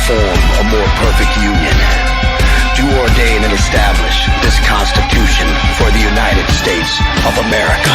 form a more perfect union. Do ordain and establish this Constitution for the United States of America.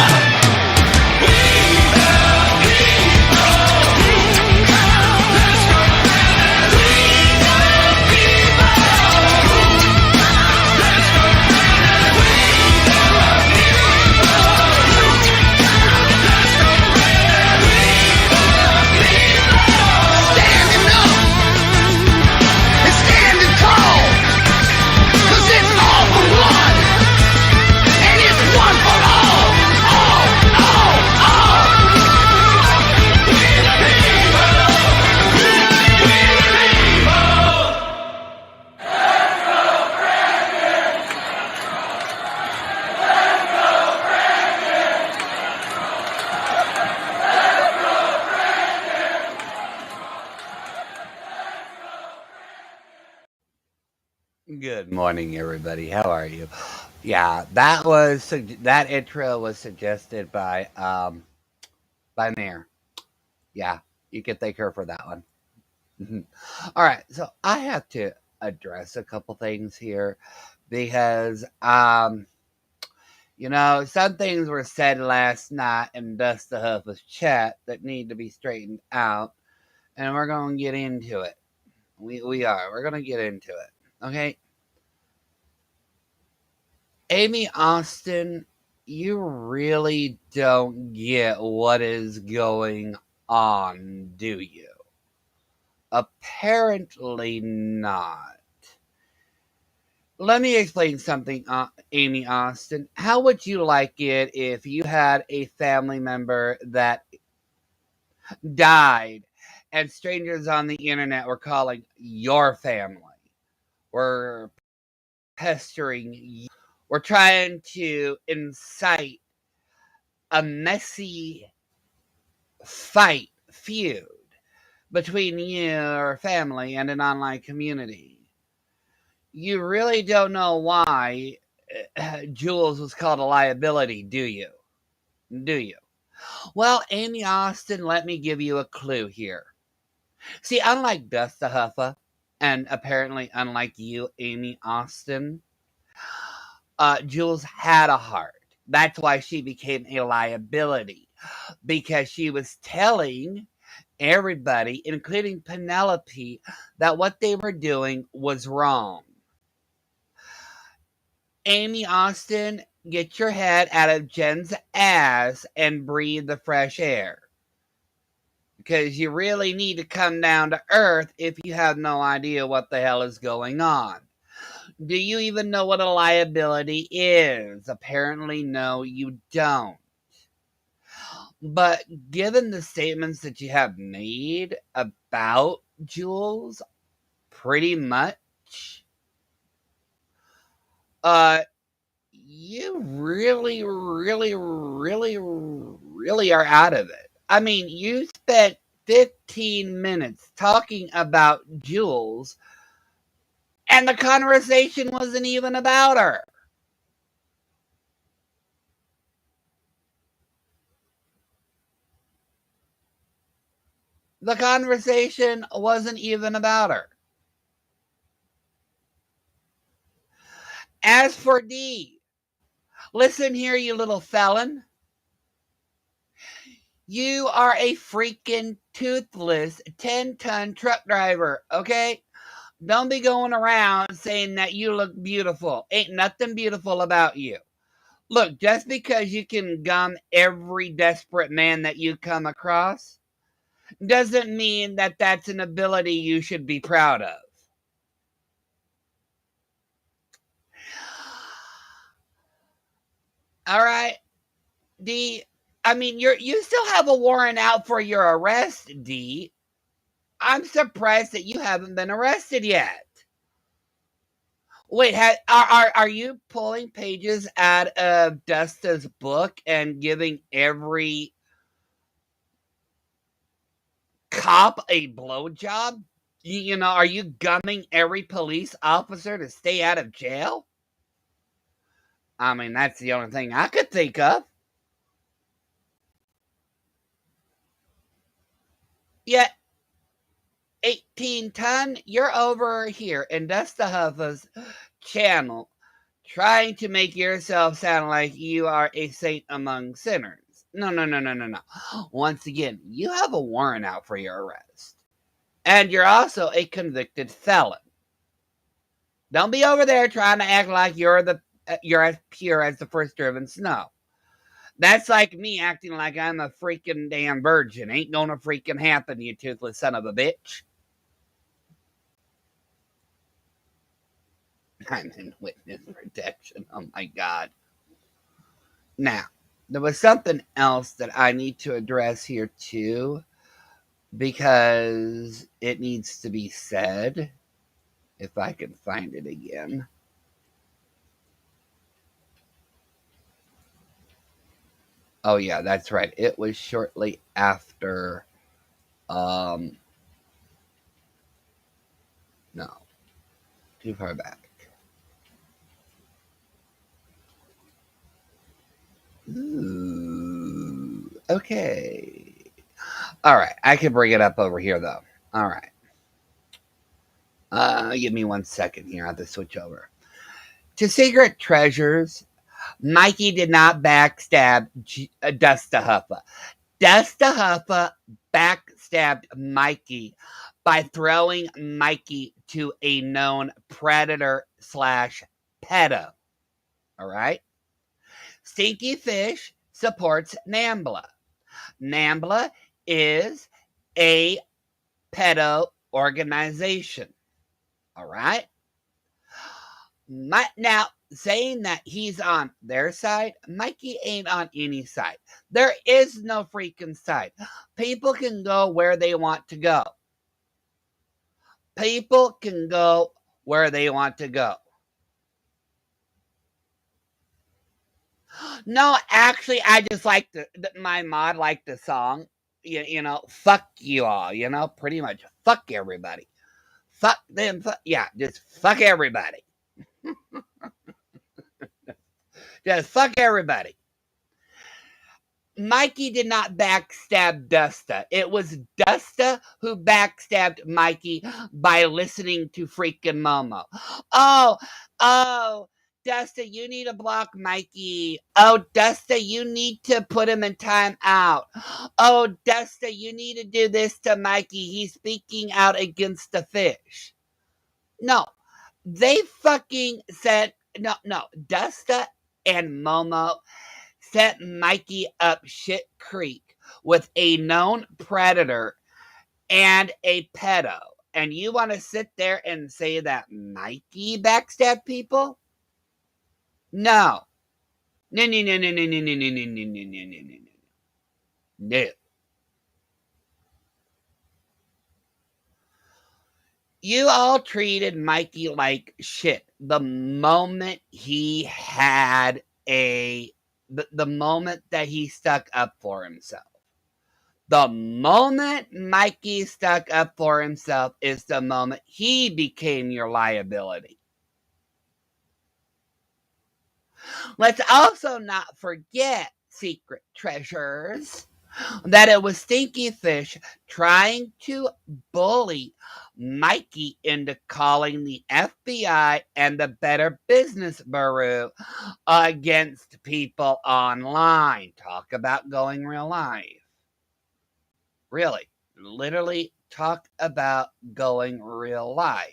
Good morning, everybody. How are you? Yeah, that intro was suggested by Mayor. Yeah, you can thank her for that one. All right, so I have to address a couple things here because some things were said last night in Dust the Huff's chat that need to be straightened out, and we're gonna get into it. We're gonna get into it. Okay. Amy Austin, you really don't get what is going on, do you? Apparently not. Let me explain something, Amy Austin. How would you like it if you had a family member that died and strangers on the internet were calling your family? Were pestering you? We're trying to incite a messy feud between your family and an online community. You really don't know why Jules was called a liability, do you? Do you? Well, Amy Austin, let me give you a clue here. See, unlike Dust the Huffa, and apparently unlike you, Amy Austin, Jules had a heart. That's why she became a liability. Because she was telling everybody, including Penelope, that what they were doing was wrong. Amy Austin, get your head out of Jen's ass and breathe the fresh air. Because you really need to come down to earth if you have no idea what the hell is going on. Do you even know what a liability is? Apparently, no, you don't. But given the statements that you have made about Jules, pretty much, you really, really, really, really are out of it. I mean, you spent 15 minutes talking about Jules, and the conversation wasn't even about her. The conversation wasn't even about her. As for D, listen here, you little felon. You are a freaking toothless 10-ton truck driver, okay? Don't be going around saying that you look beautiful. Ain't nothing beautiful about you. Look, just because you can gum every desperate man that you come across doesn't mean that that's an ability you should be proud of. All right, D. I mean, you still have a warrant out for your arrest, D. I'm surprised that you haven't been arrested yet. Wait, are you pulling pages out of Dusta's book and giving every cop a blowjob? Are you gumming every police officer to stay out of jail? I mean, that's the only thing I could think of. Yet, 18 ton, you're over here in Desta Huffa's channel trying to make yourself sound like you are a saint among sinners. No. Once again, you have a warrant out for your arrest. And you're also a convicted felon. Don't be over there trying to act like you're as pure as the first driven snow. That's like me acting like I'm a freaking damn virgin. Ain't gonna freaking happen, you toothless son of a bitch. I'm in witness protection. Oh my God. Now, there was something else that I need to address here too, because it needs to be said. If I can find it again. Oh yeah, that's right. It was shortly after no. Too far back. Ooh, okay. All right, I can bring it up over here though. All right. Give me 1 second here. I have to switch over. To Secret Treasures, Mikey did not backstab Desta Huffa. Desta Huffa backstabbed Mikey by throwing Mikey to a known predator / pedo. All right? Stinky Fish supports NAMBLA. NAMBLA is a pedo organization. All right? Now, saying that he's on their side, Mikey ain't on any side. There is no freaking side. People can go where they want to go. People can go where they want to go. No, actually, I just like my mod liked the song. You know, fuck you all. You know, pretty much fuck everybody. Fuck them. Yeah, just fuck everybody. Just fuck everybody. Mikey did not backstab Desta. It was Desta who backstabbed Mikey by listening to freaking Momo. Oh, Desta, you need to block Mikey. Oh, Desta, you need to put him in timeout. Oh, Desta, you need to do this to Mikey. He's speaking out against the fish. No, they fucking said, no, Desta and Momo set Mikey up shit creek with a known predator and a pedo. And you want to sit there and say that Mikey backstabbed people? No. No. You all treated Mikey like shit the moment he had the moment that he stuck up for himself. The moment Mikey stuck up for himself is the moment he became your liability. Let's also not forget, Secret Treasures, that it was Stinky Fish trying to bully Mikey into calling the FBI and the Better Business Bureau against people online. Talk about going real life. Really, literally talk about going real life.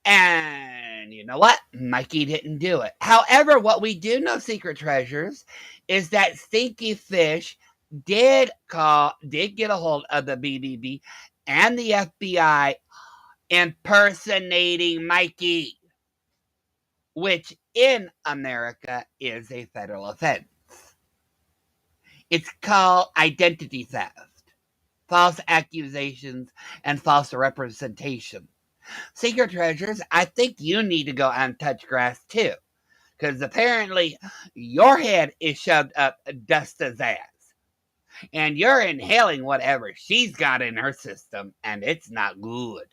And you know what? Mikey didn't do it. However, what we do know, Secret Treasures, is that Stinky Fish did get a hold of the BBB and the FBI impersonating Mikey, which in America is a federal offense. It's called identity theft, false accusations, and false representation. Secret Treasures, I think you need to go and touch grass too, because apparently your head is shoved up Desta's ass. And you're inhaling whatever she's got in her system, and it's not good.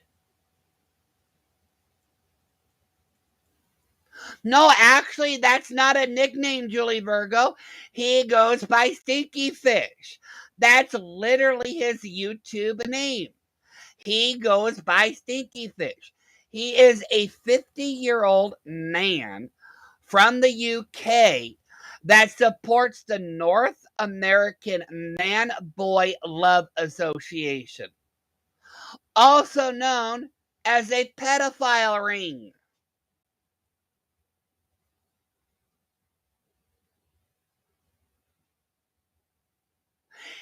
No, actually, that's not a nickname, Julie Virgo. He goes by Stinky Fish. That's literally his YouTube name. He goes by Stinky Fish. He is a 50-year-old man from the UK that supports the North American Man-Boy Love Association, also known as a pedophile ring.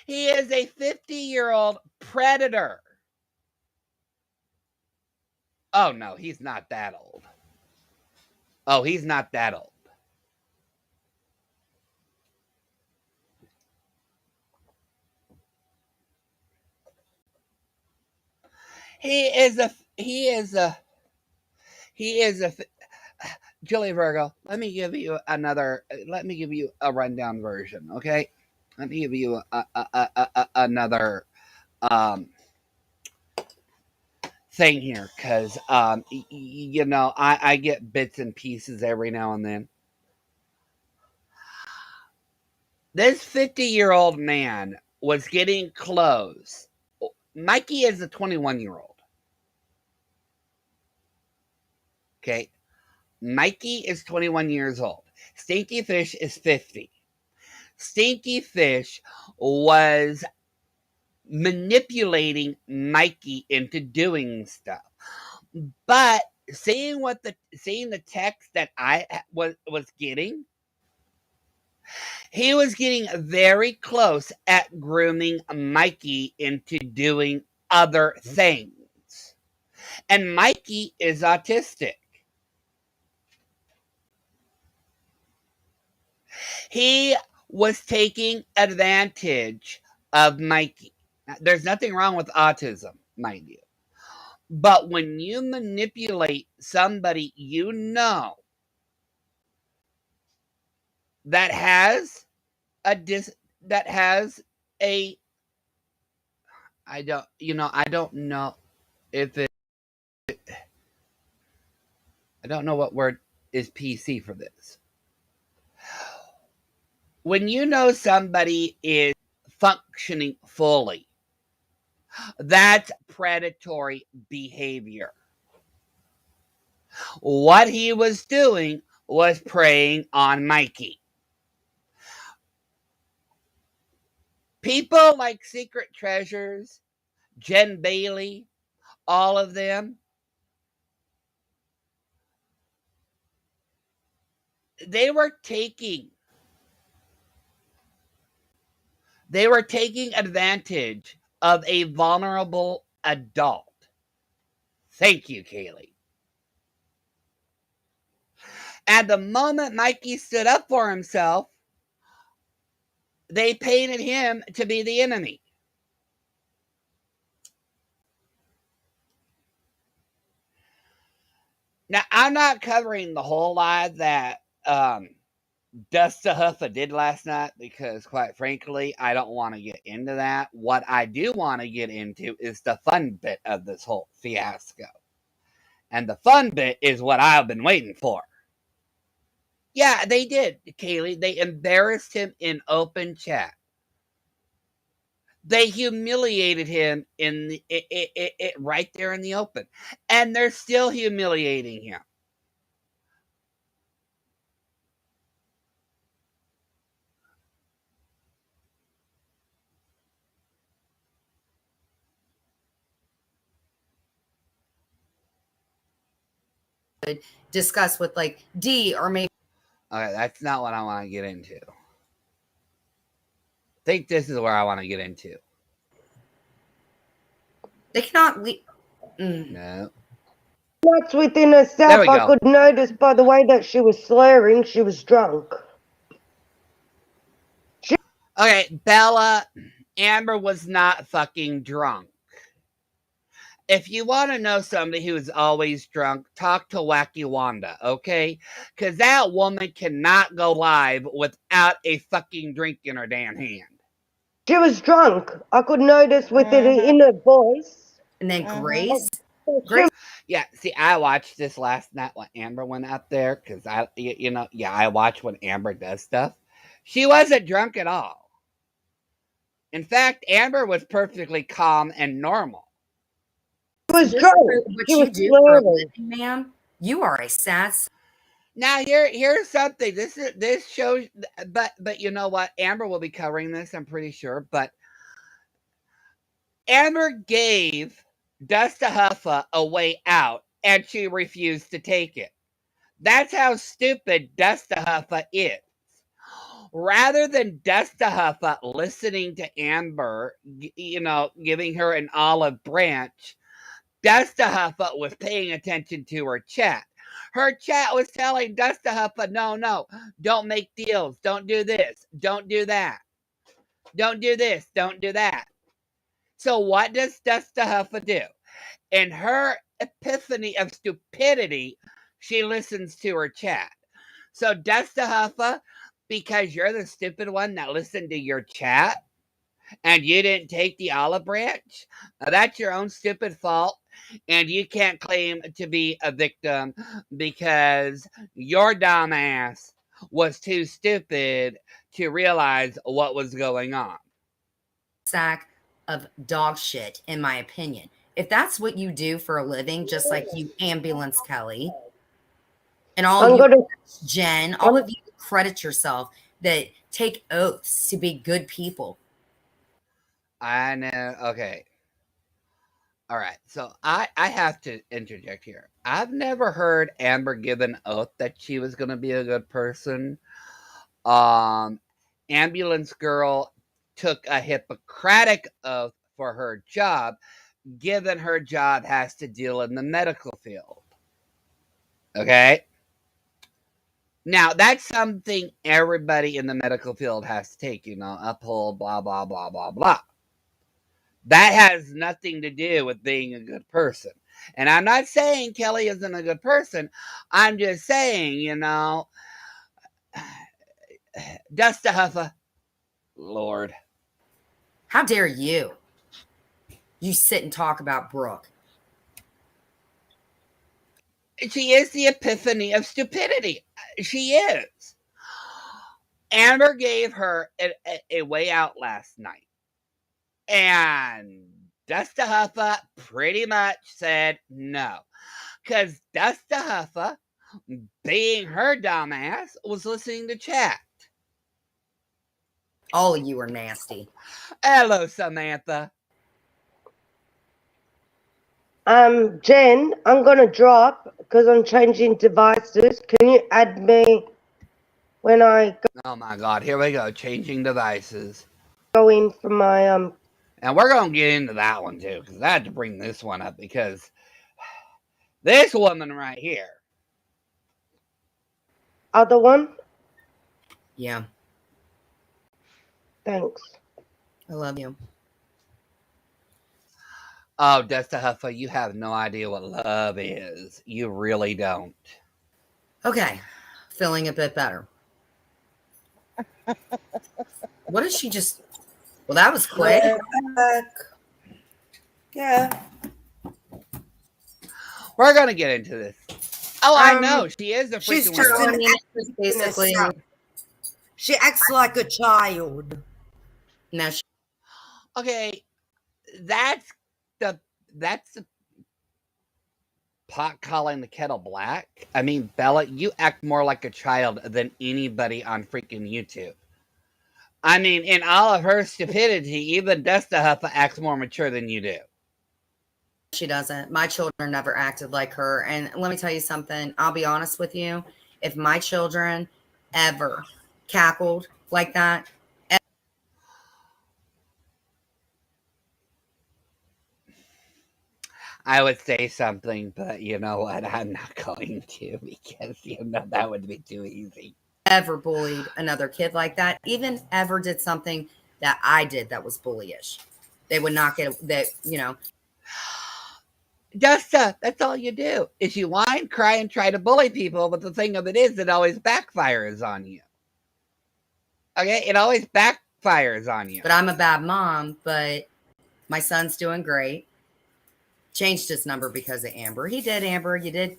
He is a 50-year-old predator. Oh, no, he's not that old. Oh, he's not that old. He is a Julie Virgo, let me give you a rundown version, okay? Let me give you another thing here, because I get bits and pieces every now and then. This 50-year-old man was getting close. Mikey is a 21-year-old. Okay. Mikey is 21 years old. Stinky Fish is 50. Stinky Fish was manipulating Mikey into doing stuff. But seeing the text that I was getting, he was getting very close at grooming Mikey into doing other things. And Mikey is autistic. He was taking advantage of Mikey. Now, there's nothing wrong with autism, mind you. But when you manipulate somebody that has I don't know if it I don't know what word is PC for this. When you know somebody is functioning fully, that's predatory behavior. What he was doing was preying on Mikey. People like Secret Treasures, Jen Bailey, all of them, they were taking advantage of a vulnerable adult. Thank you, Kaylee. At the moment Mikey stood up for himself, they painted him to be the enemy. Now, I'm not covering the whole lot that Dusta Huffa did last night because, quite frankly, I don't want to get into that. What I do want to get into is the fun bit of this whole fiasco. And the fun bit is what I've been waiting for. Yeah, they did, Kaylee. They embarrassed him in open chat. They humiliated him right there in the open. And they're still humiliating him. Discuss with like D or maybe. Okay, that's not what I want to get into. I think this is where I want to get into. They cannot leave. No. That's within herself. I could notice by the way that she was slurring, she was drunk. Okay, Bella, Amber was not fucking drunk. If you want to know somebody who is always drunk, talk to Wacky Wanda, okay? Because that woman cannot go live without a fucking drink in her damn hand. She was drunk. I could notice with it in her voice. And then Grace? Yeah, see, I watched this last night when Amber went out there because I watch when Amber does stuff. She wasn't drunk at all. In fact, Amber was perfectly calm and normal. was this drunk. what She you was do for a slurring. living, ma'am? You are a sad. Now here's something. This shows, but you know what? Amber will be covering this, I'm pretty sure. But Amber gave Dusta Huffa a way out, and she refused to take it. That's how stupid Dusta Huffa is. Rather than Dusta Huffa listening to Amber, giving her an olive branch, Dusta Huffa was paying attention to her chat. Her chat was telling Dusta Huffa, no, don't make deals. Don't do this. Don't do that. Don't do this. Don't do that. So what does Dusta Huffa do? In her epiphany of stupidity, she listens to her chat. So Dusta Huffa, because you're the stupid one that listened to your chat and you didn't take the olive branch, that's your own stupid fault. And you can't claim to be a victim because your dumb ass was too stupid to realize what was going on. Sack of dog shit, in my opinion. If that's what you do for a living, just like you, Ambulance Kelly, and all you, Jen, all of you credit yourself that take oaths to be good people. I know. Okay. All right. So I have to interject here. I've never heard Amber give an oath that she was going to be a good person. Ambulance Girl took a Hippocratic oath for her job, given her job has to deal in the medical field. Okay? Now, that's something everybody in the medical field has to take, uphold, blah, blah, blah, blah, blah. That has nothing to do with being a good person. And I'm not saying Kelly isn't a good person. I'm just saying, Dusta Huffa, Lord. How dare you? You sit and talk about Brooke. She is the epiphany of stupidity. She is. Amber gave her a way out last night. And Dusta Huffa pretty much said no. Because Dusta Huffa, being her dumbass, was listening to chat. All of you are nasty. Hello, Samantha. Jen, I'm gonna drop because I'm changing devices. Can you add me when I go? Oh my God, here we go, changing devices. Go in for my And we're gonna get into that one too, because I had to bring this one up because this woman right here. other one. Yeah. Thanks. I love you. Oh, Dusta Huffa, you have no idea what love is. You really don't. Okay. Feeling a bit better. What did she just... Well, that was quick. Yeah. We're gonna get into this. Oh, I know. She is a She's freaking just weirdo. an Basically, She acts like a child. now she... Okay, that's the pot calling the kettle black. I mean, Bella, you act more like a child than anybody on freaking YouTube. I mean, in all of her stupidity, even Dusta Huffa acts more mature than you do. She doesn't. My children never acted like her. And let me tell you something. I'll be honest with you. If my children ever cackled like that, I would say something, but you know what? I'm not going to because, that would be too easy. ever bullied another kid like that, even ever did something that I did that was bullyish, they would not get that, Dusta, that's all you do is you whine, cry, and try to bully people. But the thing of it is, it always backfires on you. Okay, it always backfires on you. But I'm a bad mom, but my son's doing great. Changed his number because of Amber. He did, Amber. You did.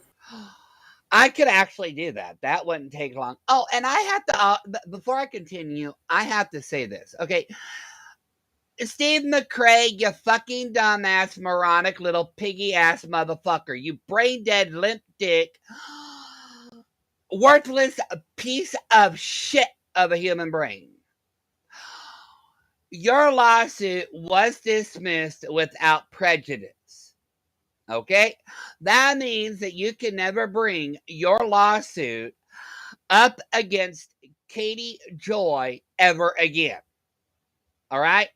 I could actually do that. That wouldn't take long. Oh, and I have to, before I continue, I have to say this. Okay. Steve McCrae, you fucking dumbass, moronic little piggy ass motherfucker. You brain dead, limp dick, worthless piece of shit of a human brain. Your lawsuit was dismissed without prejudice. Okay? That means that you can never bring your lawsuit up against Katie Joy ever again. All right?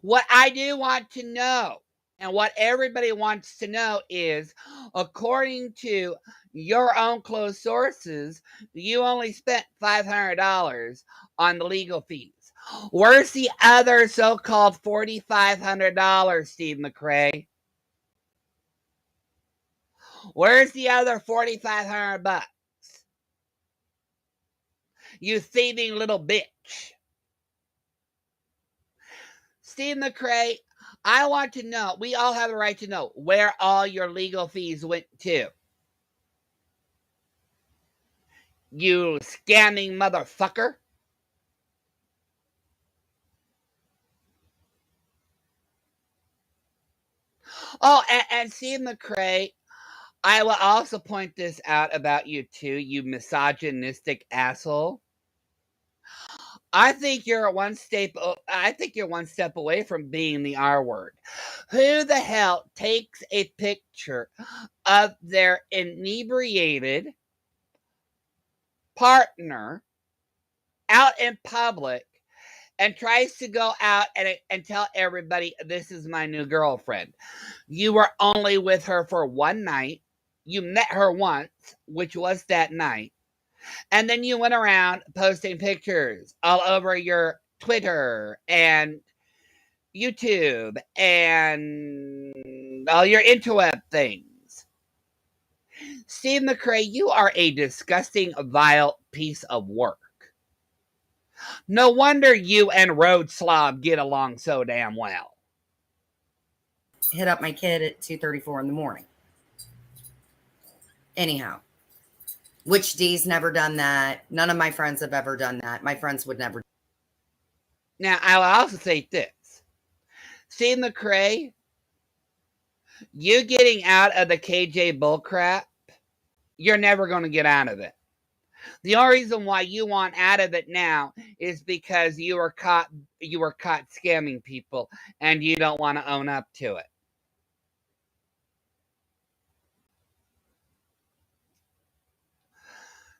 What I do want to know, and what everybody wants to know, is according to your own closed sources, you only spent $500 on the legal fees. Where's the other so-called $4,500, Steve McCrae? Where's the other $4,500? You thieving little bitch. Steve McCrae, I want to know, we all have a right to know where all your legal fees went to. You scamming motherfucker. Oh, and Steve McCrae, I will also point this out about you too, you misogynistic asshole. I think you're one step away from being the R word. Who the hell takes a picture of their inebriated partner out in public and tries to go out and tell everybody, this is my new girlfriend? You were only with her for one night. You met her once, which was that night. And then you went around posting pictures all over your Twitter and YouTube and all your interweb things. Steve McCrae, you are a disgusting, vile piece of work. No wonder you and Road Slob get along so damn well. Hit up my kid at 2:34 in the morning. Anyhow. Which D's never done that. None of my friends have ever done that. My friends would never. Now, I will also say this. Steve McCrae, you getting out of the KJ bullcrap, you're never going to get out of it. The only reason why you want out of it now is because you were caught scamming people and you don't want to own up to it.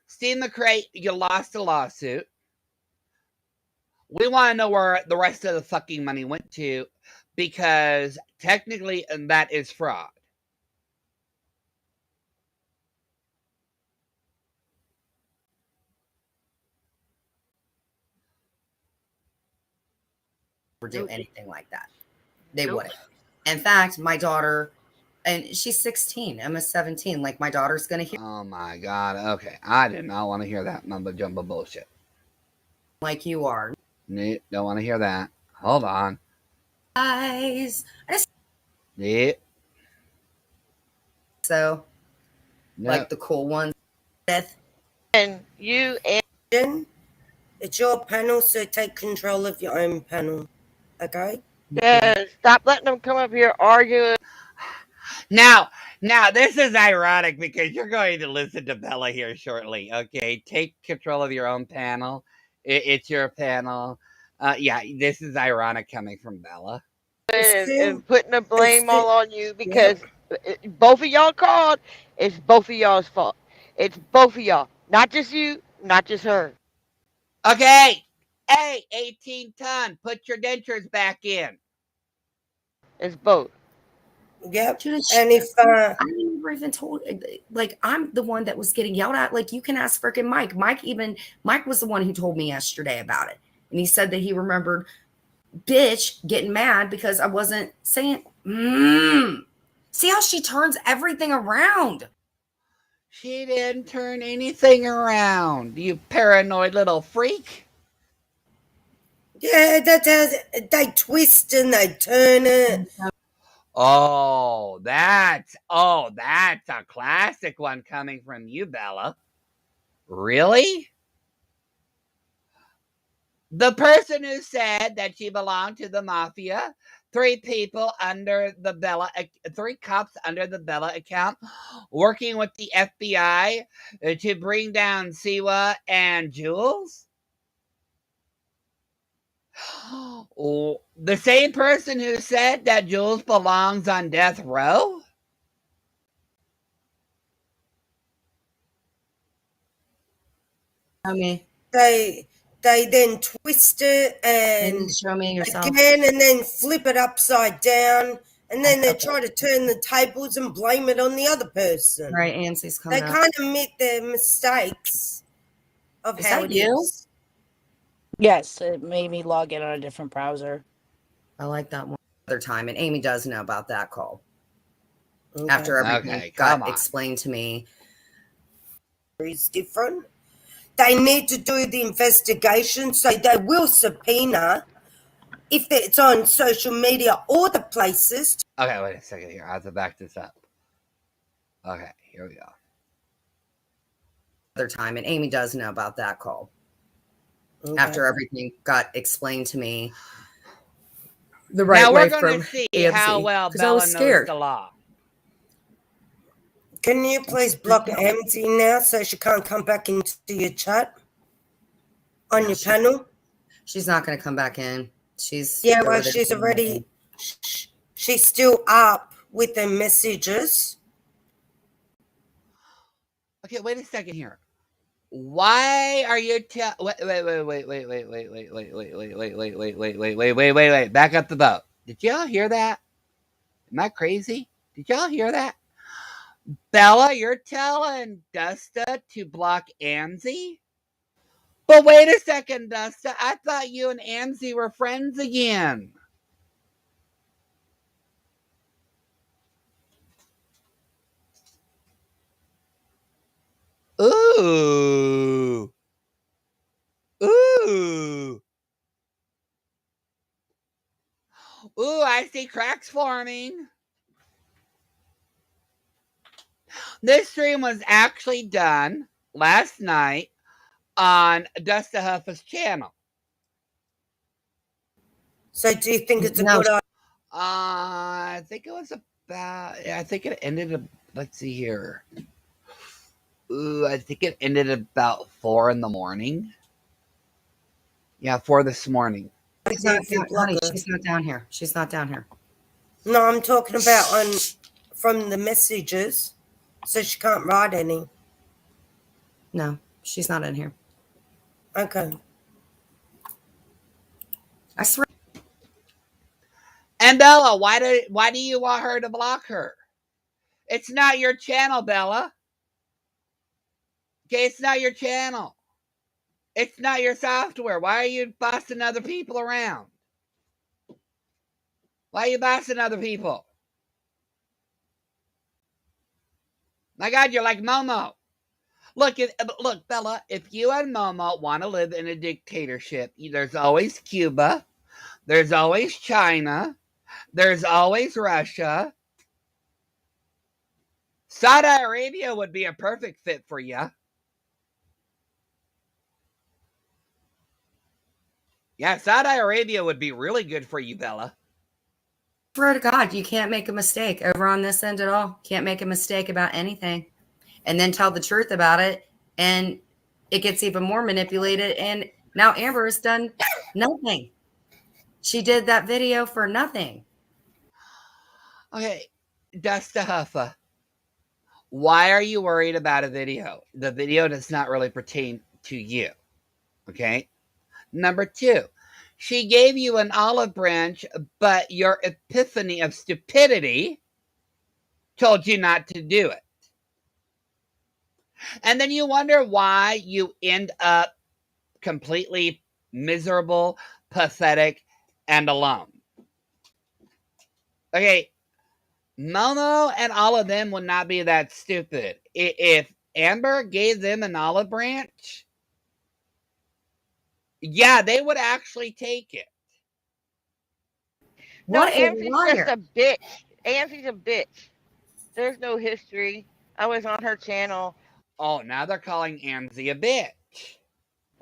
Steve McCrae, you lost a lawsuit. We want to know where the rest of the fucking money went to, because technically that is fraud. Or do anything like that. They wouldn't. In fact, my daughter, and she's 16, Emma's 17. Like, my daughter's going to hear. Oh my God. Okay. I did not want to hear that mumbo jumbo bullshit. Like you are. Nope, don't want to hear that. Hold on. Guys. Yep. So, Nope. like the cool ones. And you and it's your panel, so take control of your own panel. Okay? Yeah, stop letting them come up here arguing. Now, this is ironic because you're going to listen to Bella here shortly. Okay, take control of your own panel. It's your panel. Yeah, this is ironic coming from Bella. And putting the blame all on you because both of y'all called. It's both of y'all's fault. It's both of y'all. Not just you, not just her. Okay. Hey, 18 ton, put your dentures back in. It's both. Yep. Dude, And if I never even told, like, I'm the one that was getting yelled at. Like, you can ask freaking Mike. Mike was the one who told me yesterday about it. And he said that he remembered bitch getting mad because I wasn't saying, See how she turns everything around. She didn't turn anything around, you paranoid little freak. yeah, that's how they twist and they turn it. Oh, that's a classic one coming from you, Bella. Really? The person who said that she belonged to the mafia, 3 people under the Bella, 3 cops under the Bella account, working with the FBI to bring down Siwa and Jules. The same person who said that Jules belongs on death row? Show me. They then twist it and Show me yourself. again and then flip it upside down, and then they try to turn the tables and blame it on the other person. Right, Ansie's coming They up. can't admit their mistakes of Is how that it you? is. Yes, it made me log in on a different browser. I like that one. Other time, and Amy does know about that call. Okay. After everything Okay, come got on. explained to me. Is different. They need to do the investigation, so they will subpoena if it's on social media or the places. Okay, wait a second here. I have to back this up. Okay, here we go. Other time, and Amy does know about that call. Okay. After everything got explained to me. The Now we're way going from to see AMC, how well 'cause I Bella was knows scared. the law. Can you please block Amity now so she can't come back into your chat on Yeah, your panel? She's not going to come back in. She's Yeah, well, over there she's doing already, nothing. she's still up with the messages. Okay, wait a second here. Why are you wait, back up the boat. Did y'all hear that? Am I crazy? Did y'all hear that? Bella, you're telling Dusta to block Amzie? But wait a second, Dusta. I thought you and Amzie were friends again. Ooh. Ooh. Ooh, I see cracks forming. This stream was actually done last night on Dusta Huffa's channel. So do you think it's a No. good idea? I think it was about, I think it ended, let's see here. Ooh, I think it ended about 4 in the morning. Yeah, 4 this morning. She's not, honey, she's not down here. She's not down here. No, I'm talking about on from the messages, so she can't write any. No, she's not in here. Okay. I swear. And Bella, why do you want her to block her? It's not your channel, Bella. Okay, it's not your channel. It's not your software. Why are you bossing other people around? Why are you bossing other people? My God, you're like Momo. Look, Bella, if you and Momo want to live in a dictatorship, there's always Cuba. There's always China. There's always Russia. Saudi Arabia would be a perfect fit for you. Yeah, Saudi Arabia would be really good for you, Bella. Swear to God, you can't make a mistake over on this end at all. Can't make a mistake about anything. And then tell the truth about it. And it gets even more manipulated. And now Amber has done nothing. She did that video for nothing. Okay, Dusta Huffa. Why are you worried about a video? The video does not really pertain to you. Okay? Number 2, she gave you an olive branch, but your epiphany of stupidity told you not to do it. And then you wonder why you end up completely miserable, pathetic, and alone. Okay, Momo and all of them would not be that stupid. If Amber gave them an olive branch, yeah, they would actually take it. No, What a Amy's liar. just a bitch. Amy's a bitch. There's no history. I was on her channel. Oh, now they're calling Amzie a bitch.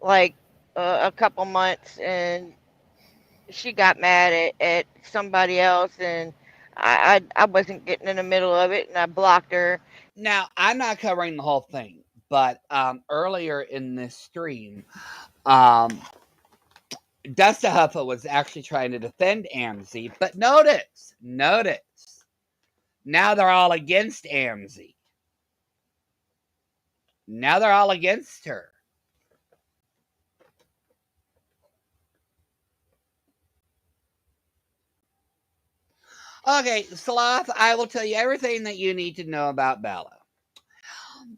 Like, a couple months, and she got mad at somebody else, and I wasn't getting in the middle of it, and I blocked her. Now, I'm not covering the whole thing, but earlier in this stream, Dusty Huffa was actually trying to defend Amzie, but notice, now they're all against Amzie. Now they're all against her. Okay, Sloth, I will tell you everything that you need to know about Bella.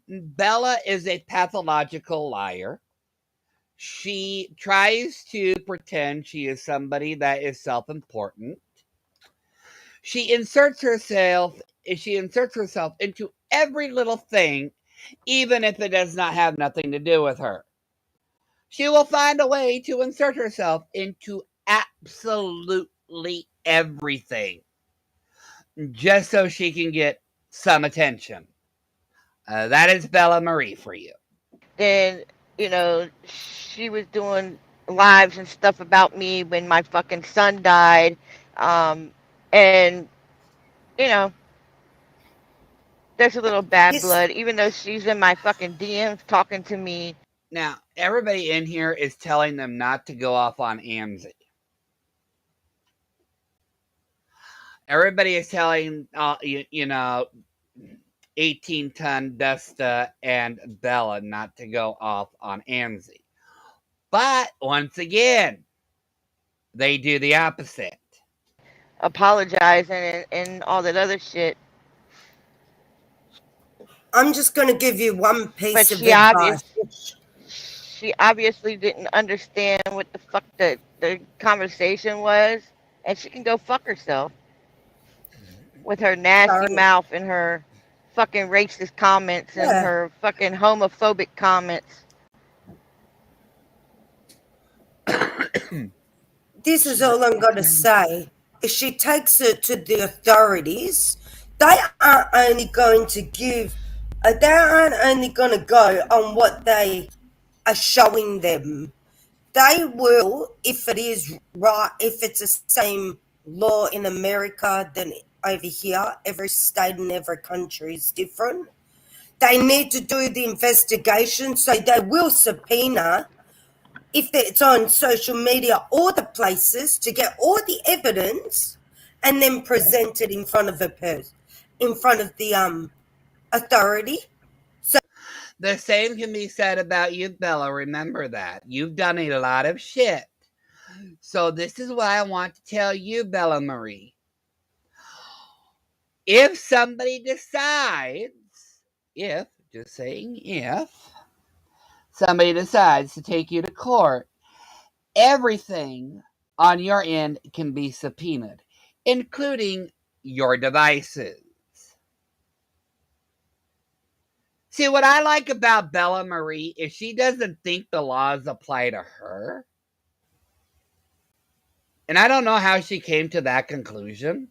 Bella is a pathological liar. She tries to pretend she is somebody that is self-important. She inserts herself into every little thing, even if it does not have nothing to do with her. She will find a way to insert herself into absolutely everything, just so she can get some attention. That is Bella Marie for you. Then, she was doing lives and stuff about me when my fucking son died. And, there's a little bad blood, even though she's in my fucking DMs talking to me. Now, everybody in here is telling them not to go off on Amzie. Everybody is telling, 18-ton Dusta and Bella not to go off on Amzie. But, once again, they do the opposite. Apologizing and all that other shit. I'm just going to give you one piece of advice. She obviously didn't understand what the fuck the conversation was, and she can go fuck herself with her nasty mouth and her fucking racist comments and her fucking homophobic comments. This is all I'm going to say. If she takes it to the authorities, they aren't only going to go on what they are showing them. They will, if it is right, if it's the same law in America than over here, every state and every country is different. They need to do the investigation, so they will subpoena, if it's on social media or the places, to get all the evidence and then present it in front of the authority. So the same can be said about you, Bella. Remember that. You've done a lot of shit. So this is what I want to tell you, Bella Marie. If somebody decides, if somebody decides to take you to court, everything on your end can be subpoenaed, including your devices. See, what I like about Bella Marie is she doesn't think the laws apply to her. And I don't know how she came to that conclusion.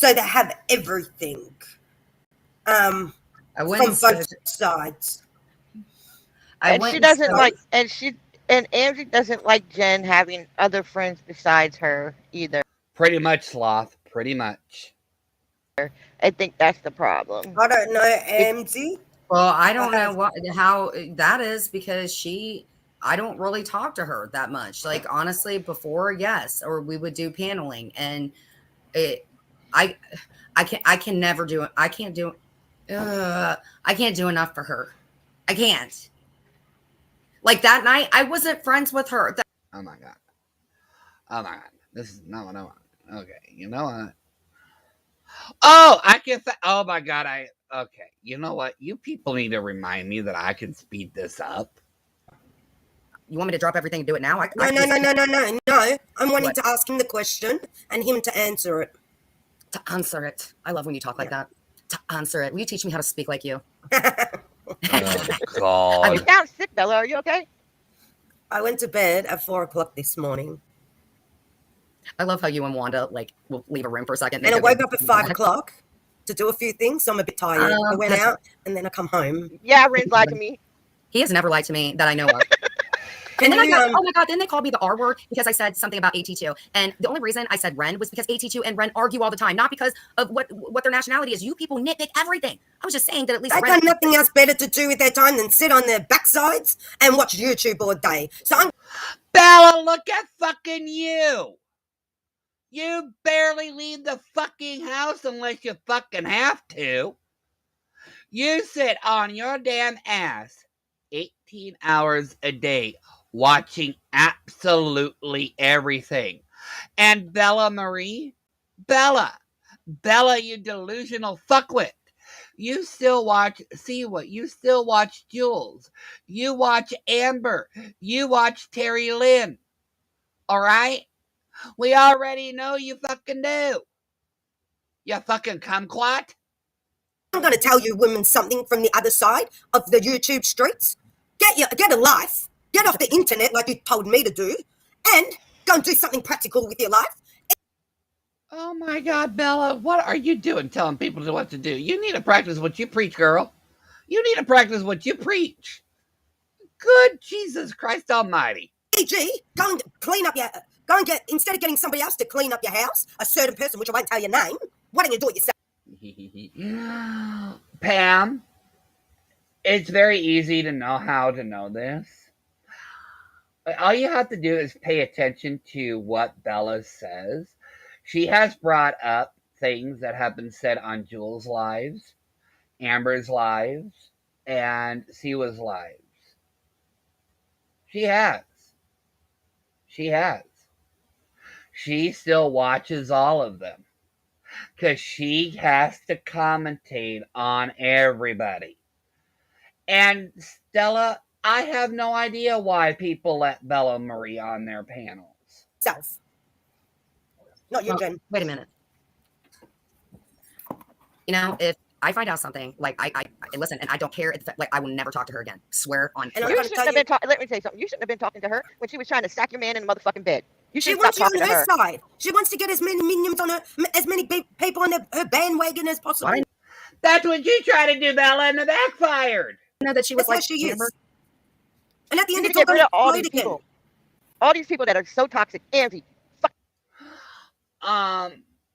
So they have everything. From both sides. And Amzie doesn't like Jen having other friends besides her either. Pretty much, Sloth. Pretty much. I think that's the problem. I don't know, Amzie. Well, I don't know how that is, because I don't really talk to her that much. Like, honestly, before, yes, or we would do paneling, and I can't do enough for her. I can't. Like that night, I wasn't friends with her. Oh my god. This is not what I want. Okay, you know what? Oh, oh my god, okay. You know what? You people need to remind me that I can speed this up. You want me to drop everything and do it now? No. I'm wanting to ask him the question and him to answer it. To answer it. I love when you talk like that. To answer it. Will you teach me how to speak like you? Oh, God. You sound sick, Bella. Are you okay? I went to bed at 4:00 this morning. I love how you and Wanda will leave a room for a second. And I woke up at 5:00 to do a few things, so I'm a bit tired. I went out and then I come home. Yeah, Ren's lied to me. He has never lied to me that I know of. And then I got, oh my God, then they called me the R word because I said something about AT2. And the only reason I said Ren was because AT2 and Ren argue all the time, not because of what their nationality is. You people nitpick everything. I was just saying that at least They got nothing else better to do with their time than sit on their backsides and watch YouTube all day. So I'm Bella, look at fucking you. You barely leave the fucking house unless you fucking have to. You sit on your damn ass 18 hours a day watching absolutely everything. And Bella Marie, Bella, you delusional fuckwit. You still watch Siwa. You still watch Jules. You watch Amber. You watch Terry Lynn. All right? We already know you fucking do. You fucking kumquat. going to tell you women something from the other side of the YouTube streets. Get a life. Get off the internet like you told me to do. And go and do something practical with your life. Oh my God, Bella, what are you doing telling people what to do? You need to practice what you preach, girl. You need to practice what you preach. Good Jesus Christ Almighty. E.g., go and clean up go and instead of getting somebody else to clean up your house, a certain person, which I won't tell your name, why don't you do it yourself? Pam, it's very easy to know how to know this. All you have to do is pay attention to what Bella says. She has brought up things that have been said on Jules' lives, Amber's lives, and Siwa's lives. She has. She still watches all of them because she has to commentate on everybody. And Stella, I have no idea why people let Bella Marie on their panels. Self. Not your Jen. Wait a minute. You know, if I find out something, like I listen, and I don't care, like I will never talk to her again. Swear on. And You shouldn't have been talking. Let me tell you something. You shouldn't have been talking to her when she was trying to sack your man in the motherfucking bed. You should stop talking to her. She wants you on her side. She wants to get as many minions on her, as many people on her bandwagon as possible. Why? That's what you tried to do, Bella, and it backfired. I know that she was That's like, she is. And at the end, it's all going all these people. All these people that are so toxic. Angie, fuck.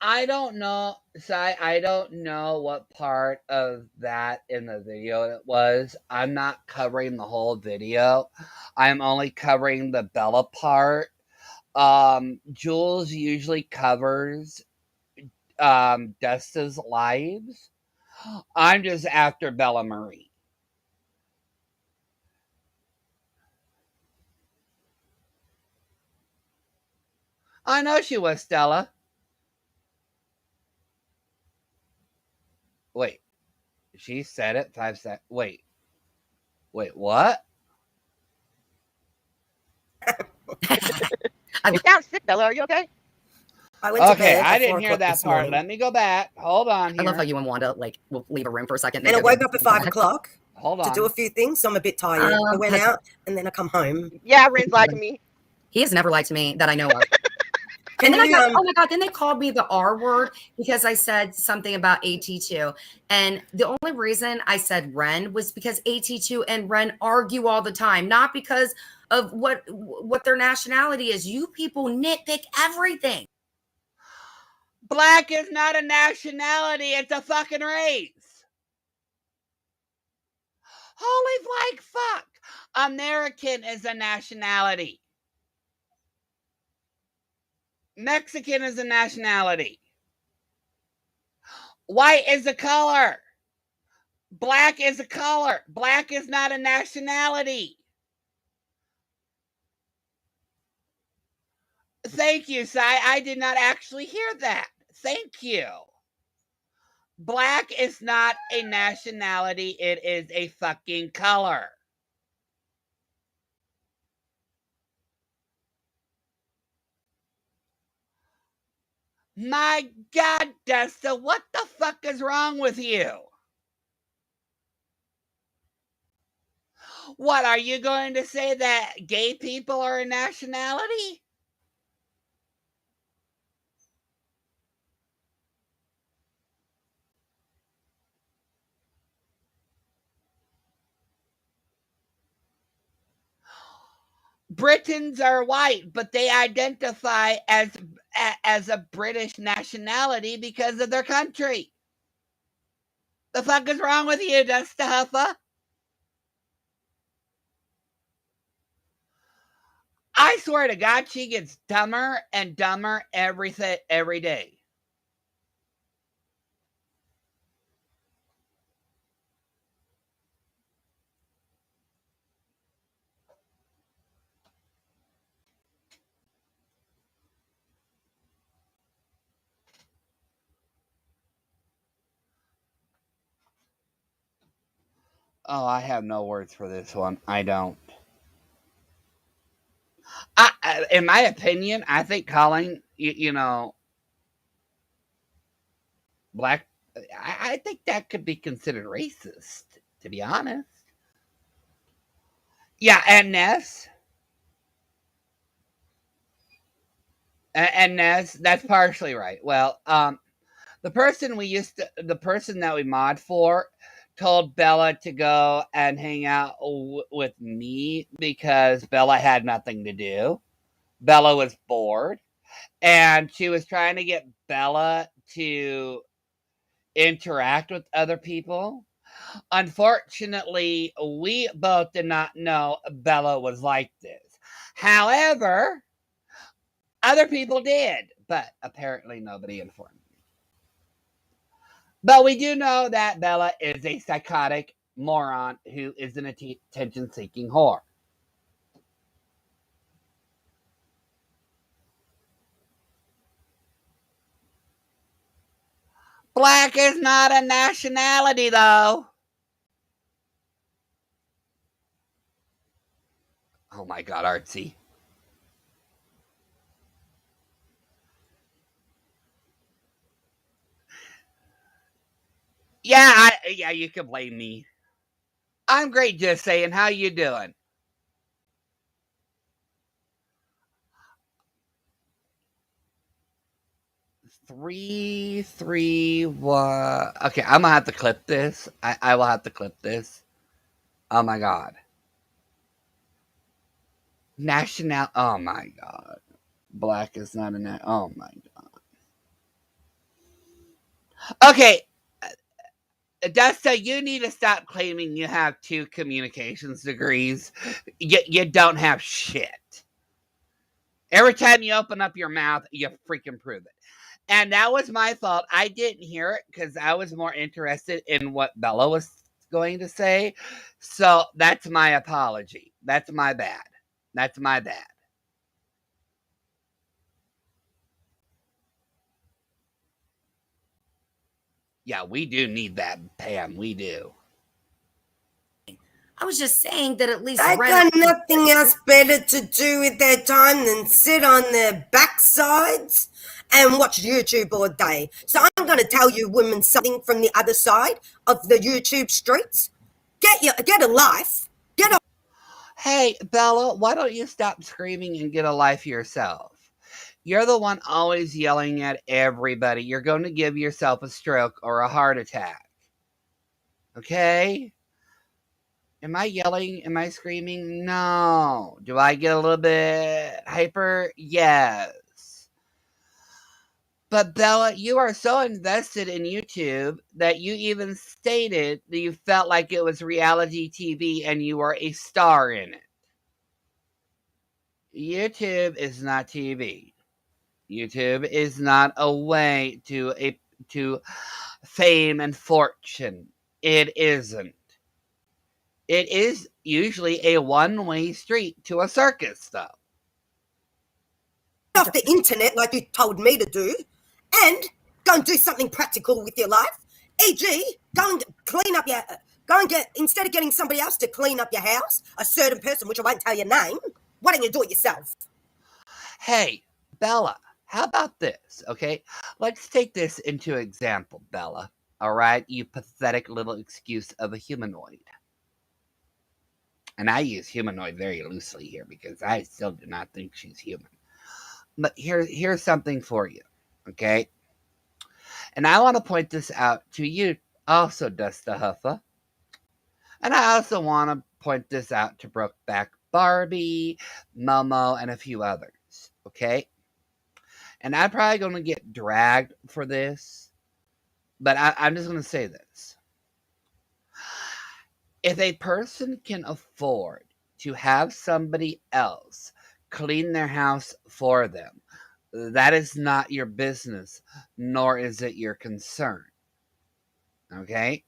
I don't know, Sai. I don't know what part of that in the video it was. I'm not covering the whole video. I'm only covering the Bella part. Jules usually covers Desta's lives. I'm just after Bella Marie. I know she was, Stella. Wait. She said it 5 seconds. Wait, what? You sound sick, Bella. Are you okay? Okay, I didn't hear that part. Morning. Let me go back. Hold on here. I love how you and Wanda will leave a room for a second. And I woke up at 5 o'clock. Hold on. To do a few things, so I'm a bit tired. I went out and then I come home. Yeah, Ren's lied to me. He has never lied to me that I know of. And then I got, oh my God, then they called me the R word because I said something about AT2. And the only reason I said Ren was because AT2 and Ren argue all the time, not because of what their nationality is. You people nitpick everything. Black is not a nationality, it's a fucking race. Holy like fuck. American is a nationality. Mexican is a nationality. White is a color. Black is a color. Black is not a nationality. Thank you, Sai. I did not actually hear that. Thank you. Black is not a nationality. It is a fucking color. My God, Desta, what the fuck is wrong with you? What, are you going to say that gay people are a nationality? Britons are white, but they identify as a British nationality because of their country. The fuck is wrong with you, Dusty Huffa? I swear to God, she gets dumber and dumber every day. Oh, I have no words for this one. I don't. In my opinion, I think calling, black, I think that could be considered racist, to be honest. Yeah, and Ness. And Ness, that's partially right. Well, the person that we mod for told Bella to go and hang out with me because Bella had nothing to do. Bella was bored. And she was trying to get Bella to interact with other people. Unfortunately, we both did not know Bella was like this. However, other people did, but apparently nobody informed me. But we do know that Bella is a psychotic moron who is an attention-seeking whore. Black is not a nationality, though. Oh my God, Artsy. Yeah, you can blame me. I'm great, just saying. How you doing? Three, one. Okay, I'm gonna have to clip this. I will have to clip this. Oh my God. Oh my God. Black is not a oh my God. Okay. Desta, you need to stop claiming you have 2 communications degrees. You don't have shit. Every time you open up your mouth, you freaking prove it. And that was my fault. I didn't hear it because I was more interested in what Bella was going to say. So that's my apology. That's my bad. That's my bad. Yeah, we do need that, Pam. We do. I was just saying that at least They got nothing else better to do with their time than sit on their backsides and watch YouTube all day. So I'm going to tell you women something from the other side of the YouTube streets. Get a life. Hey, Bella, why don't you stop screaming and get a life yourself? You're the one always yelling at everybody. You're going to give yourself a stroke or a heart attack. Okay? Am I yelling? Am I screaming? No. Do I get a little bit hyper? Yes. But Bella, you are so invested in YouTube that you even stated that you felt like it was reality TV and you were a star in it. YouTube is not TV. YouTube is not a way to fame and fortune. It isn't. It is usually a one-way street to a circus, though. Off the internet like you told me to do, and go and do something practical with your life. E.g., go and clean up your. Go and get, instead of getting somebody else to clean up your house, a certain person, which I won't tell your name, why don't you do it yourself? Hey, Bella, how about this, okay? Let's take this into example, Bella. All right, you pathetic little excuse of a humanoid. And I use humanoid very loosely here because I still do not think she's human. But here's something for you, okay? And I want to point this out to you also, Dusty Huffa. And I also want to point this out to Brokeback Barbie, Momo, and a few others. Okay? And I'm probably going to get dragged for this, but I'm just going to say this. If a person can afford to have somebody else clean their house for them, that is not your business, nor is it your concern. Okay?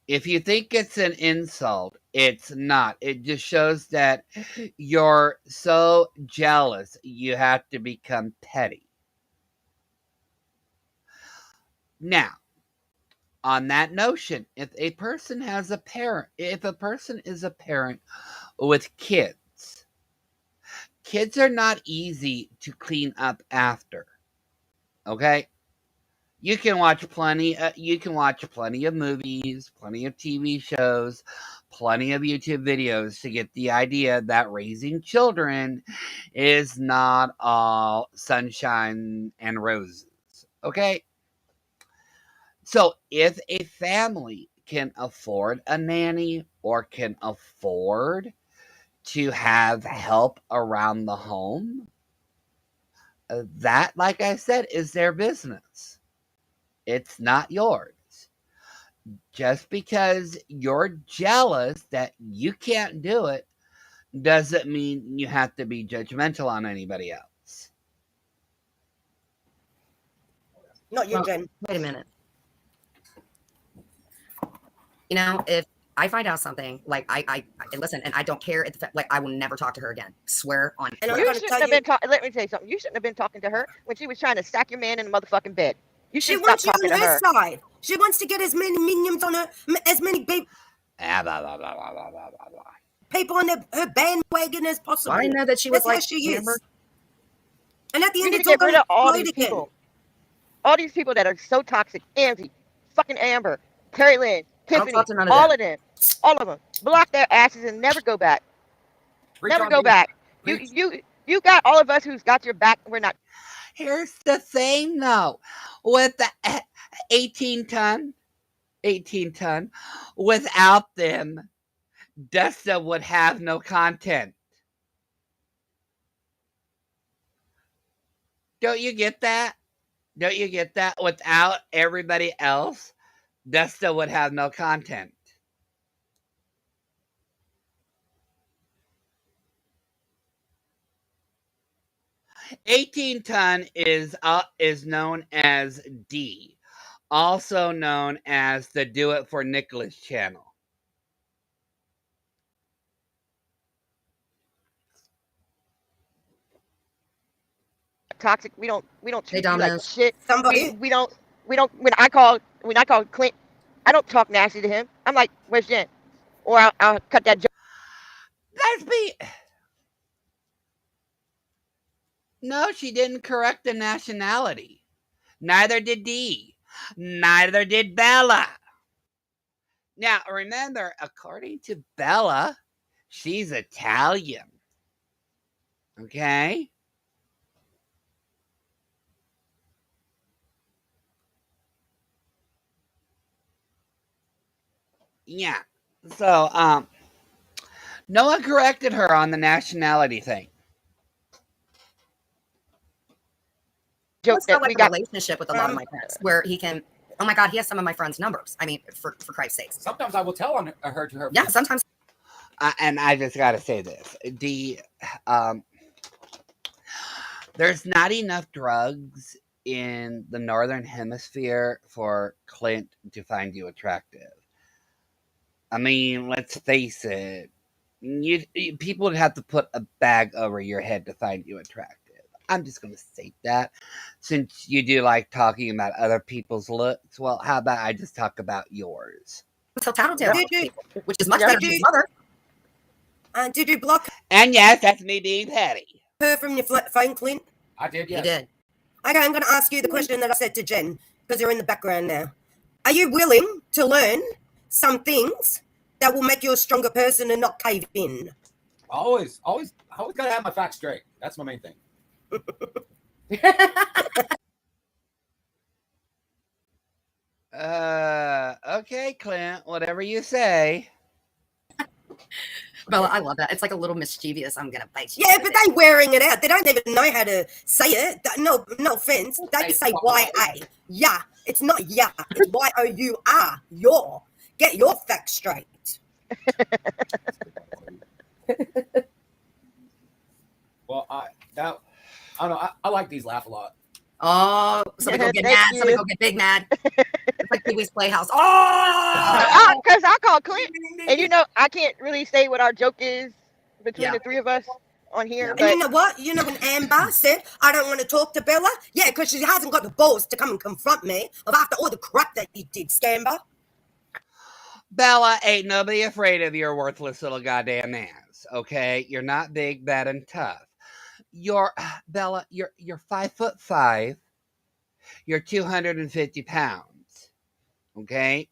If you think it's an insult, it's not. It just shows that you're so jealous you have to become petty. Now, on that notion, if a person is a parent with kids, kids are not easy to clean up after. Okay? You can watch plenty of movies, plenty of TV shows, plenty of YouTube videos to get the idea that raising children is not all sunshine and roses. Okay? So if a family can afford a nanny or can afford to have help around the home, that, like I said, is their business. It's not yours. Just because you're jealous that you can't do it doesn't mean you have to be judgmental on anybody else. Not you, Jen. Wait a minute. You know, if I find out something, like I listen, and I don't care, like I will never talk to her again. Swear on. And I'm You gonna shouldn't tell have you, been talking. Let me tell you something. You shouldn't have been talking to her when she was trying to stack your man in the motherfucking bed. You she should stop wants you talking on to her her. side. She wants to get as many minions on her, as many people on her bandwagon as possible. Well, I know that she was That's like, how she remember? is. And at the You end, need it's to all get rid going of to all explode these again. people. All these people that are so toxic. Angie, fucking Amber, Terry Lynn, I don't Tiffany, talk to none of all them. of them. All of them. Block their asses and never go back. Never go back. You got all of us who's got your back. We're not. Here's the thing, though, with the 18 ton, without them, Desta would have no content. Don't you get that? Don't you get that? Without everybody else, Desta would have no content. $18 is known as D, also known as the Do It for Nicholas channel. Toxic. We don't treat you like shit. Somebody, We don't when I call Clint, I don't talk nasty to him. I'm like, where's Jen? Or I'll cut that joke. Let's be. No, she didn't correct the nationality. Neither did Dee. Neither did Bella. Now, remember, according to Bella, she's Italian. Okay? Yeah. So, no one corrected her on the nationality thing. Let's go like a relationship with a lot of my friends where he can, oh my God, he has some of my friends' numbers. I mean, for Christ's sakes. Sometimes I will tell on her to her. Yeah, sometimes. And I just got to say this. There's not enough drugs in the Northern Hemisphere for Clint to find you attractive. I mean, let's face it. People would have to put a bag over your head to find you attractive. I'm just going to state that. Since you do like talking about other people's looks, well, how about I just talk about yours? So tattletale, which is much better than his mother. Did you block And yes, that's me being petty. her from your phone, Clint? I did, yes. You did. Okay, I'm going to ask you the question that I said to Jen, because you're in the background now. Are you willing to learn some things that will make you a stronger person and not cave in? Always gotta have my facts straight. That's my main thing. Okay, Clint, whatever you say. Bella, I love that. It's like a little mischievous. I'm gonna bite you. Yeah, but they wearing it out. They don't even know how to say it. No offense. They just say Y-A. Yeah. It's not yeah. It's Y-O-U-R. Your. Get your facts straight. Well, I don't know. I like these laugh a lot. Oh, somebody go get Thank mad. you. Somebody go get big mad. It's like Pee Wee's Playhouse. Oh! Because I call Clint, and you know I can't really say what our joke is between Yeah. the three of us on here. And But you know what? You know when Amber said, I don't want to talk to Bella? Yeah, because she hasn't got the balls to come and confront me of after all the crap that you did, Scamber. Bella, ain't nobody afraid of your worthless little goddamn ass, okay? You're not big, bad, and tough. Bella, you're 5'5". You're 250 pounds, okay?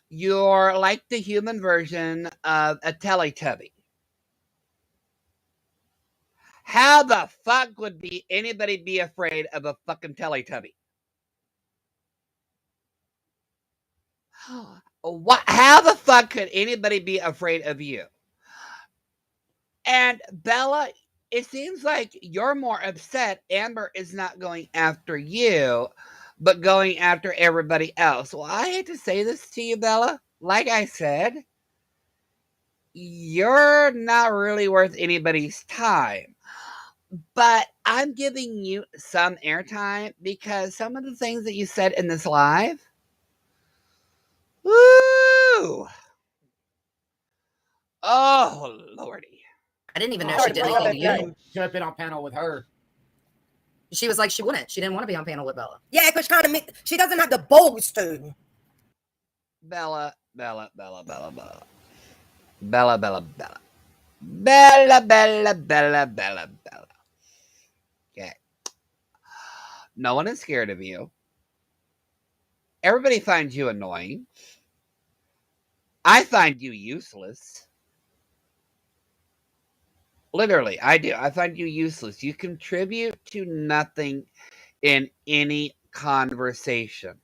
You're like the human version of a Teletubby. How the fuck would anybody be afraid of a fucking Teletubby? How the fuck could anybody be afraid of you? And Bella, it seems like you're more upset Amber is not going after you, but going after everybody else. Well, I hate to say this to you, Bella. Like I said, you're not really worth anybody's time. But I'm giving you some airtime because some of the things that you said in this live, woo! Oh, Lordy. I didn't even know she did anything to you. Should have been on panel with her. She was like, she wouldn't. She didn't want to be on panel with Bella. Yeah, because she doesn't have the balls to. Bella. Bella. Okay. No one is scared of you. Everybody finds you annoying. I find you useless. Literally, I do. I find you useless. You contribute to nothing in any conversation.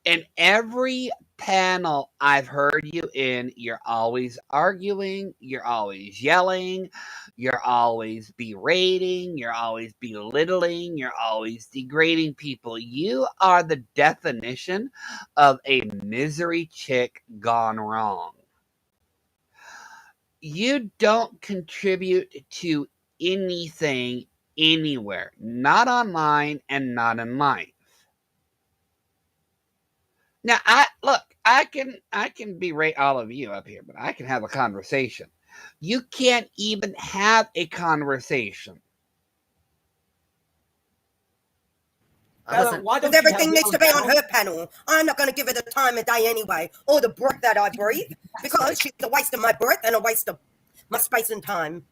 In every panel I've heard you in, you're always arguing, you're always yelling, you're always berating, you're always belittling, you're always degrading people. You are the definition of a misery chick gone wrong. You don't contribute to anything anywhere, not online and not in life. Now, I can berate all of you up here, but I can have a conversation. You can't even have a conversation. Listen, Because everything needs to be on her panel. I'm not going to give her the time of day anyway, or the breath that I breathe, because she's a waste of my breath and a waste of my space and time.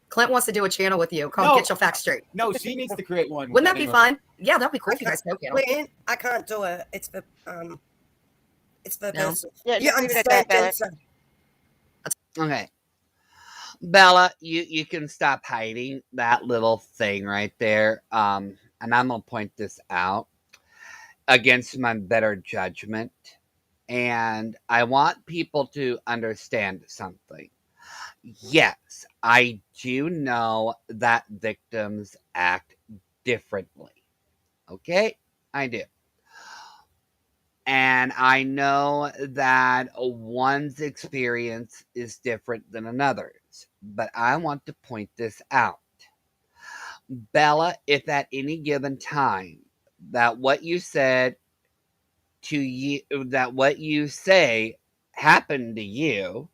Clint wants to do a channel with you called Get Your Facts Straight. No, she needs to create one. Wouldn't that be fun? Yeah, that'd be cool if you guys go channel. Clint, I can't do it. It's for No. person. yeah, You just leave it at that, Bella. understand? Okay. Bella, you can stop hiding that little thing right there. And I'm going to point this out against my better judgment. And I want people to understand something. Yes, I do know that victims act differently. Okay? I do. And I know that one's experience is different than another's. But I want to point this out. Bella, if at any given time that what you said to you, that what you say happened to you,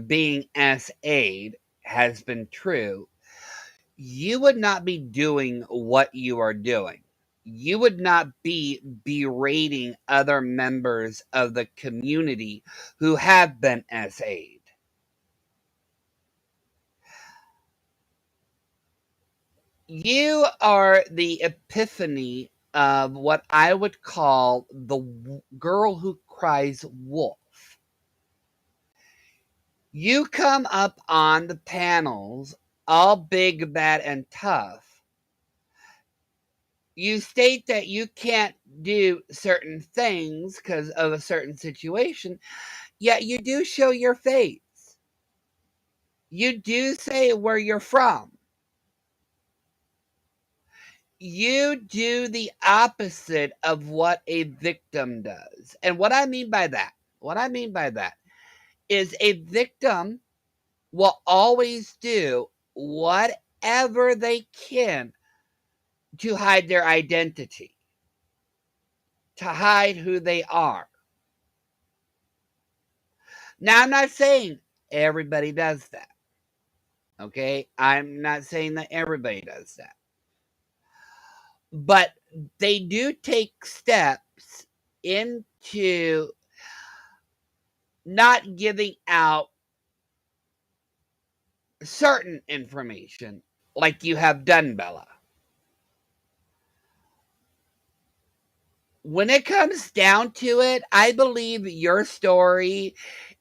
being SA'd has been true, you would not be doing what you are doing. You would not be berating other members of the community who have been SA'd. You are the epiphany of what I would call the girl who cries wolf. You come up on the panels all big, bad, and tough. You state that you can't do certain things because of a certain situation, yet you do show your face. You do say where you're from. You do the opposite of what a victim does. And what I mean by that is a victim will always do whatever they can to hide their identity, to hide who they are. Now, I'm not saying everybody does that. Okay? I'm not saying that everybody does that. But they do take steps into not giving out certain information like you have done, Bella. When it comes down to it, I believe your story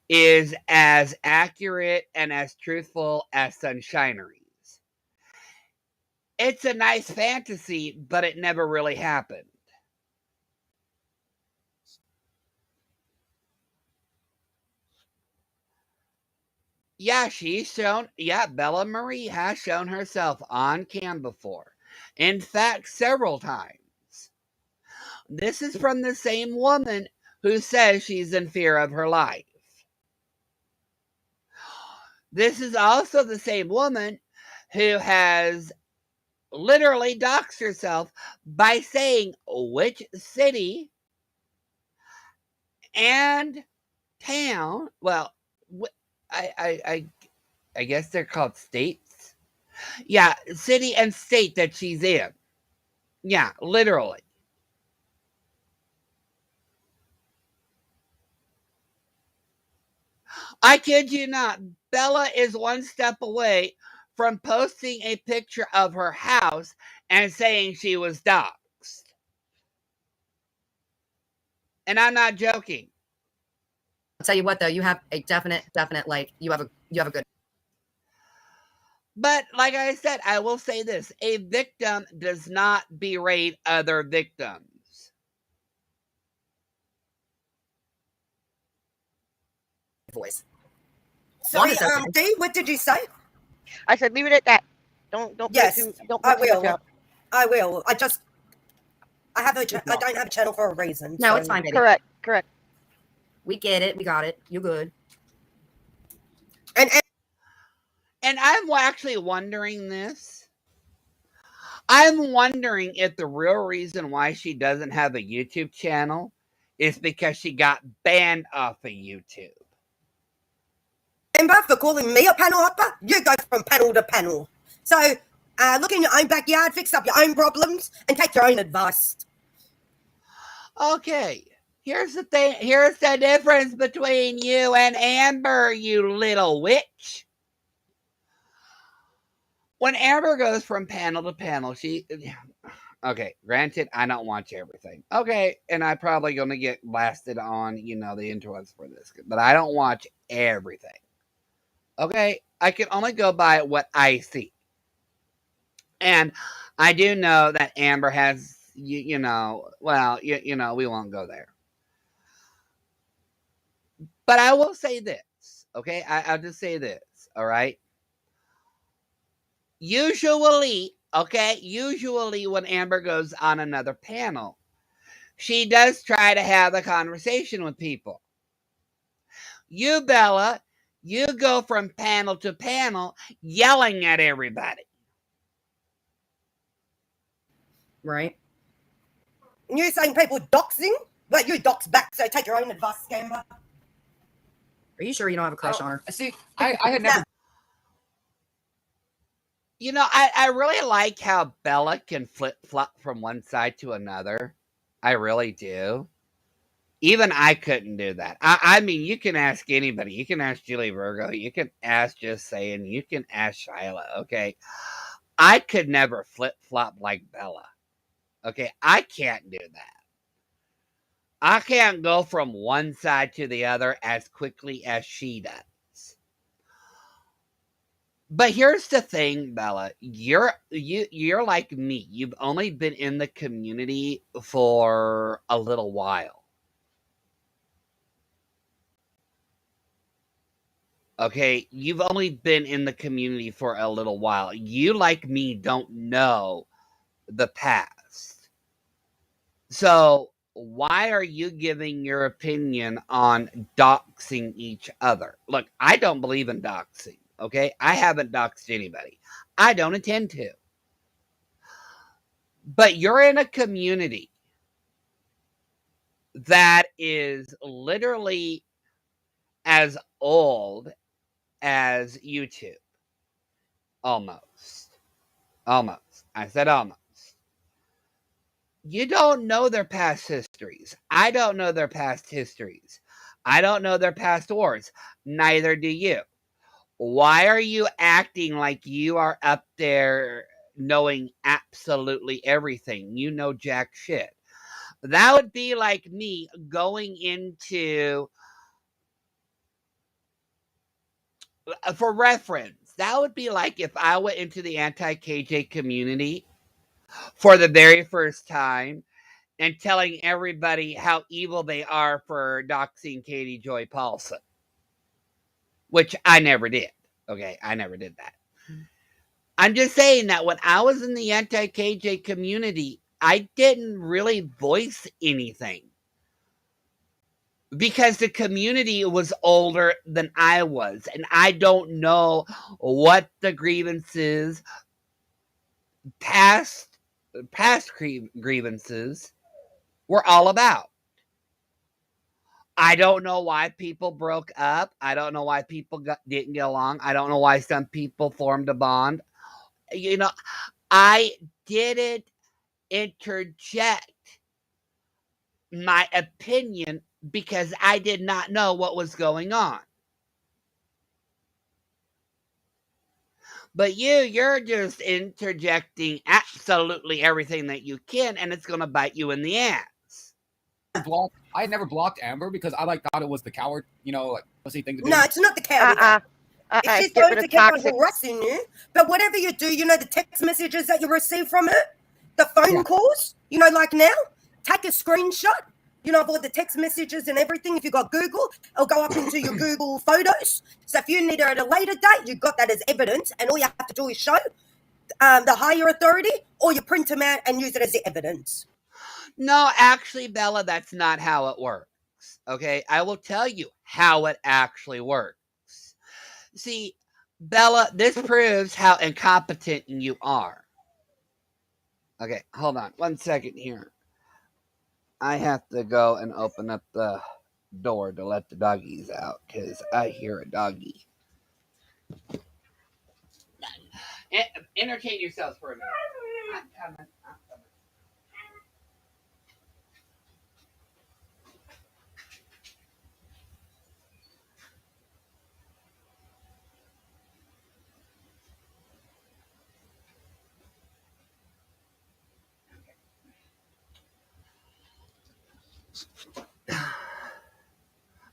is as accurate and as truthful as Sunshinery's. It's a nice fantasy, but it never really happened. Yeah, Bella Marie has shown herself on cam before. In fact, several times. This is from the same woman who says she's in fear of her life. This is also the same woman who has literally doxed herself by saying which city and town, well, I guess they're called states. Yeah, city and state that she's in. Yeah, literally. I kid you not, Bella is one step away from posting a picture of her house and saying she was doxxed. And I'm not joking. I'll tell you what, though, you have a definite, like, you have a good. But like I said, I will say this. A victim does not berate other victims. Voice. Sorry, Dee, what did you say? I said leave it at that. Don't Yes, don't I put too much will. out. I will. I don't have a channel for a reason. No, so. it's fine, baby. Correct. We get it. We got it. You're good. And I'm actually wondering this. I'm wondering if the real reason why she doesn't have a YouTube channel is because she got banned off of YouTube. Remember, for calling me a panel hopper, you go from panel to panel. So, look in your own backyard, fix up your own problems, and take your own advice. Okay, here's the thing. Here's the difference between you and Amber, you little witch. When Amber goes from panel to panel, okay, granted, I don't watch everything. Okay, and I'm probably going to get blasted on, the interwebs for this, but I don't watch everything. Okay, I can only go by what I see. And I do know that Amber has, we won't go there. But I will say this, okay? I'll just say this, all right? Usually when Amber goes on another panel, she does try to have a conversation with people. You, Bella, you go from panel to panel yelling at everybody. Right. You're saying people doxing? Well, you dox back, so take your own advice, Amber. Are you sure you don't have a crush on her? See, I had never. I really like how Bella can flip-flop from one side to another. I really do. Even I couldn't do that. I mean, you can ask anybody. You can ask Julie Virgo. You can ask Just Saying. You can ask Shyla, okay? I could never flip-flop like Bella. Okay, I can't do that. I can't go from one side to the other as quickly as she does. But here's the thing, Bella. You're like me. You've only been in the community for a little while. Okay, you've only been in the community for a little while. You, like me, don't know the past. So, why are you giving your opinion on doxing each other? Look, I don't believe in doxing, okay? I haven't doxed anybody. I don't intend to. But you're in a community that is literally as old as YouTube. Almost. Almost. I said almost. You don't know their past histories. I don't know their past histories. I don't know their past wars. Neither do you. Why are you acting like you are up there knowing absolutely everything? You know jack shit. That would be like me going into, for reference, that would be like if I went into the anti-KJ community for the very first time and telling everybody how evil they are for doxing Katie Joy Paulson, which I never did. Okay, I never did that. I'm just saying that when I was in the anti-KJ community, I didn't really voice anything because the community was older than I was, and I don't know what the grievances, past grievances, were all about. I don't know why people broke up. I don't know why people didn't get along. I don't know why some people formed a bond. You know, I didn't interject my opinion because I did not know what was going on. But you're just interjecting absolutely everything that you can, and it's going to bite you in the ass. I had never blocked Amber because I thought it was the coward, like, pussy thing to do. No, it's not the coward. If she's going to keep on harassing you, but whatever you do, the text messages that you receive from her, the phone calls, like now, take a screenshot, of all the text messages and everything. If you've got Google, it'll go up into your Google photos. So if you need her at a later date, you've got that as evidence, and all you have to do is show the higher authority, or you print them out and use it as the evidence. No, actually, Bella, that's not how it works. Okay, I will tell you how it actually works. See, Bella, this proves how incompetent you are. Okay, hold on 1 second here. I have to go and open up the door to let the doggies out because I hear a doggy. Entertain yourselves for a minute. I'm coming.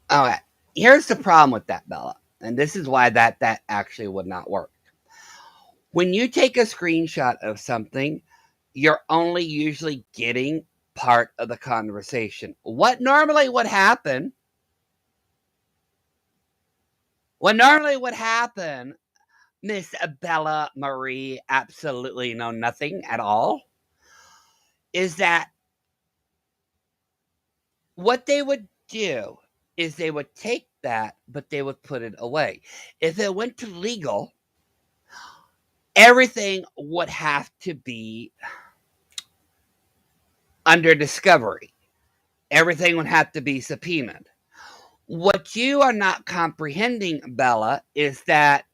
All right. Here's the problem with that, Bella. And this is why that actually would not work. When you take a screenshot of something, you're only usually getting part of the conversation. What normally would happen, Miss Bella Marie, absolutely know nothing at all, is that what they would do is they would take that, but they would put it away. If it went to legal, everything would have to be under discovery. Everything would have to be subpoenaed. What you are not comprehending, Bella, is that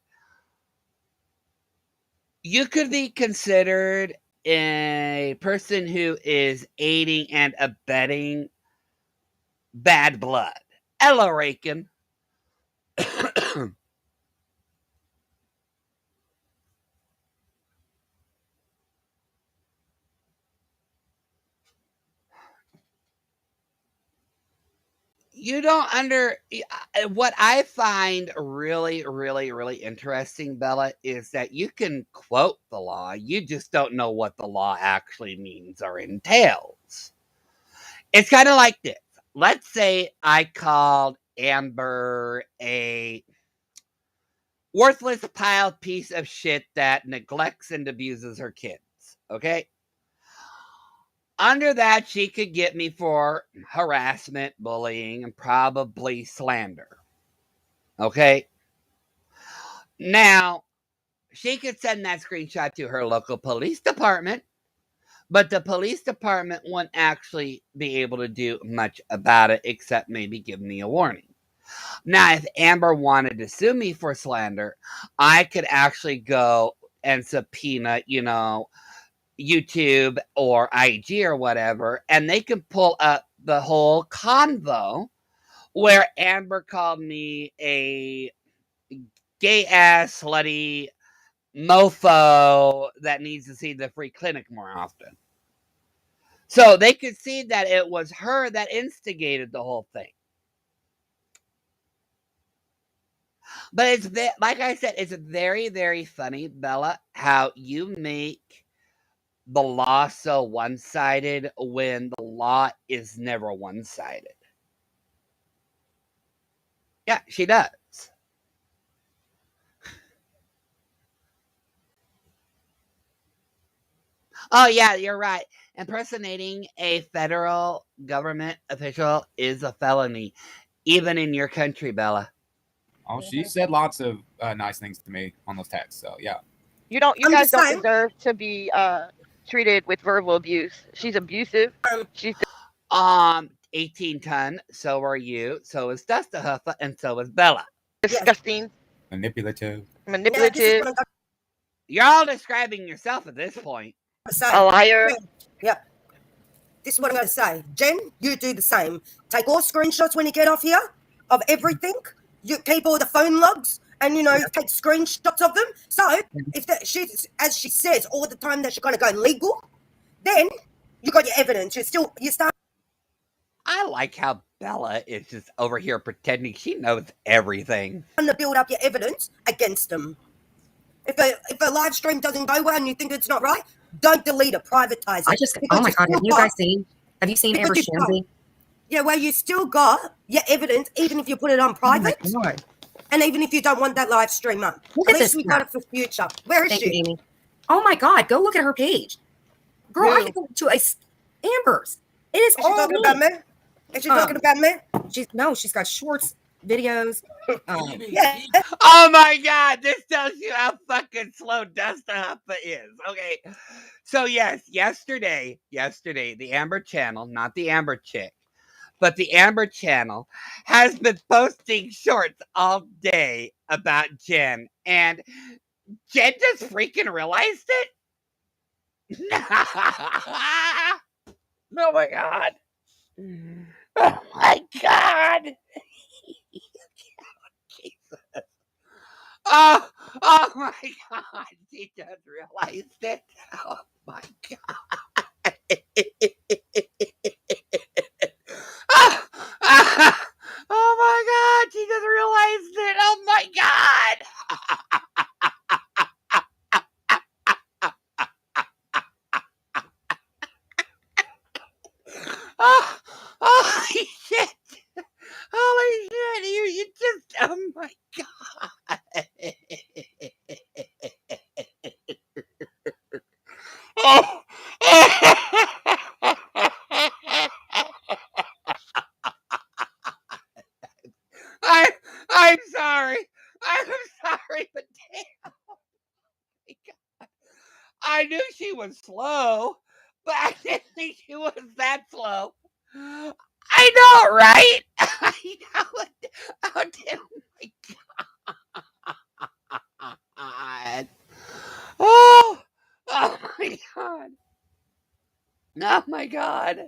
you could be considered a person who is aiding and abetting bad blood. Ella Rakin. You don't what I find really, really, really interesting, Bella, is that you can quote the law. You just don't know what the law actually means or entails. It's kind of like this. Let's say I called Amber a worthless piled piece of shit that neglects and abuses her kids. Okay? Under that, she could get me for harassment, bullying, and probably slander. Okay? Now, she could send that screenshot to her local police department, but the police department wouldn't actually be able to do much about it except maybe give me a warning. Now, if Amber wanted to sue me for slander, I could actually go and subpoena, YouTube or IG or whatever, and they can pull up the whole convo where Amber called me a gay-ass, slutty mofo that needs to see the free clinic more often. So they could see that it was her that instigated the whole thing. But it's like I said, it's very, very funny, Bella, how you make the law so one-sided when the law is never one-sided. Yeah, she does. Oh, yeah, you're right. Impersonating a federal government official is a felony, even in your country, Bella. Oh, she said lots of nice things to me on those texts. So yeah. You guys don't deserve to be treated with verbal abuse. She's abusive. She's 18 ton. So are you. So is Dustahuffa, and so is Bella. Disgusting. Manipulative. You're all describing yourself at this point. A liar. Yep. This is what I'm going to say. Jen, you do the same. Take all screenshots when you get off here of everything. You keep all the phone logs and, take screenshots of them. So if she's, as she says all the time that she's going to go legal, then you got your evidence. You start. I like how Bella is just over here pretending she knows everything. To build up your evidence against them. If a live stream doesn't go well and you think it's not right, don't delete it, privatize it. Oh my God, have you seen Amber Shamsey? Yeah, well, you still got your evidence, even if you put it on private. Oh my God. And even if you don't want that live stream up. Look at this. We got it for future. Where is Thank she? you, Amy. Oh my God, go look at her page. Girl, I can go to Amber's. It is all talking about me? Is she talking about me? She's got shorts, videos. Yeah. Oh my God, this tells you how fucking slow Dustahuffa is. Okay. So yes, yesterday, the Amber channel, not the Amber chick, but the Amber channel has been posting shorts all day about Jen, and Jen just freaking realized it. Oh my God. Oh my God. Jesus. Oh my God. She just realized it. Oh my God. Oh my God. She just realized it. Oh my God. Holy shit. Holy shit. You just, oh my God. I'm sorry. I'm sorry, but damn. Oh my God. I knew she was slow, but I didn't think she was that slow. I know, right? I know it. Oh, my God. Oh my God. Oh my God.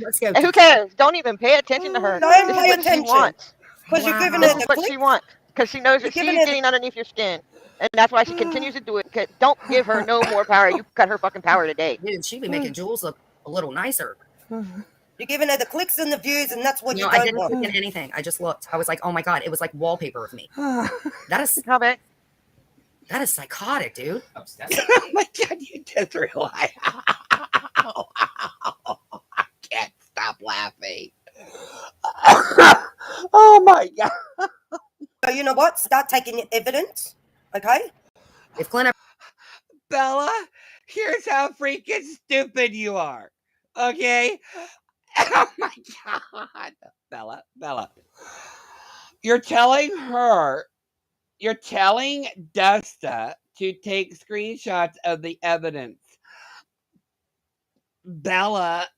Let's go. And who cares? Don't even pay attention to her. Don't This pay is what she attention. wants. Because you're giving This her is the what she clicks. wants. Because she knows that she's giving her the- getting underneath your skin. And that's why she continues to do it. 'Cause don't give her no more power. You cut her fucking power today. Dude, she'd be making Jules look a little nicer. You're giving her the clicks and the views, and that's what No, you I don't didn't want. look at anything. I just looked. I was like, oh my God, it was like wallpaper of me. That is psychotic, dude. Oh my God, you just realized. I can't stop laughing. Oh my God. So you know what? Start taking your evidence Okay? If Clint ever Bella, here's how freaking stupid you are. Okay? Oh my god. Bella. You're telling Dusta to take screenshots of the evidence. Bella,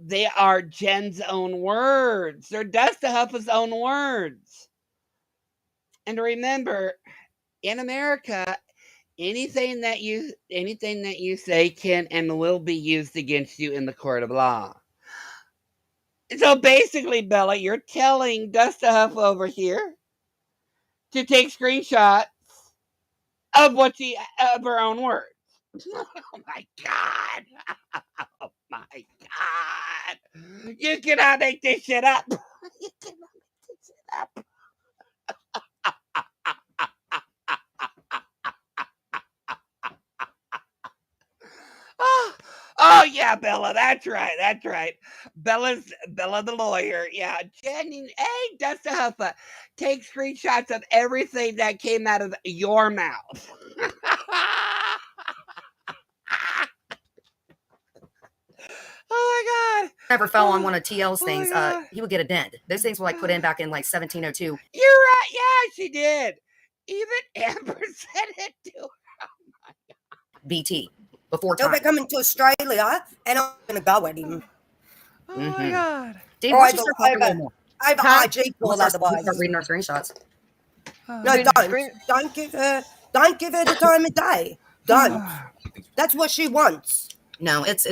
they are Jen's own words. They're Dusta Huffa's own words. And remember, in America, anything that you say can and will be used against you in the court of law. So basically, Bella, you're telling Dusta Huff over here to take screenshots of her own words. Oh my god! Oh my god! You cannot make this shit up. You cannot make this shit up. Oh yeah, Bella, that's right. Bella the lawyer. Yeah, Jenny. Hey, Dusta Huffa, take screenshots of everything that came out of your mouth. Oh my god! ever fell on one of TL's things, he would get a dent. Those things were like put in back in like 1702. You're right. Yeah, she did. Even Amber said it too. BT before He'll time. be coming to Australia, and I'm going to go at him. Oh my god. Dave, Or why over, don't you start talking a little more? over Huh? IG We'll call start otherwise. reading our screenshots. No, Dude, don't. screen- Don't give her the time of day. Don't. That's what she wants. No, it's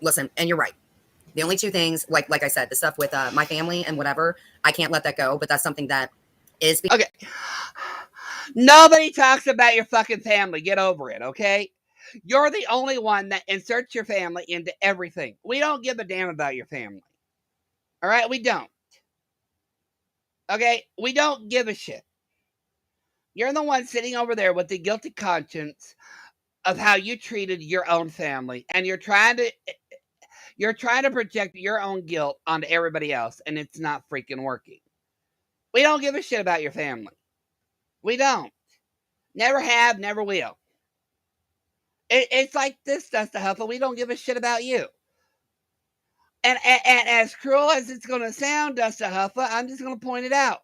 listen, and you're right. The only two things, like I said, the stuff with my family and whatever, I can't let that go. But that's something that is Okay. Nobody talks about your fucking family. Get over it, okay? You're the only one that inserts your family into everything. We don't give a damn about your family. All right? We don't. Okay? We don't give a shit. You're the one sitting over there with the guilty conscience of how you treated your own family, and you're trying to project your own guilt onto everybody else, and it's not freaking working. We don't give a shit about your family. We don't. Never have, never will. It's like this, Dusta Huffa. We don't give a shit about you. And as cruel as it's going to sound, Dusta Huffa, I'm just going to point it out.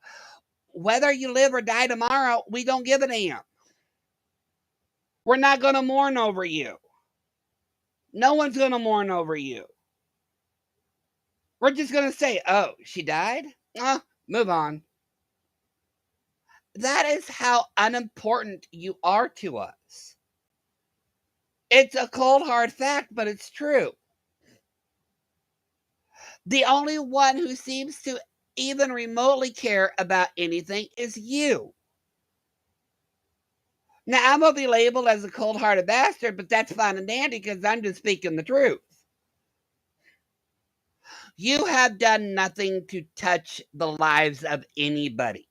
Whether you live or die tomorrow, we don't give a damn. We're not going to mourn over you. No one's going to mourn over you. We're just going to say, oh, she died? Move on. That is how unimportant you are to us. It's a cold, hard fact, but it's true. The only one who seems to even remotely care about anything is you. Now, I'm going to be labeled as a cold-hearted bastard, but that's fine and dandy because I'm just speaking the truth. You have done nothing to touch the lives of anybody.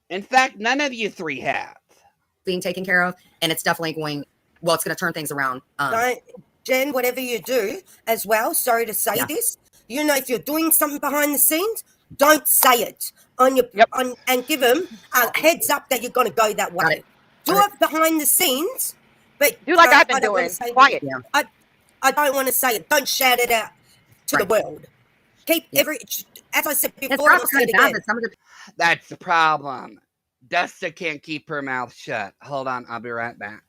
In fact, none of you three have. being taken care of, and it's definitely it's going to turn things around. Don't, Jen, whatever you do as well, sorry to say this, if you're doing something behind the scenes, don't say it and give them a heads up that you're going to go that way. Do it behind the scenes, but do like I've been doing. Quiet. Yeah. I don't want to say it. Don't shout it out to the world. Keep as I said before, I'll say it again. That's the problem. Dusta can't keep her mouth shut. Hold on, I'll be right back.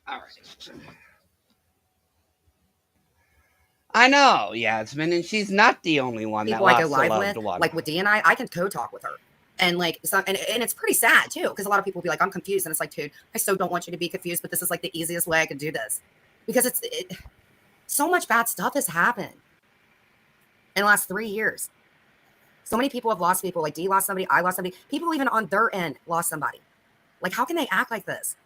All right. I know, Yasmin, and she's not the only one that People I lost go a live loved with, one. like with D and I can co-talk with her. And like and it's pretty sad too, because a lot of people will be like, I'm confused. And it's like, dude, I so don't want you to be confused, but this is like the easiest way I could do this. Because so much bad stuff has happened in the last 3 years. So many people have lost people. Like D lost somebody, I lost somebody. People even on their end lost somebody. Like, how can they act like this?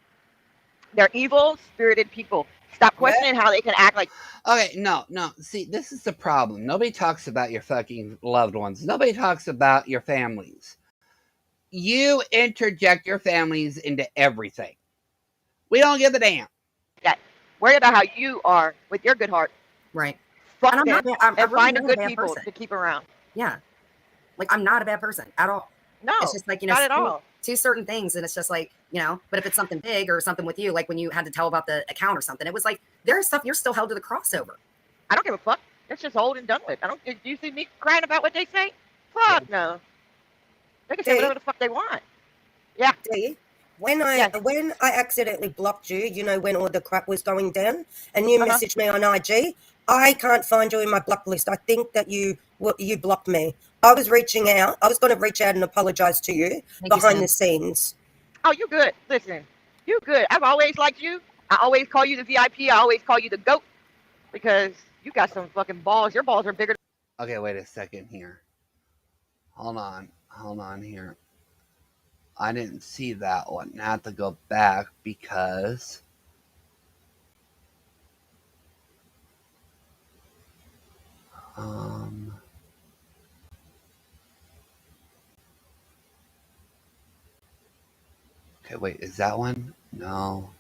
They're evil, spirited people. Stop questioning how they can act like. Okay, no. See, this is the problem. Nobody talks about your fucking loved ones. Nobody talks about your families. You interject your families into everything. We don't give a damn. Worry about how you are with your good heart. Right. Fuck And I'm them not, I'm and really find a not good bad people person. to keep around. Yeah. Like, I'm not a bad person at all. No, it's just like, you know, not at all. Two certain things, and it's just like, you know, but if it's something big or something with you, like when you had to tell about the account or something, it was like, there's stuff you're still held to the crossover. I don't give a fuck. It's just old and done with. Do you see me crying about what they say? Fuck no. They can say whatever the fuck they want. Yeah. D, when I accidentally blocked you, you know, when all the crap was going down, and you messaged me on IG, I can't find you in my block list. I think that you blocked me. I was reaching out. I was going to reach out and apologize to you behind the scenes. Oh, you good. Listen, you good. I've always liked you. I always call you the VIP. I always call you the GOAT because you got some fucking balls. Your balls are bigger. Okay, wait a second here. Hold on here. I didn't see that one. Now I have to go back because okay, wait, is that one? No.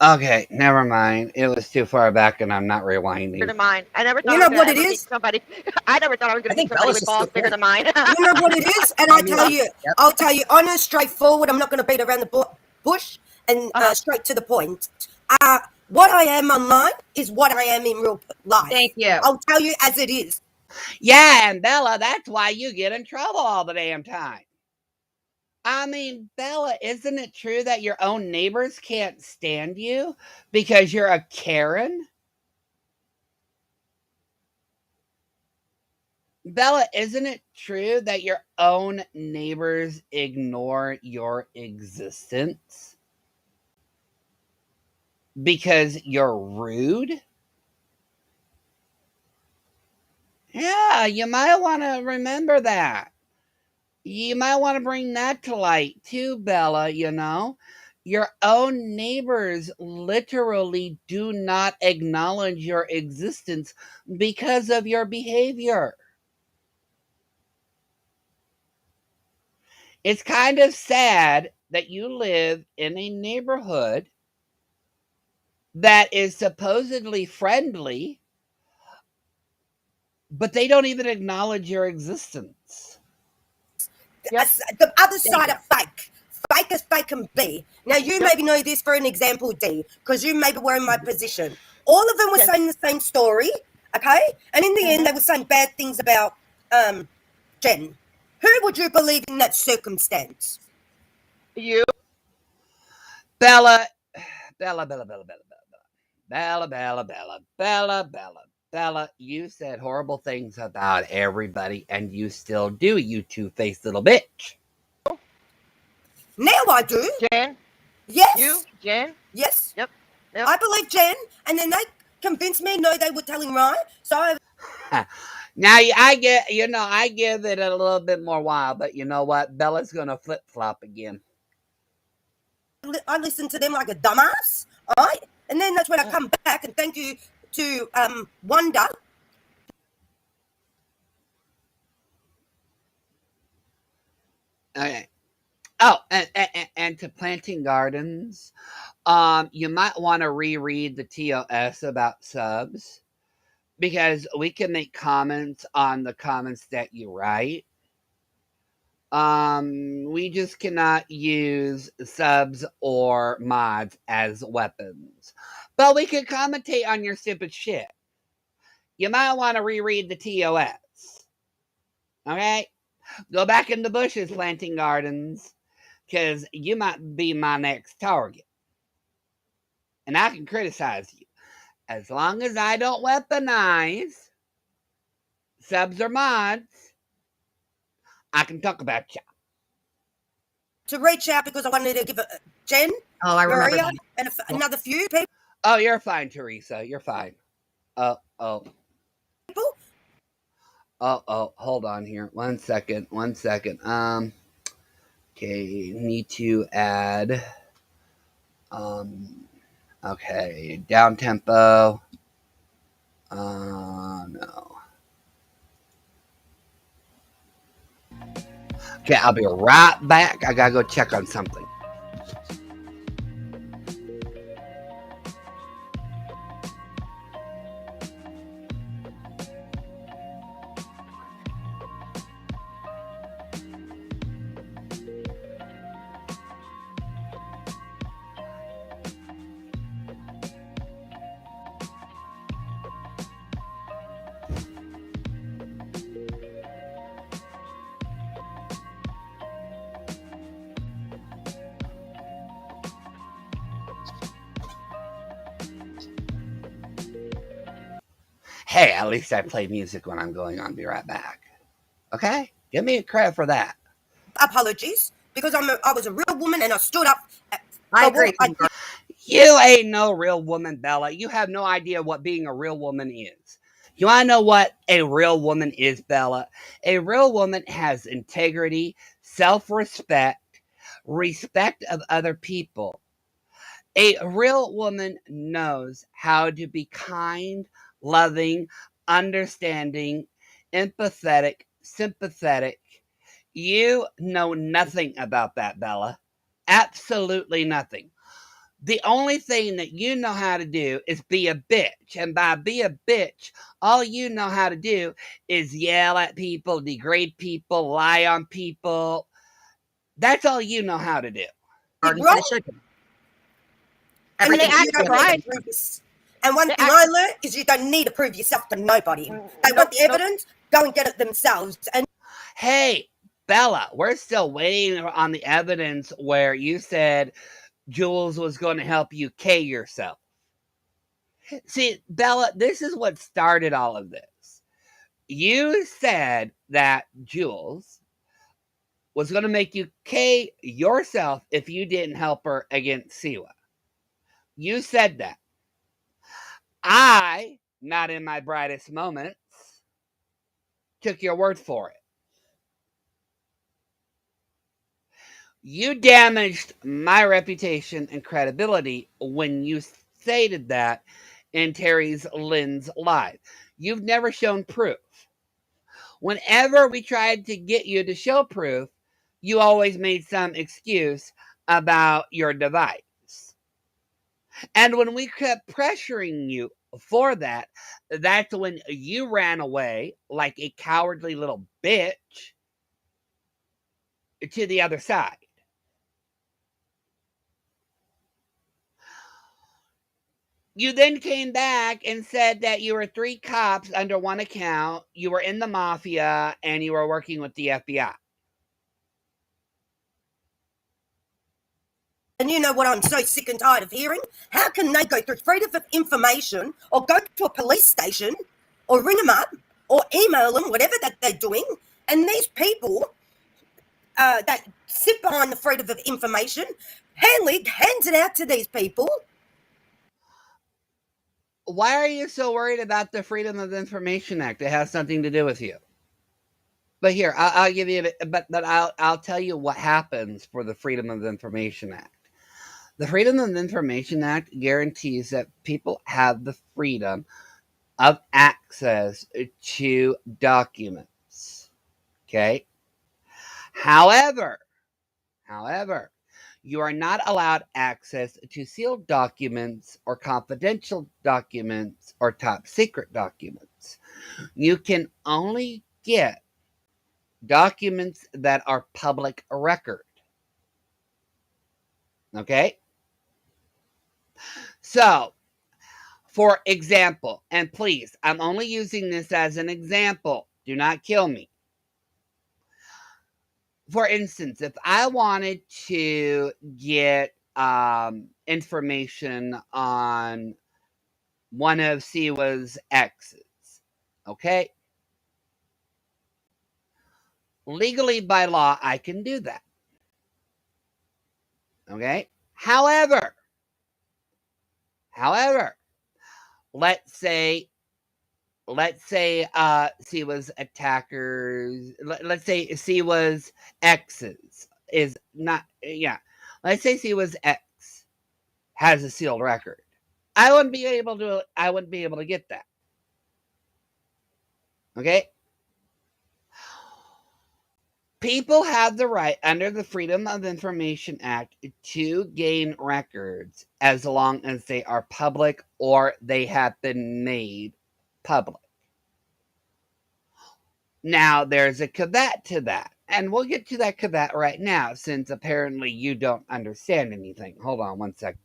Okay, never mind. It was too far back and I'm not rewinding. Bigger than mine. I never thought You know what it is? Somebody. I never thought I was going to meet somebody with balls bigger than mine. You know what it is? And I'll tell you, honest, straightforward. I'm not going to beat around the bush, and straight to the point. What I am online is what I am in real life. Thank you. I'll tell you as it is. Yeah, and Bella, that's why you get in trouble all the damn time. I mean, Bella, isn't it true that your own neighbors can't stand you because you're a Karen? Bella, isn't it true that your own neighbors ignore your existence because you're rude? Yeah, you might want to remember that. You might want to bring that to light too, Bella, you know? Your own neighbors literally do not acknowledge your existence because of your behavior. It's kind of sad that you live in a neighborhood that is supposedly friendly, but they don't even acknowledge your existence. Yes. The other side of fake. Fake as fake can be. Now, you maybe know this for an example, D, because you maybe were in my position. All of them were saying the same story, okay? And in the end, they were saying bad things about Jen. Who would you believe in that circumstance? You. Bella, you said horrible things about everybody, and you still do, you two-faced little bitch. Now I do. Jen? Yes. You? Jen? Yes. Yep. I believe Jen, and then they convinced me, no, they were telling right. So now I give it a little bit more while, but you know what? Bella's gonna flip-flop again. I listened to them like a dumbass, all right? And then that's when I come back and thank you to Wonder. Okay. Oh, and to Planting Gardens, you might want to reread the TOS about subs, because we can make comments on the comments that you write. We just cannot use subs or mods as weapons. But we can commentate on your stupid shit. You might want to reread the TOS. Okay? Go back in the bushes, planting gardens, because you might be my next target. And I can criticize you. As long as I don't weaponize subs or mods, I can talk about you. To reach out because I wanted to give a Jen, Oh, I remember Maria, that. and another few people. Oh, you're fine, Teresa. You're fine. Oh, hold on here. One second. Okay, need to add, okay, down tempo. No. Okay, I'll be right back. I gotta go check on something. Hey, at least I play music when I'm going on. Be right back. Okay? Give me a credit for that. Apologies, because I was a real woman and I stood up. I agree. You ain't no real woman, Bella. You have no idea what being a real woman is. You want to know what a real woman is, Bella? A real woman has integrity, self-respect, respect of other people. A real woman knows how to be kind, loving, understanding, empathetic, sympathetic. You know nothing about that, Bella. Absolutely nothing. The only thing that you know how to do is be a bitch. And by be a bitch, all you know how to do is yell at people, degrade people, lie on people. That's all you know how to do. And And they act surprised. And one thing I learned is you don't need to prove yourself to nobody. They want the evidence, go and get it themselves. And hey, Bella, we're still waiting on the evidence where you said Jules was going to help you K yourself. See, Bella, this is what started all of this. You said that Jules was going to make you K yourself if you didn't help her against Siwa. You said that. I, not in my brightest moments, took your word for it. You damaged my reputation and credibility when you stated that in Terry's Lynn's live. You've never shown proof. Whenever we tried to get you to show proof, you always made some excuse about your device. And when we kept pressuring you for that, that's when you ran away like a cowardly little bitch to the other side. You then came back and said that you were 3 cops under one account, you were in the mafia, and you were working with the FBI. And you know what I'm so sick and tired of hearing? How can they go through freedom of information or go to a police station or ring them up or email them, whatever that they're doing, and these people that sit behind the freedom of information hands it out to these people. Why are you so worried about the Freedom of Information Act? It has nothing to do with you. But here, I'll give you, but I'll tell you what happens for the Freedom of Information Act. The Freedom of Information Act guarantees that people have the freedom of access to documents. Okay? However, you are not allowed access to sealed documents or confidential documents or top secret documents. You can only get documents that are public record. Okay? So, For example, and please, I'm only using this as an example. Do not kill me. For instance, if I wanted to get information on one of Siwa's exes, okay? Legally, by law, I can do that. Okay? However, let's say Siwa's attackers, let's say Siwa's exes is not, yeah. Let's say Siwa's ex has a sealed record. I wouldn't be able to get that. Okay? People have the right under the Freedom of Information Act to gain records as long as they are public or they have been made public. Now, there's a caveat to that, and we'll get to that caveat right now since apparently you don't understand anything. Hold on one second.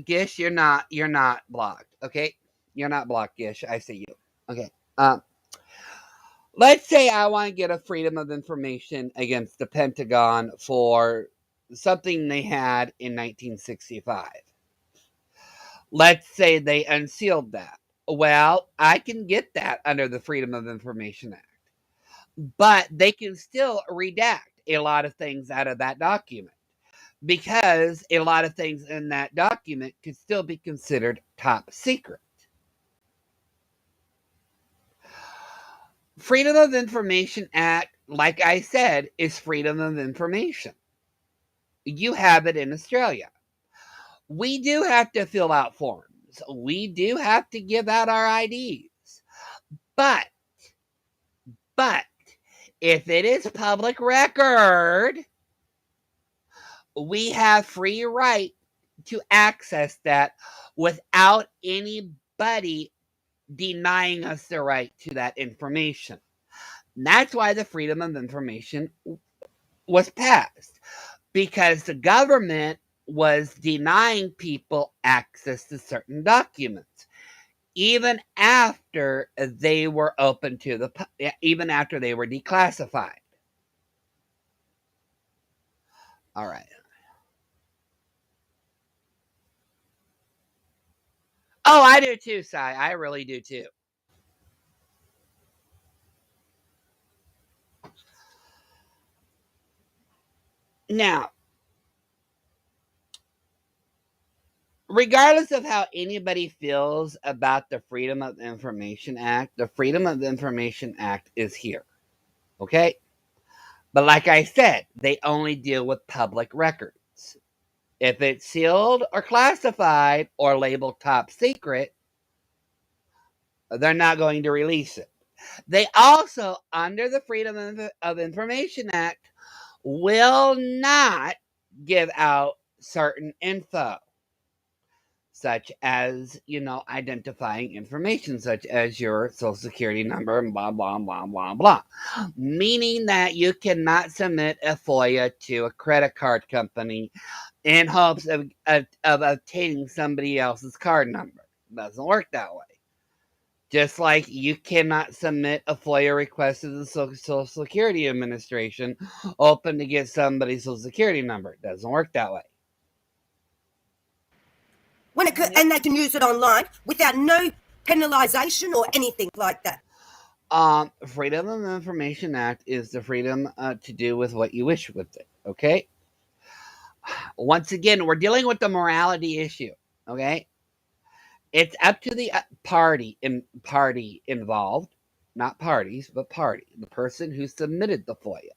Gish, you're not blocked, okay? You're not blocked, Gish. I see you. Okay. Let's say I want to get a Freedom of Information against the Pentagon for something they had in 1965. Let's say they unsealed that. Well, I can get that under the Freedom of Information Act. But they can still redact a lot of things out of that document because a lot of things in that document could still be considered top secret. Freedom of Information Act, like I said, is freedom of information. You have it in Australia. We do have to fill out forms. We do have to give out our IDs. But if it is public record, we have free right to access that without anybody denying us the right to that information. And that's why the Freedom of Information was passed, because the government was denying people access to certain documents, even after they were open to even after they were declassified. All right. Oh, I do too, Sai. I really do too. Now, regardless of how anybody feels about the Freedom of Information Act, the Freedom of Information Act is here. Okay? But like I said, they only deal with public records. If it's sealed or classified or labeled top secret, they're not going to release it. They also, under the Freedom of Information Act, will not give out certain info, such as, identifying information, such as your social security number and blah, blah, blah, blah, blah. Meaning that you cannot submit a FOIA to a credit card company in hopes of obtaining somebody else's card number. It doesn't work that way. Just like you cannot submit a FOIA request to the Social Security Administration hoping to get somebody's social security number. It doesn't work that way. And they can use it online without no penalisation or anything like that. Freedom of Information Act is the freedom to do with what you wish with it, okay? Once again, we're dealing with the morality issue, okay? It's up to the party involved, not parties, but party, the person who submitted the FOIA,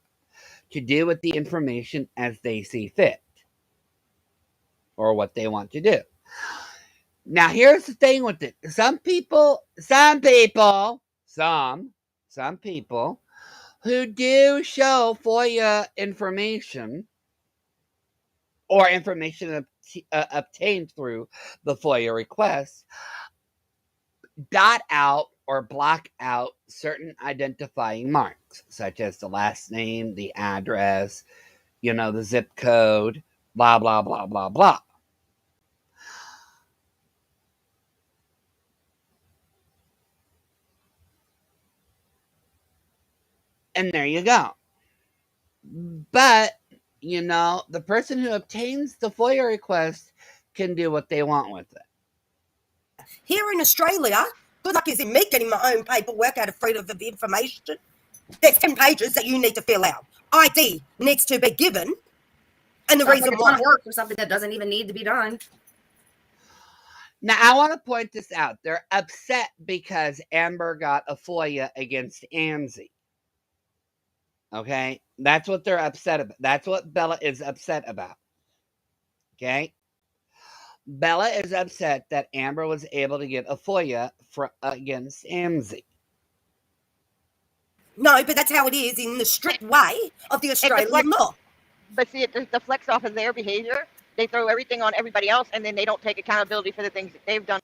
to do with the information as they see fit or what they want to do. Now, here's the thing with it. Some people who do show FOIA information or information obtained through the FOIA request dot out or block out certain identifying marks, such as the last name, the address, the zip code, Blah, blah, blah, blah, blah. And there you go. But, you know, the person who obtains the FOIA request can do what they want with it. Here in Australia, good luck is in me getting my own paperwork out of Freedom of Information. There's 10 pages that you need to fill out. ID needs to be given. And the Sounds reason like it's why. not work for something that doesn't even need to be done. Now, I want to point this out. They're upset because Amber got a FOIA against Amzi. Okay? That's what they're upset about. That's what Bella is upset about. Okay? Bella is upset that Amber was able to get a FOIA against Amzi. No, but that's how it is in the strict way of the Australian law. But see, it deflects off of their behavior. They throw everything on everybody else, and then they don't take accountability for the things that they've done.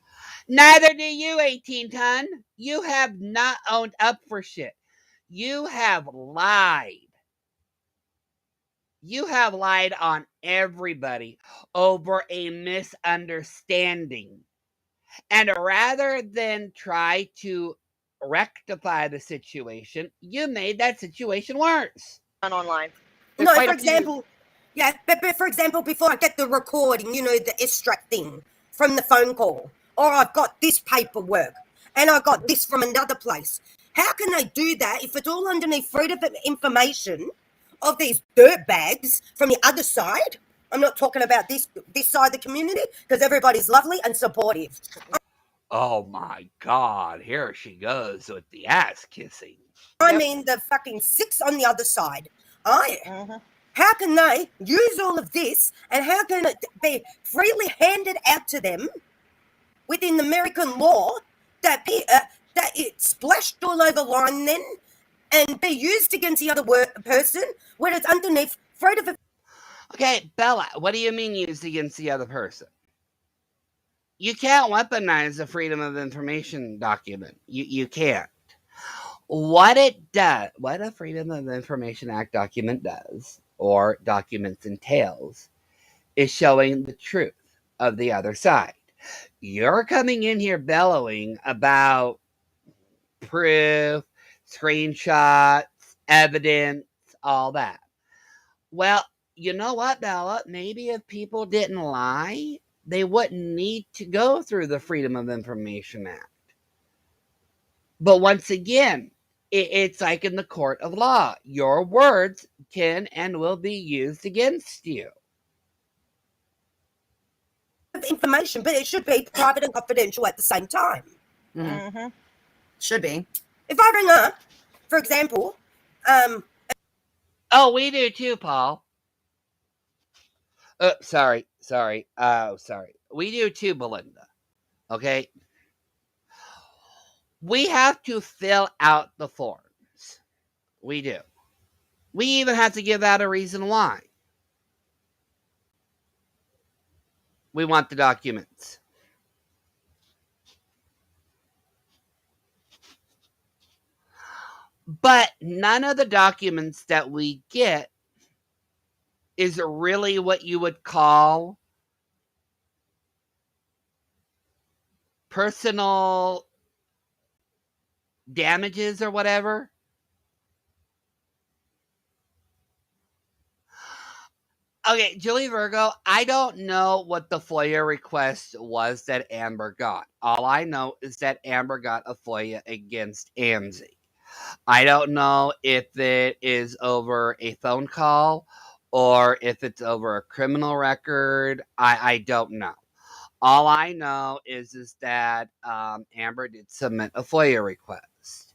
Neither do you, 18-ton. You have not owned up for shit. You have lied. You have lied on everybody over a misunderstanding. And rather than try to rectify the situation, you made that situation worse. Online. No, for example, yeah, but for example, before I get the recording, you know, the extract thing from the phone call, or I've got this paperwork, and I got this from another place. How can they do that if it's all underneath Freedom of Information of these dirtbags from the other side? I'm not talking about this side of the community, because everybody's lovely and supportive. Oh my God, here she goes with the ass kissing. I mean the fucking six on the other side. How can they use all of this, and how can it be freely handed out to them within the American law that it's splashed all over line then and be used against the other person when it's underneath Freedom of... Okay, Bella, what do you mean used against the other person? You can't weaponize a Freedom of Information document. You can't. What it does, what a Freedom of Information Act document does, or documents entails, is showing the truth of the other side. You're coming in here bellowing about proof, screenshots, evidence, all that. Well, you know what, Bella? Maybe if people didn't lie, they wouldn't need to go through the Freedom of Information Act. But once again, it's like in the court of law. Your words can and will be used against you. Information, but it should be private and confidential at the same time. Should be. If I ring up, for example, oh, we do too, Paul. Sorry. Oh, sorry. We do too, Belinda. Okay? We have to fill out the forms. We do. We even have to give out a reason why we want the documents. But none of the documents that we get is really what you would call personal damages or whatever. Okay, Julie Virgo, I don't know what the FOIA request was that Amber got. All I know is that Amber got a FOIA against Amzi. I don't know if it is over a phone call or if it's over a criminal record. I don't know. All I know is that Amber did submit a FOIA request.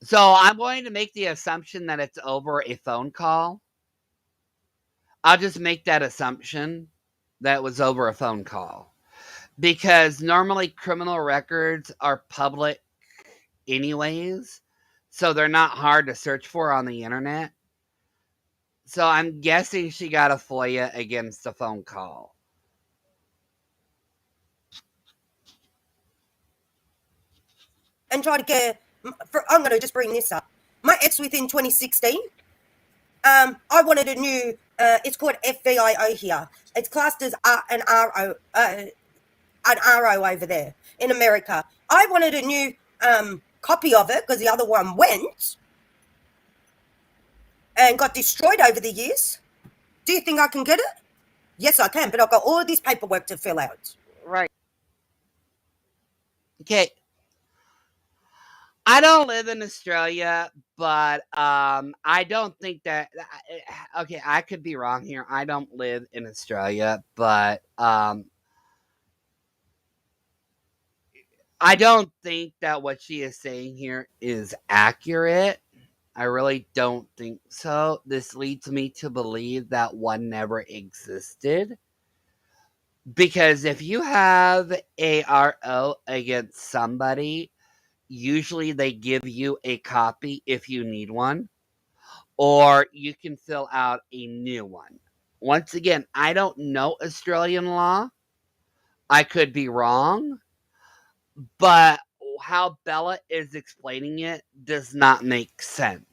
So I'm going to make the assumption that it's over a phone call. I'll just make that assumption that it was over a phone call. Because normally criminal records are public anyways. So they're not hard to search for on the internet. So I'm guessing she got a FOIA against a phone call. and try to get. I'm going to just bring this up. My ex within 2016. I wanted a new. It's called FVIO here. It's classed as an RO over there in America. I wanted a new copy of it because the other one went and got destroyed over the years. Do you think I can get it? Yes, I can, but I've got all of this paperwork to fill out. Right. Okay. I don't live in Australia, but I don't think that. Okay, I could be wrong here. I don't live in Australia, but I don't think that what she is saying here is accurate. I really don't think so. This leads me to believe that one never existed. Because if you have a RO against somebody, usually they give you a copy if you need one, or you can fill out a new one. Once again, I don't know Australian law. I could be wrong, but how Bella is explaining it does not make sense.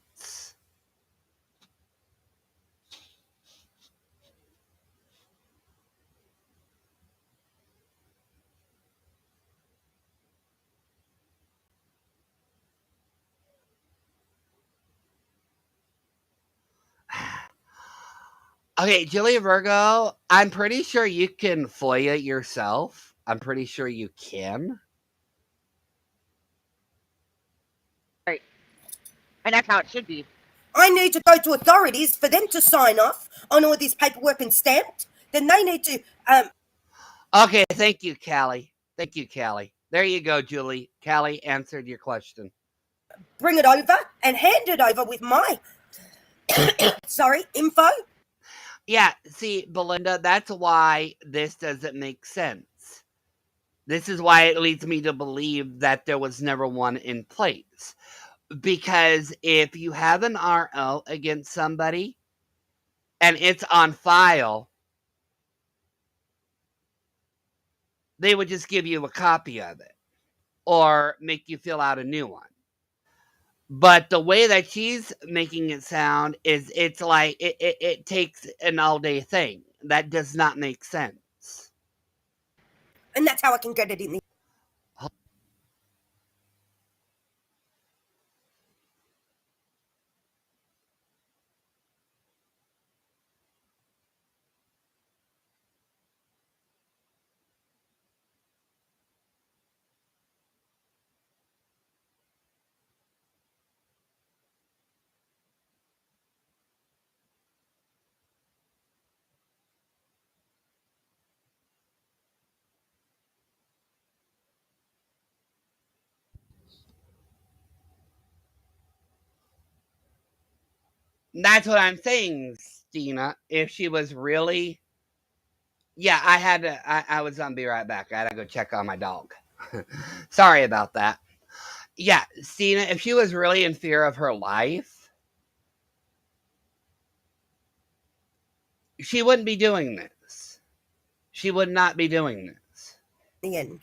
Okay, Julia Virgo, I'm pretty sure you can FOIA yourself. I'm pretty sure you can. Right. And that's how it should be. I need to go to authorities for them to sign off on all this paperwork and stamped. Then they need to. Okay, thank you, Callie. Thank you, Callie. There you go, Julie. Callie answered your question. Bring it over and hand it over with my info. Yeah, see, Belinda, that's why this doesn't make sense. This is why it leads me to believe that there was never one in place. Because if you have an RO against somebody and it's on file, they would just give you a copy of it or make you fill out a new one. But the way that she's making it sound is it's like it takes an all-day thing. That does not make sense. And that's how I can get it in the... That's what I'm saying, Stina. If she was really... Yeah, I was gonna be right back. I had to go check on my dog. Sorry about that. Yeah, Stina, if she was really in fear of her life, she wouldn't be doing this. She would not be doing this. The end.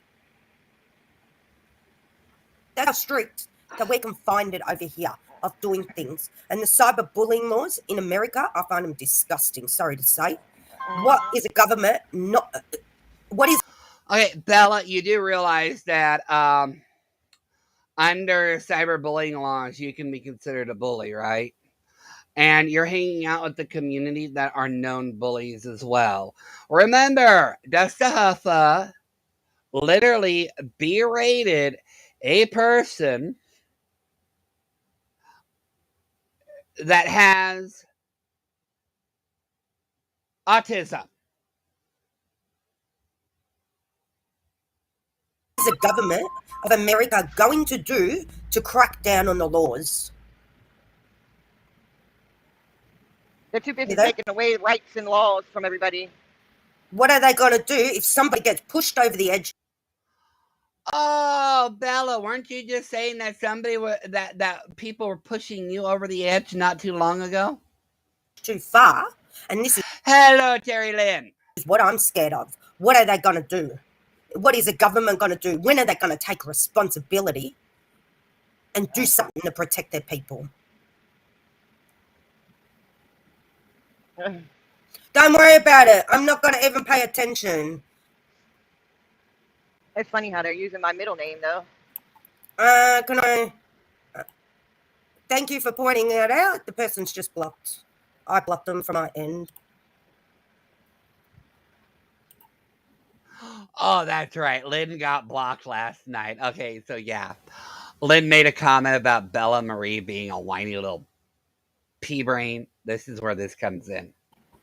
That's how strict that we can find it over here of doing things. And the cyberbullying laws in America, I find them disgusting, sorry to say. What is a government not... What is... Okay, Bella, you do realize that under cyberbullying laws, you can be considered a bully, right? And you're hanging out with the community that are known bullies as well. Remember, Dusty Huffa literally berated a person that has autism. Is the government of America going to do to crack down on the laws? They're too busy taking away rights and laws from everybody. What are they going to do if somebody gets pushed over the edge? Oh, Bella, weren't you just saying that that people were pushing you over the edge not too long ago? Too far, and this is... Hello, Terry Lynn. Is what I'm scared of. What are they going to do? What is the government going to do? When are they going to take responsibility and do something to protect their people. Don't worry about it. I'm not going to even pay attention. It's funny how they're using my middle name, though. Can I... Thank you for pointing that out. The person's just blocked. I blocked them from my end. Oh, that's right. Lynn got blocked last night. Okay, so yeah. Lynn made a comment about Bella Marie being a whiny little pea brain. This is where this comes in.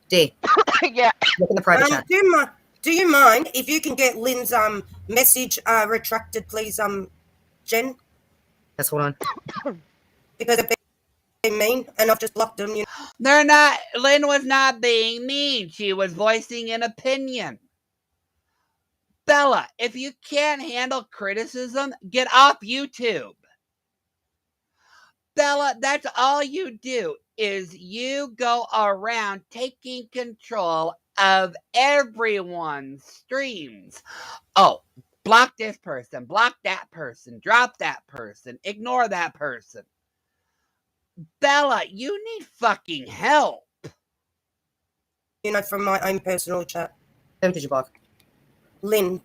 D. Yeah. Look in the private chat. Do you mind if you can get Lynn's message retracted, please, Jen? Yes, hold on. Because they're being mean, and I've just blocked them. You know? They're not. Lynn was not being mean. She was voicing an opinion. Bella, if you can't handle criticism, get off YouTube. Bella, that's all you do is you go around taking control of everyone's streams. Oh, block this person, block that person, drop that person, ignore that person. Bella, you need fucking help. You know, from my own personal chat. Who did you block? Lynn.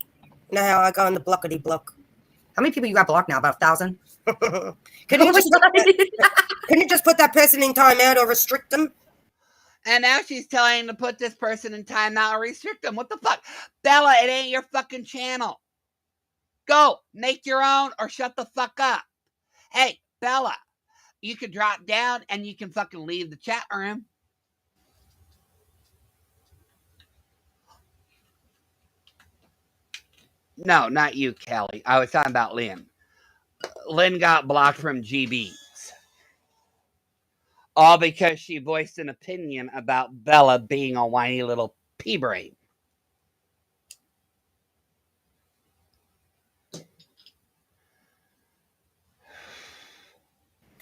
You know how I go on the blockety block. How many people you got blocked now? About 1,000? Can you just put that person in timeout or restrict them? And now she's telling to put this person in timeout or restrict them. What the fuck? Bella, it ain't your fucking channel. Go, make your own or shut the fuck up. Hey, Bella, you can drop down and you can fucking leave the chat room. No, not you, Kelly. I was talking about Lynn. Lynn got blocked from GBs. All because she voiced an opinion about Bella being a whiny little pea brain.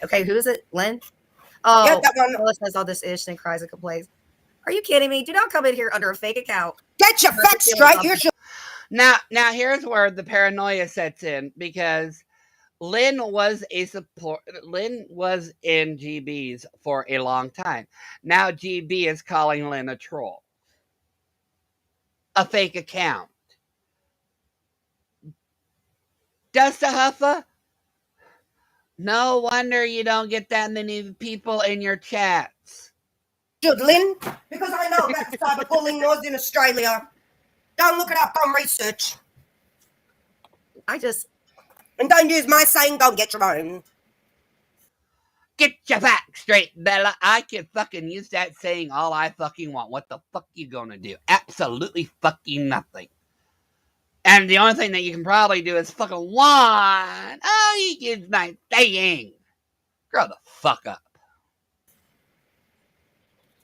Okay, who is it? Lynn? Oh, Yeah, that one. Bella says all this ish and cries and complains. Are you kidding me? Do not come in here under a fake account. Get your facts straight. You should. Now here's where the paranoia sets in, because Lynn was in GBs for a long time. Now GB is calling Lynn a troll. A fake account. Dusta Huffa? No wonder you don't get that many people in your chats. Should, Lynn? Because I know about the cyberbullying laws in Australia. Don't look it up on research. And don't use my saying, go get your own. Get your facts straight, Bella. I can fucking use that saying all I fucking want. What the fuck you gonna do? Absolutely fucking nothing. And the only thing that you can probably do is fucking whine. Oh, you use my saying. Grow the fuck up.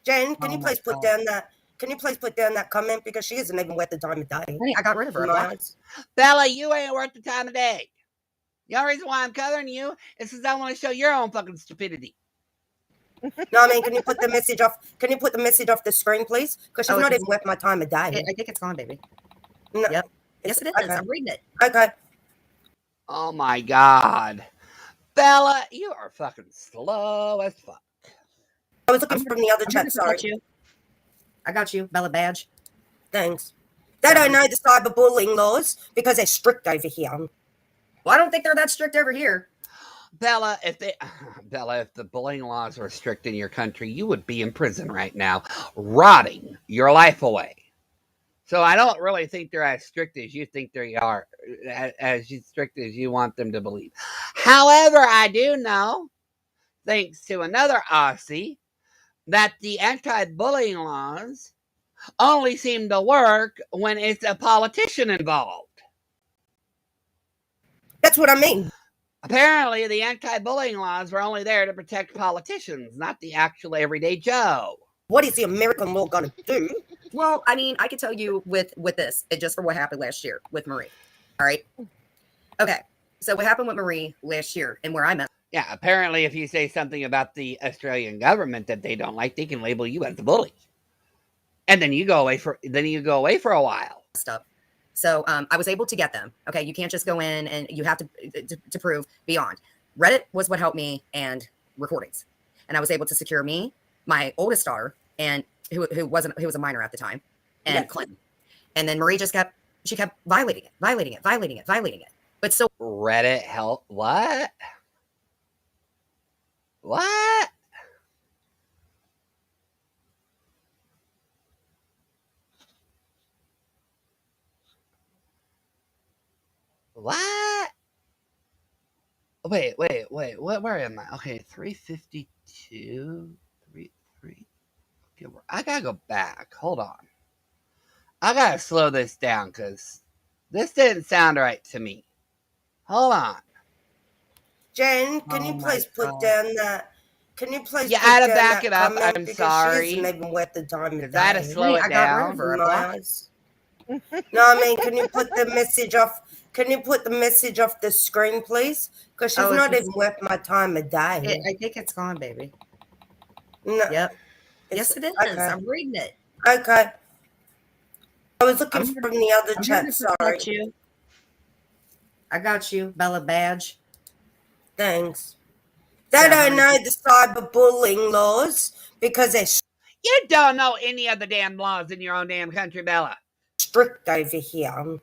Jen, can you please put down that? Can you please put down that comment, because she isn't even worth the time of day. Honey, I got rid of her. Bella, you ain't worth the time of day. The only reason why I'm covering you is because I want to show your own fucking stupidity. No, I mean, can you put the message off? Can you put the message off the screen, please? Because she's not even worth my time of day. I think it's gone, baby. No. Yep. Yes, it is. Okay. I'm reading it. Okay. Oh my god. Bella, you are fucking slow as fuck. I was looking from the other chat, sorry. I got you, Bella Badge. Thanks. They don't know the cyberbullying laws because they're strict over here. Well, I don't think they're that strict over here. Bella, if the bullying laws were strict in your country, you would be in prison right now, rotting your life away. So I don't really think they're as strict as you think they are, as strict as you want them to believe. However, I do know, thanks to another Aussie, that the anti-bullying laws only seem to work when it's a politician involved. That's what I mean. Apparently, the anti-bullying laws were only there to protect politicians, not the actual everyday Joe. What is the American law going to do? Well, I mean, I can tell you with this, just for what happened last year with Marie. All right. Okay. So what happened with Marie last year and where I'm at. Yeah, apparently if you say something about the Australian government that they don't like, they can label you as the bully. And then you go away for a while. Stuff. So I was able to get them. Okay, you can't just go in and you have to prove beyond. Reddit was what helped me, and recordings. And I was able to secure me, my oldest daughter, and who was a minor at the time, and Clinton. And then Marie kept violating it. But still, Reddit help. What? What? What? Wait. What? Where am I? Okay, 352. 3. Okay, I gotta go back. Hold on. I gotta slow this down because this didn't sound right to me. Hold on. Jen, can you please put down that? Can you please? Yeah, I had to back it up. I'm sorry. She hasn't even worth the time of I had to slow it down. No, I mean, can you put the message off? Can you put the message off the screen, please? Because she's not even worth my time a day. I think it's gone, baby. No. Yep. Yes, it is. Okay. I'm reading it. Okay. I was looking from the other chat. Sorry. I got you, Bella Badge. Thanks. They don't know the cyberbullying laws because they're You don't know any of the damn laws in your own damn country, Bella. strict over here.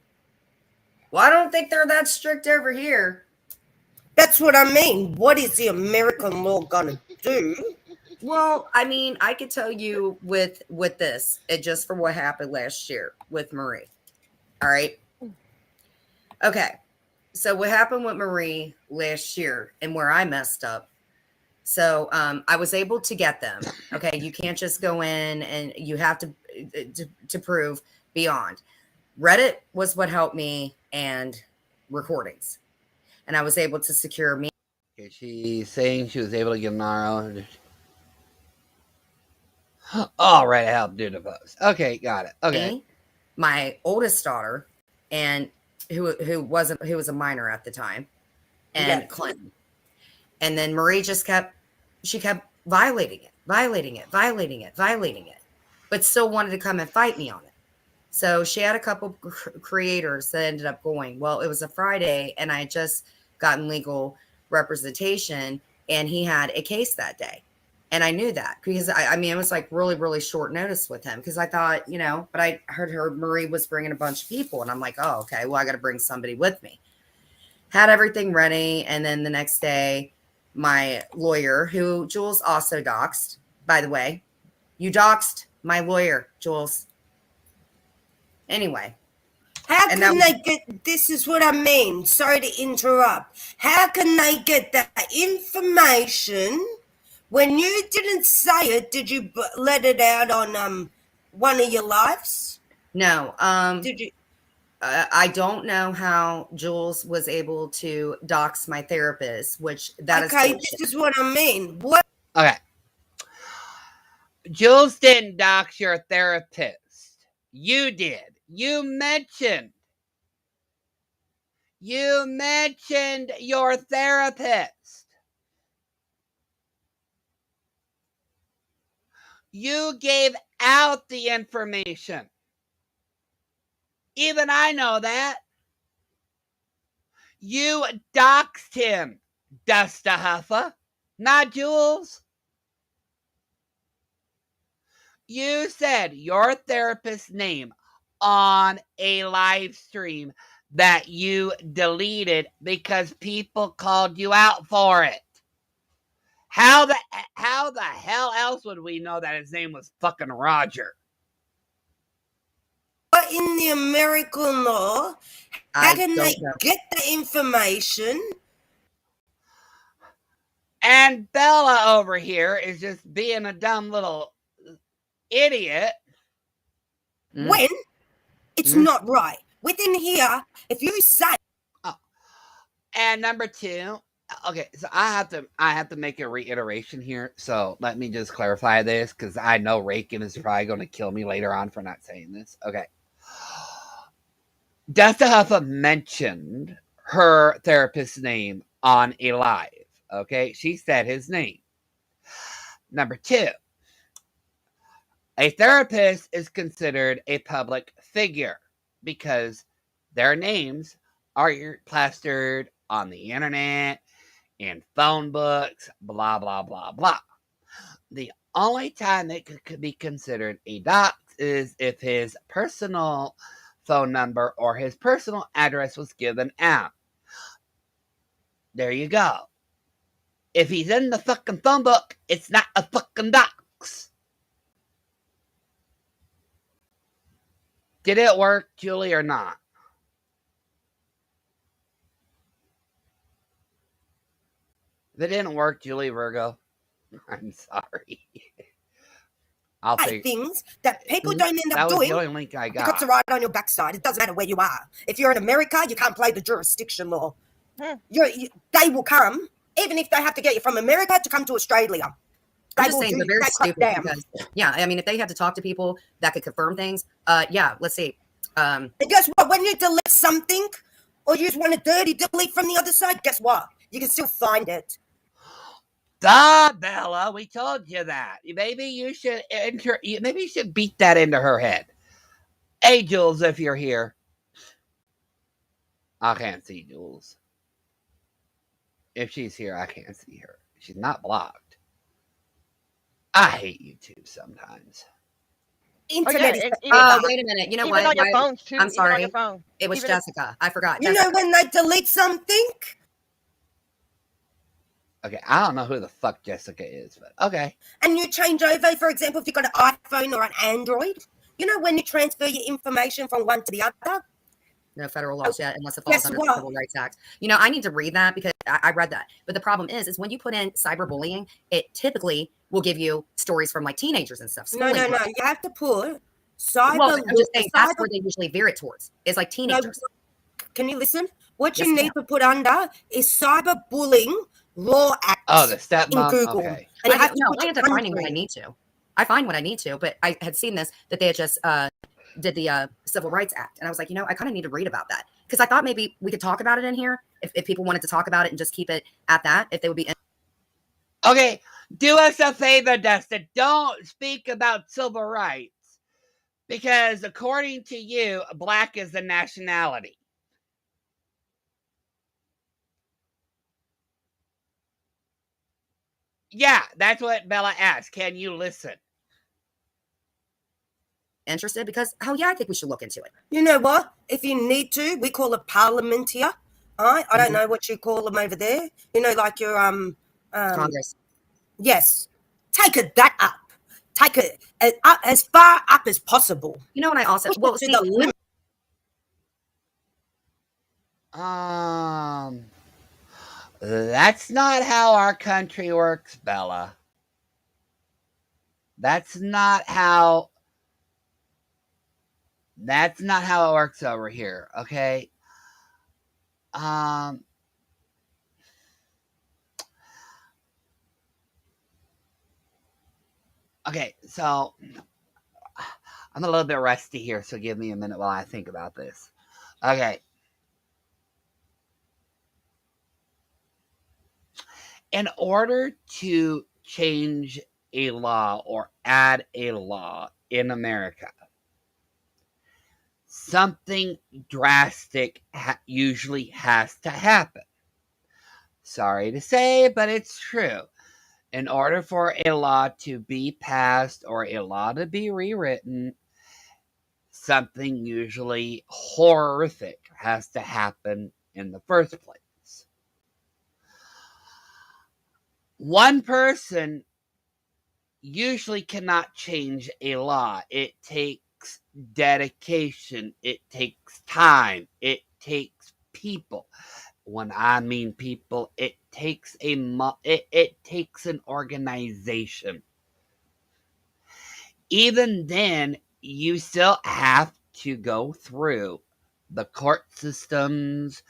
Well, I don't think they're that strict over here. That's what I mean. What is the American law gonna do? Well, I mean, I could tell you with this, just for what happened last year with Marie. All right. Okay. So what happened with Marie last year and where I messed up. So I was able to get them. Okay. You can't just go in and you have to prove beyond. Reddit was what helped me, and recordings. And I was able to secure me. Okay, she's saying she was able to get an RO. All right, I helped do the post. Okay, got it. Okay. Me, my oldest daughter, and who was a minor at the time, and Clinton. And then Marie kept violating it, but still wanted to come and fight me on it. So she had a couple creators that ended up going. Well, it was a Friday, and I had just gotten legal representation, and he had a case that day. And I knew that because I mean, it was like really, really short notice with him because I thought, but I heard Marie was bringing a bunch of people, and I'm like, oh, okay, well, I got to bring somebody with me. Had everything ready. And then the next day, my lawyer, who Jules also doxed, by the way, you doxed my lawyer, Jules. Anyway. How can they get, this is what I mean. Sorry to interrupt. How can they get that information when you didn't say it? Did you let it out on one of your lives? No. Did you? I don't know how Jules was able to dox my therapist, which that is okay. This is what I mean. What? Okay. Jules didn't dox your therapist. You did. You mentioned your therapist. You gave out the information. Even I know that. You doxed him, Dusta Huffa, not Jules. You said your therapist's name on a live stream that you deleted because people called you out for it. How the hell else would we know that his name was fucking Roger? But in the American law, how can they get the information? And Bella over here is just being a dumb little idiot. When it's not right. Within here, if you say. Oh. And number two, okay, so I have to make a reiteration here. So let me just clarify this because I know Rakin is probably going to kill me later on for not saying this. Okay. Dusta Huffa mentioned her therapist's name on a live. Okay, she said his name. Number two, a therapist is considered a public figure because their names are plastered on the internet in phone books, blah, blah, blah, blah. The only time it could be considered a dox is if his personal phone number or his personal address was given out. There you go. If he's in the fucking phone book, it's not a fucking dox. Did it work, Julie, or not? If it didn't work, Julie Virgo, I'm sorry. I'll say things that people don't end that up was doing. the only link I got. Because it's right on your backside. It doesn't matter where you are. If you're in America, you can't play the jurisdiction law. They will come, even if they have to get you from America to come to Australia. I'm just saying they're very stupid because, yeah, I mean, if they had to talk to people that could confirm things, yeah, let's see. And guess what? When you delete something or you just want to dirty delete from the other side, guess what? You can still find it. Duh, Bella, we told you that. Maybe you should maybe you should beat that into her head. Hey, Jules, if you're here. I can't see Jules. If she's here, I can't see her. She's not blocked. I hate you too sometimes. Internet is wait a minute. You know what? On your phones too. I'm sorry. On your phone. It was Jessica. I forgot. You know when they delete something? Okay, I don't know who the fuck Jessica is, but okay. And you change over, for example, if you've got an iPhone or an Android, you know when you transfer your information from one to the other? No federal laws yet, unless it falls under the Civil Rights Act. You know, I need to read that because I read that. But the problem is when you put in cyberbullying, it typically will give you stories from like teenagers and stuff. No. You have to put cyber. Well, I'm just saying that's where they usually veer it towards. It's like teenagers. No, can you listen? What you need to put under is cyberbullying law act. Oh, the stepmom. In Google. Okay. And I end up finding what I need to. I find what I need to, but I had seen this that they had just did the Civil Rights Act, and I was like, you know, I kind of need to read about that because I thought maybe we could talk about it in here if people wanted to talk about it and just keep it at that. If they would be okay, do us a favor, Dustin. Don't speak about civil rights because according to you, black is the nationality. Yeah, that's what Bella asked. Can you listen? interested because, oh yeah, I think we should look into it. You know what? If you need to, we call it parliament here. I don't know what you call them over there. You know, like your Congress. Yes. Take it that up. Take it up, as far up as possible. You know what I also well see the limit. That's not how our country works, Bella. That's not how it works over here, okay? Okay, so I'm a little bit rusty here, so give me a minute while I think about this. Okay. In order to change a law or add a law in America, something drastic usually has to happen. Sorry to say, but it's true. In order for a law to be passed or a law to be rewritten, something usually horrific has to happen in the first place. One person usually cannot change a law. It takes dedication. It takes time. It takes people. When I mean people, it takes it takes an organization. Even then, you still have to go through the court systems.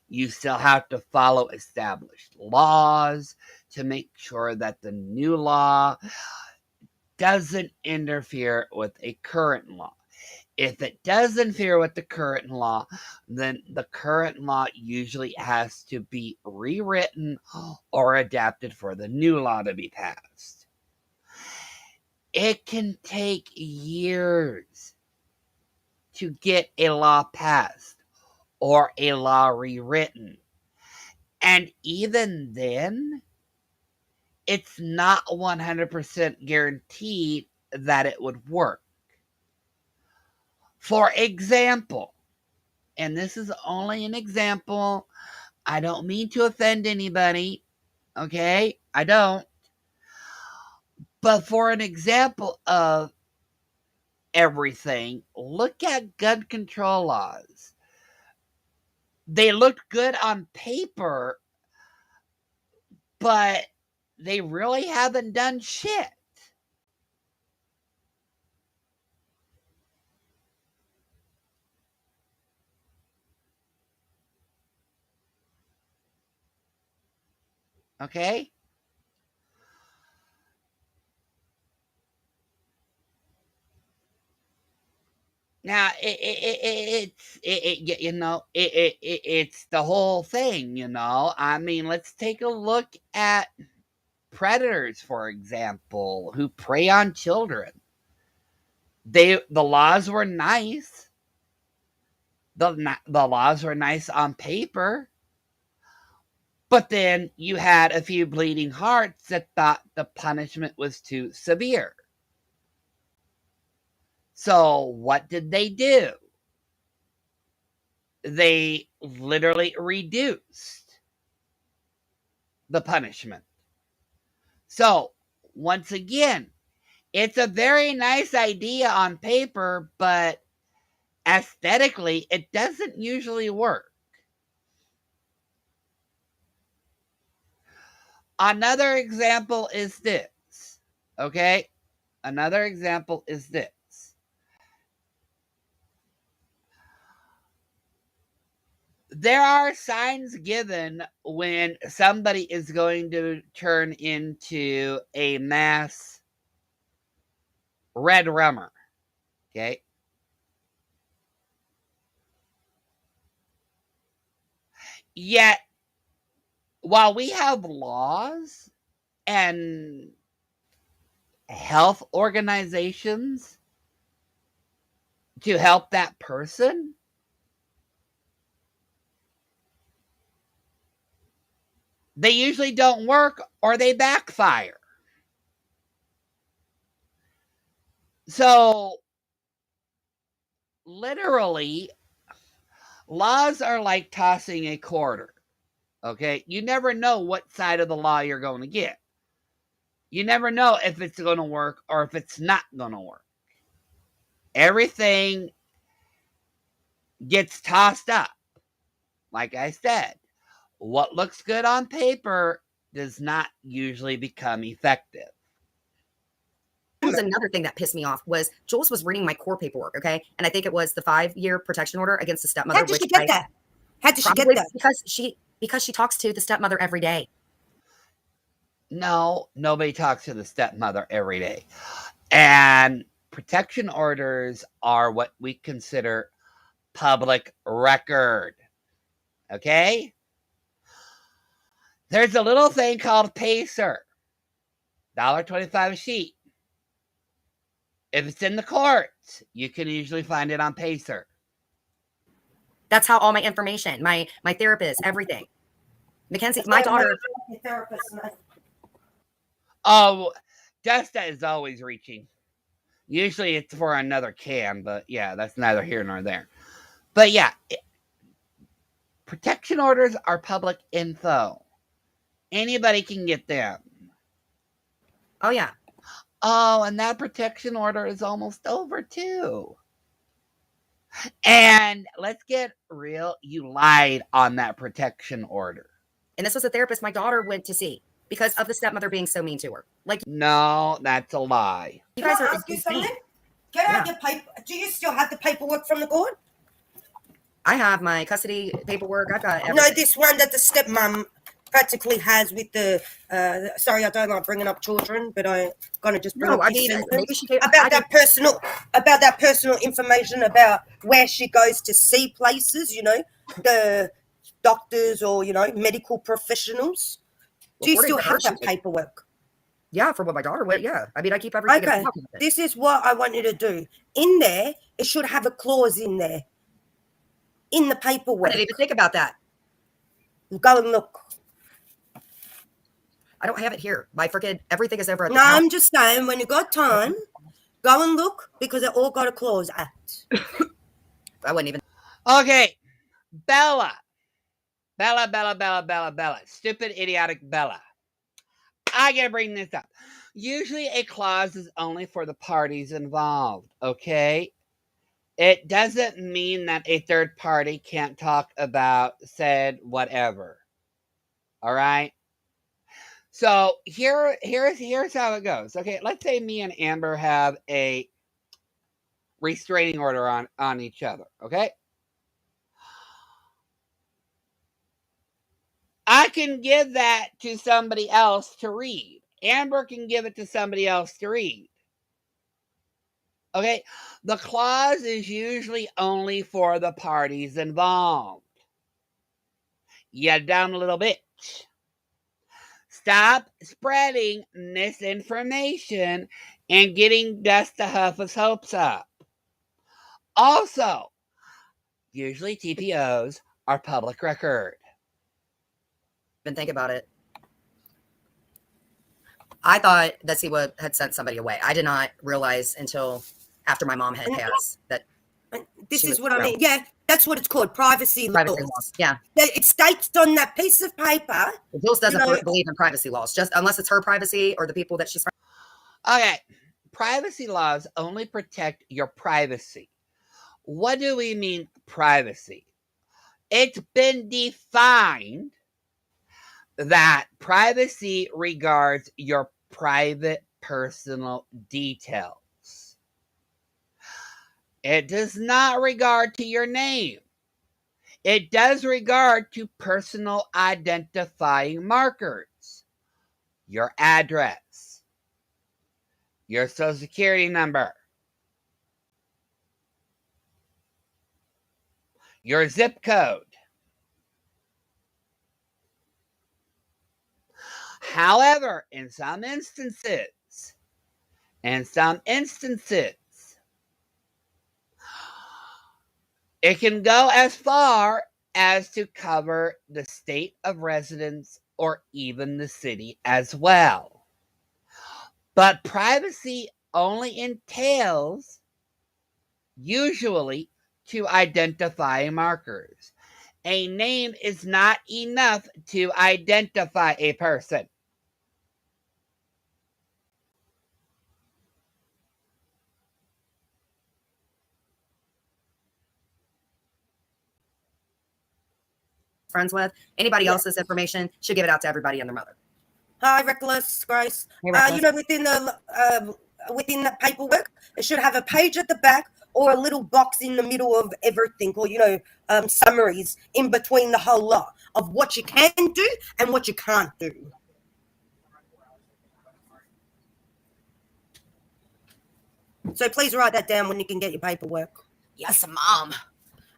You still have to follow established laws to make sure that the new law doesn't interfere with a current law. If it does interfere with the current law, then the current law usually has to be rewritten or adapted for the new law to be passed. It can take years to get a law passed or a law rewritten. And even then, it's not 100% guaranteed that it would work. For example, and this is only an example, I don't mean to offend anybody, okay? I don't. But for an example of everything, look at gun control laws. They looked good on paper, but they really haven't done shit. Okay? Now it's the whole thing, you know. I mean, let's take a look at predators, for example, who prey on children. The laws were nice. The laws were nice on paper, but then you had a few bleeding hearts that thought the punishment was too severe. So what did they do? They literally reduced the punishment. So once again, it's a very nice idea on paper, but aesthetically, it doesn't usually work. Another example is this, okay? Another example is this. There are signs given when somebody is going to turn into a mass red rummer, okay? Yet, while we have laws and health organizations to help that person, they usually don't work or they backfire. So, literally, laws are like tossing a quarter, okay? You never know what side of the law you're going to get. You never know if it's going to work or if it's not going to work. Everything gets tossed up. Like I said, what looks good on paper does not usually become effective. That was another thing that pissed me off was Jules was reading my court paperwork, okay? And I think it was the 5-year protection order against the stepmother. How did she get that? How did she get that? Because she talks to the stepmother every day. No, nobody talks to the stepmother every day. And protection orders are what we consider public record. Okay? There's a little thing called Pacer. $1.25 a sheet. If it's in the courts, you can usually find it on Pacer. That's how all my information, my therapist, everything. Mackenzie, my daughter. Oh, Desta is always reaching. Usually it's for another can, but yeah, that's neither here nor there. But yeah, protection orders are public info. Anybody can get them. Oh, yeah. Oh, and that protection order is almost over, too. And let's get real. You lied on that protection order. And this was a therapist my daughter went to see because of the stepmother being so mean to her. Like, no, that's a lie. You guys are ask you something? Get out your paper. Do you still have the paperwork from the court? I have my custody paperwork. I've got everything. No, this one that the stepmom practically has with the sorry, I don't like bringing up children, but I'm gonna just bring up maybe she did, about that personal information about where she goes to see places, you know, the doctors or, you know, medical professionals. Do you still have that paperwork? Yeah, for what my daughter went, yeah. I mean, I keep everything. Okay, this is what I want you to do. In there, it should have a clause in there. In the paperwork. I didn't even think about that. Go and look. I don't have it here. My freaking everything is over at the No, house. I'm just saying, when you got time, go and look because it all got a clause act. I wouldn't even. Okay, Bella. Bella. Stupid, idiotic Bella. I gotta bring this up. Usually a clause is only for the parties involved, okay? It doesn't mean that a third party can't talk about said whatever. All right? So here's how it goes. Okay, let's say me and Amber have a restraining order on each other, okay? I can give that to somebody else to read. Amber can give it to somebody else to read. Okay? The clause is usually only for the parties involved. You dumb little bitch. Stop spreading misinformation and getting Dust to Huff's hopes up. Also, usually TPOs are public record. Even think about it. I thought that Siwa had sent somebody away. I did not realize until after my mom had passed that This She is was what I thrown. mean. Yeah, that's what it's called, privacy privacy laws. laws. Yeah, It states on that piece of paper. Jules doesn't You know- believe in privacy laws, just unless it's her privacy or the people that she's. Okay, privacy laws only protect your privacy. What do we mean privacy? It's been defined that privacy regards your private personal details. It does not regard to your name. It does regard to personal identifying markers. Your address, your social security number, your zip code. However, in some instances, it can go as far as to cover the state of residence or even the city as well. But privacy only entails, usually, to identify markers. A name is not enough to identify a person. friends with. Anybody Yeah. else's information should give it out to everybody and their mother. Hi, Reckless Grace. Hey, Reckless. You know, within the paperwork, it should have a page at the back or a little box in the middle of everything, or summaries in between the whole lot of what you can do and what you can't do. So please write that down when you can get your paperwork. Yes, Mom.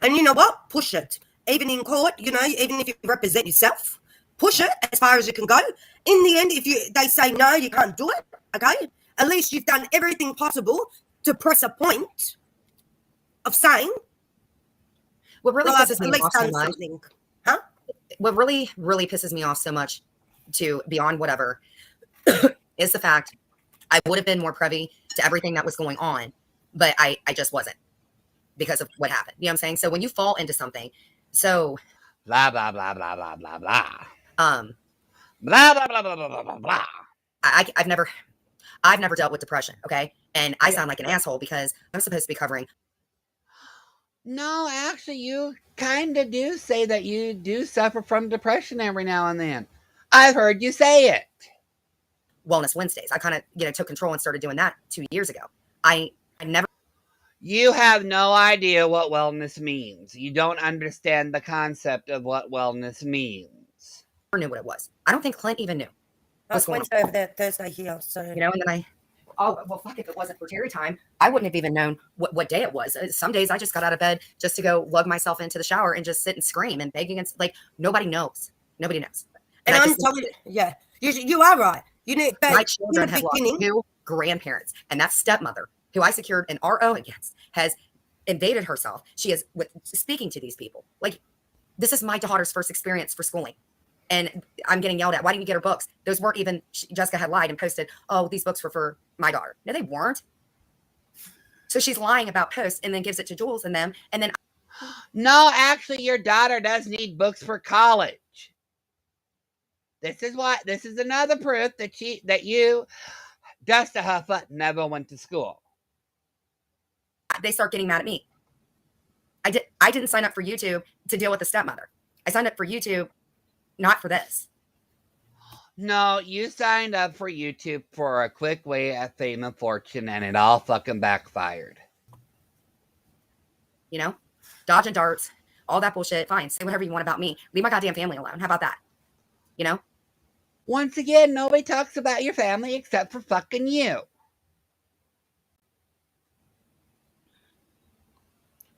And you know what? Push it. Even in court, even if you represent yourself, push it as far as you can go. In the end, if they say no, you can't do it, okay? At least you've done everything possible to press a point of saying, What really well, I've pisses at me least off so done much. something. Huh? What really, really pisses me off so much, to beyond whatever, is the fact I would have been more privy to everything that was going on, but I just wasn't because of what happened. You know what I'm saying? So when you fall into something, so Blah, blah, blah, blah, blah, blah, blah. blah Blah, blah, blah, blah, blah, blah, blah, blah. I've never dealt with depression, okay? And I sound like an asshole because I'm supposed to be covering. No, actually, you kind of do say that you do suffer from depression every now and then. I've heard you say it. Wellness Wednesdays. I kind of, took control and started doing that 2 years ago. I never You have no idea what wellness means. You don't understand the concept of what wellness means. knew what it was. I don't think Clint even knew. That's going on? Wednesday over there, Thursday here. So And then fuck, if it wasn't for Terry time, I wouldn't have even known what day it was. Some days I just got out of bed just to go lug myself into the shower and just sit and scream and beg against, nobody knows. Nobody knows. and I I'm just- telling you, yeah, you are right. my In children the have lost beginning, 2 grandparents, and that stepmother, who I secured an RO against, has invaded herself. She is speaking to these people. This is my daughter's first experience for schooling. and I'm getting yelled at. Why didn't you get her books? Those weren't even, Jessica had lied and posted, oh, these books were for my daughter. No, they weren't. So she's lying about posts and then gives it to Jules and them. And then, no, actually, your daughter does need books for college. This is another proof that you, Dusty Huffa, never went to school. they start getting mad at me. I didn't sign up for YouTube to deal with the stepmother. I signed up for YouTube, not for this. No, you signed up for YouTube for a quick way at fame and fortune, and it all fucking backfired. You know, dodging darts, all that bullshit. Fine, say whatever you want about me. Leave my goddamn family alone. How about that? You know? Once again, nobody talks about your family except for fucking you.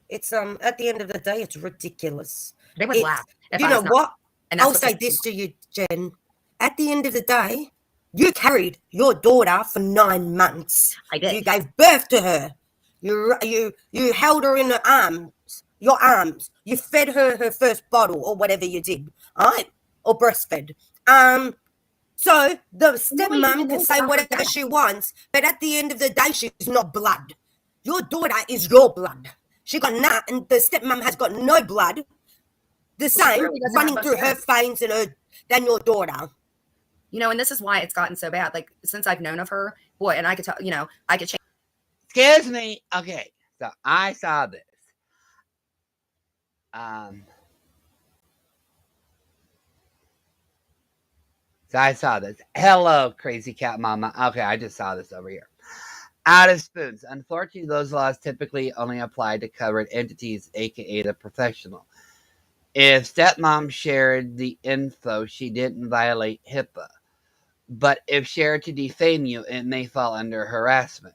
It's at the end of the day, it's ridiculous. They would laugh. You know what? I'll say this to you, Jen. At the end of the day, you carried your daughter for 9 months. I did. You gave birth to her. You held her in your arms. You fed her first bottle or whatever you did, right? Or breastfed. So the stepmom can say whatever she wants, but at the end of the day, she's not blood. Your daughter is your blood. She got and the stepmom has got no blood. The same running through her veins than your daughter. You know, and this is why it's gotten so bad. Like, since I've known of her, boy, and I could tell, you know, I could change. Excuse me. Okay, so I saw this. So I saw this. Hello, crazy cat mama. Okay, I just saw this over here. Out of spoons. Unfortunately, those laws typically only apply to covered entities, aka the professional. If stepmom shared the info, she didn't violate HIPAA. But if shared to defame you, it may fall under harassment.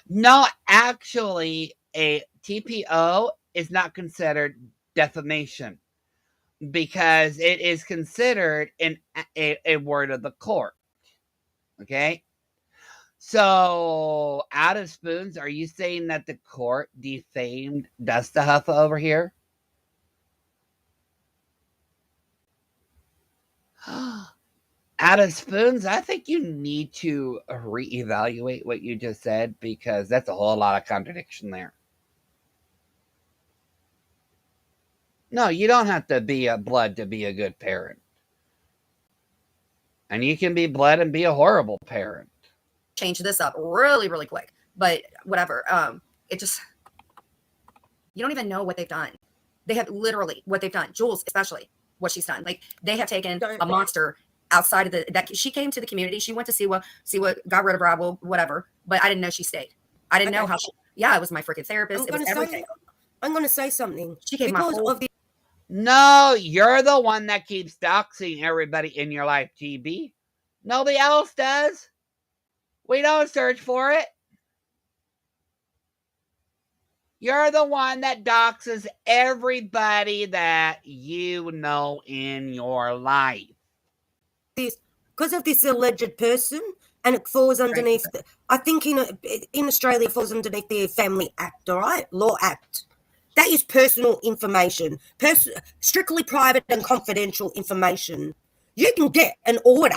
No, actually, a TPO is not considered defamation because it is considered a word of the court. Okay? So, out of spoons, are you saying that the court defamed Dusty Huffa over here? Out of spoons, I think you need to reevaluate what you just said because that's a whole lot of contradiction there. No, you don't have to be a blood to be a good parent. And you can be blood and be a horrible parent. Change this up really, really quick. But whatever. It just, you don't even know what they've done. They have literally what they've done. Jules, especially what she's done. Like, they have taken a monster outside of that she came to the community. She went to see what got rid of her, well, whatever. But I didn't know she stayed. I didn't know how she, it was my freaking therapist. It was everything. I'm going to say something. She gave my whole. No, you're the one that keeps doxing everybody in your life, GB. Nobody else does. We don't search for it. You're the one that doxes everybody that you know in your life. Because of this alleged person, and it falls underneath, I think in Australia it falls underneath the Family Act, all right? Law Act. That is personal information, strictly private and confidential information. You can get an order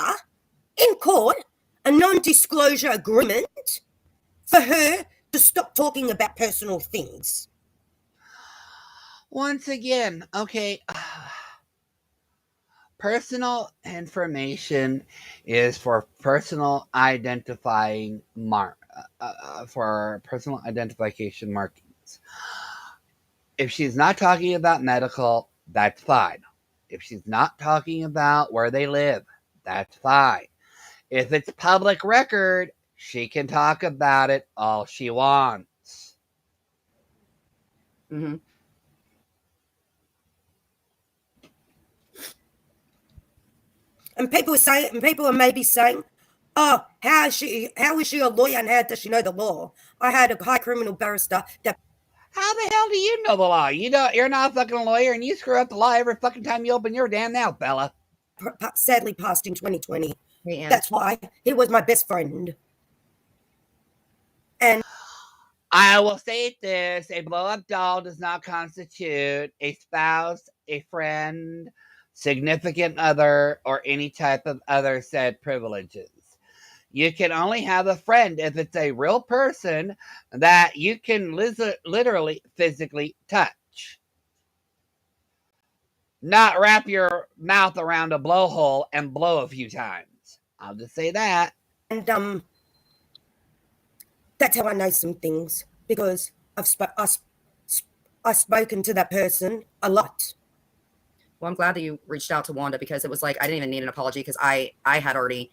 in court, a non-disclosure agreement for her to stop talking about personal things. Once again, okay, personal information is for personal identifying for personal identification markings. If she's not talking about medical, that's fine. If she's not talking about where they live, that's fine. If it's public record, she can talk about it all she wants. Mm-hmm. And people are maybe saying, "Oh, how is she a lawyer and how does she know the law?" I had a high criminal barrister that. How the hell do you know the law? You're not a fucking lawyer, and you screw up the law every fucking time you open your damn mouth, Bella. Sadly passed in 2020. Yeah. That's why he was my best friend. And I will state this: a blow-up doll does not constitute a spouse, a friend, significant other, or any type of other said privileges. You can only have a friend if it's a real person that you can literally, physically touch. Not wrap your mouth around a blowhole and blow a few times. I'll just say that. And that's how I know some things, because I've spoken to that person a lot. Well, I'm glad that you reached out to Wanda, because it was like I didn't even need an apology, because I had already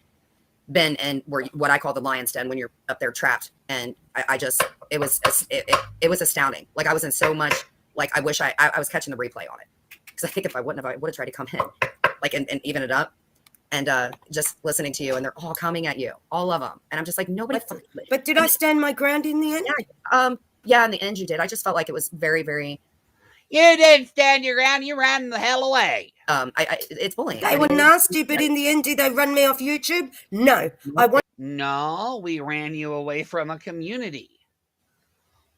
been in what I call the lion's den, when you're up there trapped, and I just it was astounding. Like, I was in so much, like, I wish I was catching the replay on it, because I think if I wouldn't have, I would have tried to come in, like, and even it up, and just listening to you, and they're all coming at you, all of them, and I'm just like, nobody. But did I stand my ground in the end? Yeah, in the end you did. I just felt like it was very, very. You didn't stand your ground. You ran the hell away. It's bullying. They were nasty, but in the end, did they run me off YouTube? No. No, we ran you away from a community.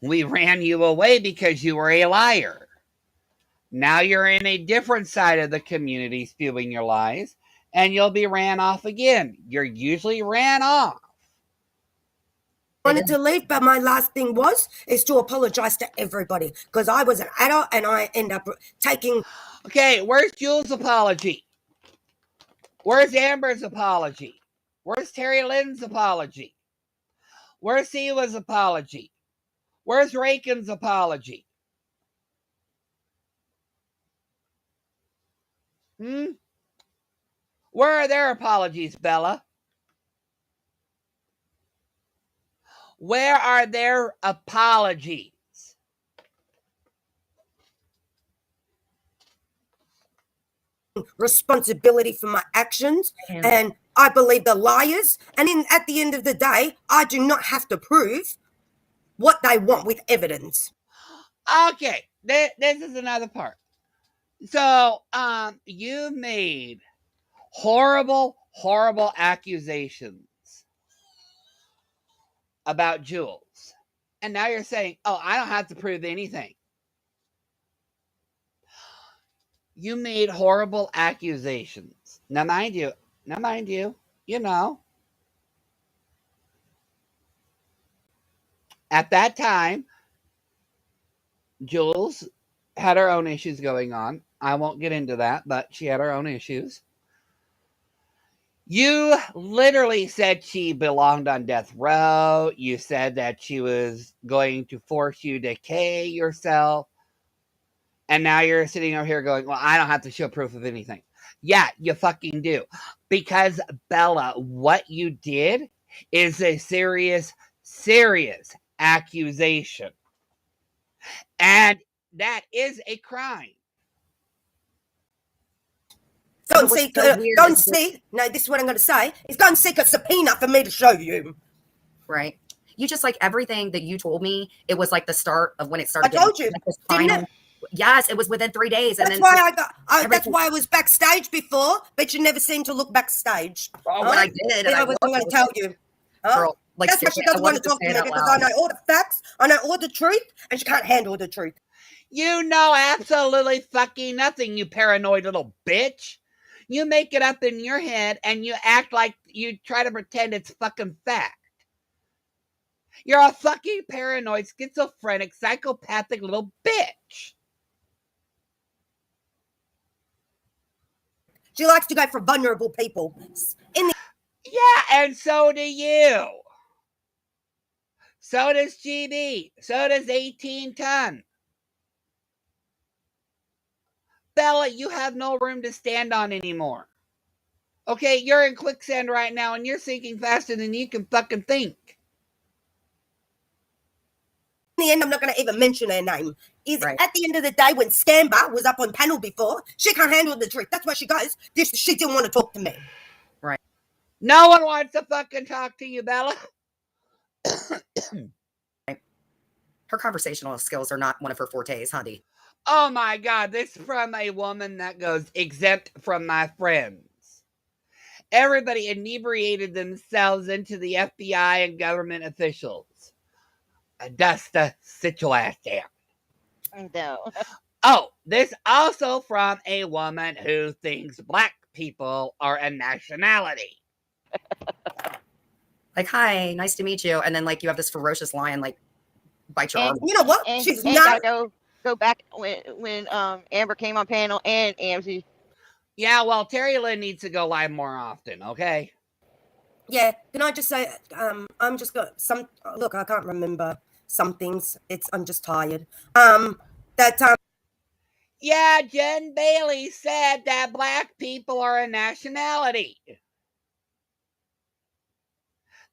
We ran you away because you were a liar. Now you're in a different side of the community spewing your lies, and you'll be ran off again. You're usually ran off. Wanted to leave, but my last thing is to apologize to everybody, because I was an adult and I end up taking. Okay, where's Jules' apology? Where's Amber's apology? Where's Terry Lynn's apology? Where's Siwa's apology? Where's Raken's apology? Where are their apologies, Bella? Where are their apologies? Responsibility for my actions, and I believe the liars. And at the end of the day, I do not have to prove what they want with evidence. Okay, this is another part. So, you made horrible accusations about Jules, and now you're saying, oh, I don't have to prove anything. You made horrible accusations. Now mind you, you know, at that time, Jules had her own issues going on. I won't get into that, but she had her own issues. You literally said she belonged on death row. You said that she was going to force you to K yourself. And now you're sitting over here going, well, I don't have to show proof of anything. Yeah, you fucking do. Because, Bella, what you did is a serious accusation. And that is a crime. Go and seek. No, this is what I'm going to say. Is go and seek a subpoena for me to show you. Right. You just, like, everything that you told me, it was like the start of when it started. I told you. Didn't it? Yes, it was within 3 days. That's why that's why I was backstage before, but you never seemed to look backstage. Oh, what I did. I wasn't going to tell you. Girl, like, that's why she doesn't want to talk to me, because I know all the facts, I know all the truth, and she can't handle the truth. You know absolutely fucking nothing, you paranoid little bitch. You make it up in your head and you act like you try to pretend it's fucking fact. You're a fucking paranoid, schizophrenic, psychopathic little bitch. She likes to go for vulnerable people. Yeah, and so do you. So does GB. So does 18 Ton. Bella, you have no room to stand on anymore. Okay, you're in quicksand right now and you're sinking faster than you can fucking think. In the end, I'm not going to even mention her name. At the end of the day, when Scamber was up on panel before, she can't handle the truth. That's why she goes, she didn't want to talk to me. Right. No one wants to fucking talk to you, Bella. Her conversational skills are not one of her fortes, honey. Oh my God, this is from a woman that goes, exempt from my friends. Everybody inebriated themselves into the FBI and government officials. Dust, sit your ass down. No. Oh, this also from a woman who thinks black people are a nationality. Like, hi, nice to meet you. And then like you have this ferocious lion like bite your arm. You know what? And She's and not. gotta go back when Amber came on panel and Amzy. Yeah, well, Terry Lynn needs to go live more often, okay? Yeah, can I just say, I'm just got some. Look, I can't remember some things. I'm just tired. Yeah, Jen Bailey said that black people are a nationality.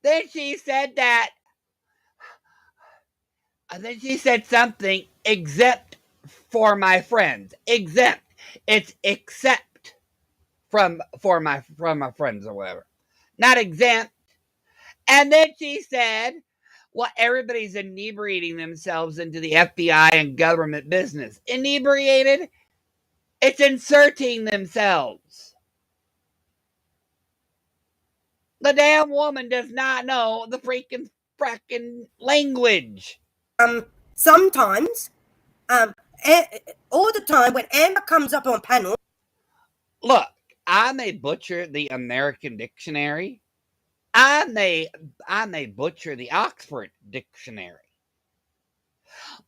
Then she said that. Then she said something exempt for my friends. Exempt. It's except for my friends or whatever. Not exempt. And then she said, well, everybody's inebriating themselves into the FBI and government business. Inebriated? It's inserting themselves. The damn woman does not know the freaking language. Sometimes, all the time when Amber comes up on panel. Look, I may butcher the American dictionary. I may butcher the Oxford dictionary.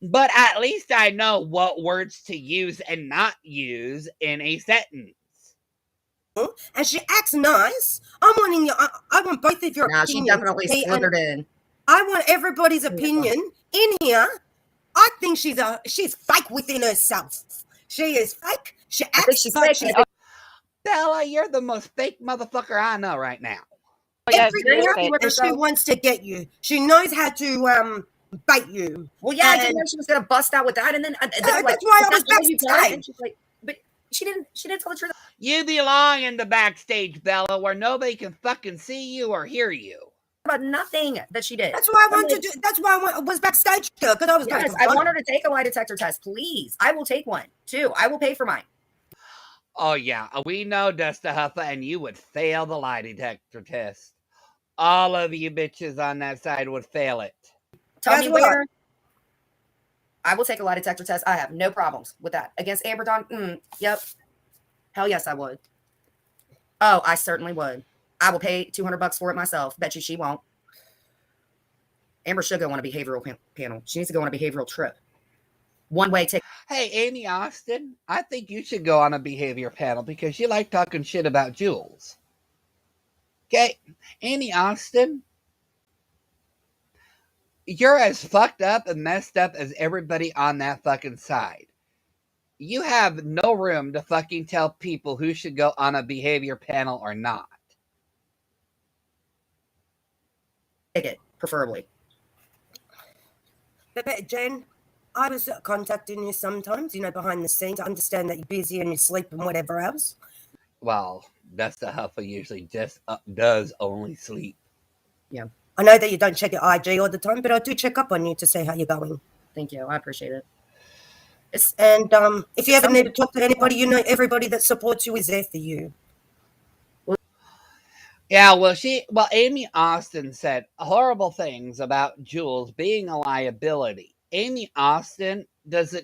But at least I know what words to use and not use in a sentence. And she acts nice. I'm wanting you. I want both of your opinions. She definitely slithered in. I want everybody's opinion in here. I think she's fake within herself. She is fake. She acts like she's Bella, you're the most fake motherfucker I know right now. everything, and she wants to get you. She knows how to bait you. Well, yeah, I didn't know she was gonna bust out with that, and then that's why I was backstage. She's like, but she didn't tell the truth. You belong in the backstage, Bella, where nobody can fucking see you or hear you. About nothing that she did. That's why I wanted to do. That's why I was backstage because I was. Yes, I want her to take a lie detector test, please. I will take one too. I will pay for mine. Oh yeah, we know Dusty Huffa, and you would fail the lie detector test. All of you bitches on that side would fail it. Tell me where. I will take a lie detector test. I have no problems with that. Against Amber Dawn, yep. Hell yes, I would. Oh, I certainly would. I will pay $200 for it myself. Bet you she won't. Amber should go on a behavioral panel. She needs to go on a behavioral trip. One-way ticket. Hey, Amy Austin, I think you should go on a behavior panel because you like talking shit about Jules. Okay, Amy Austin, you're as fucked up and messed up as everybody on that fucking side. You have no room to fucking tell people who should go on a behavior panel or not. Ticket, preferably. But Jen, I was contacting you sometimes, behind the scenes. I understand that you're busy and you sleep and whatever else. Well, Dusty Huffa usually just does only sleep. Yeah. I know that you don't check your IG all the time, but I do check up on you to see how you're going. Thank you. I appreciate it. And if you ever need to talk to anybody, everybody that supports you is there for you. Yeah, well, Amy Austin said horrible things about Jules being a liability. Amy Austin just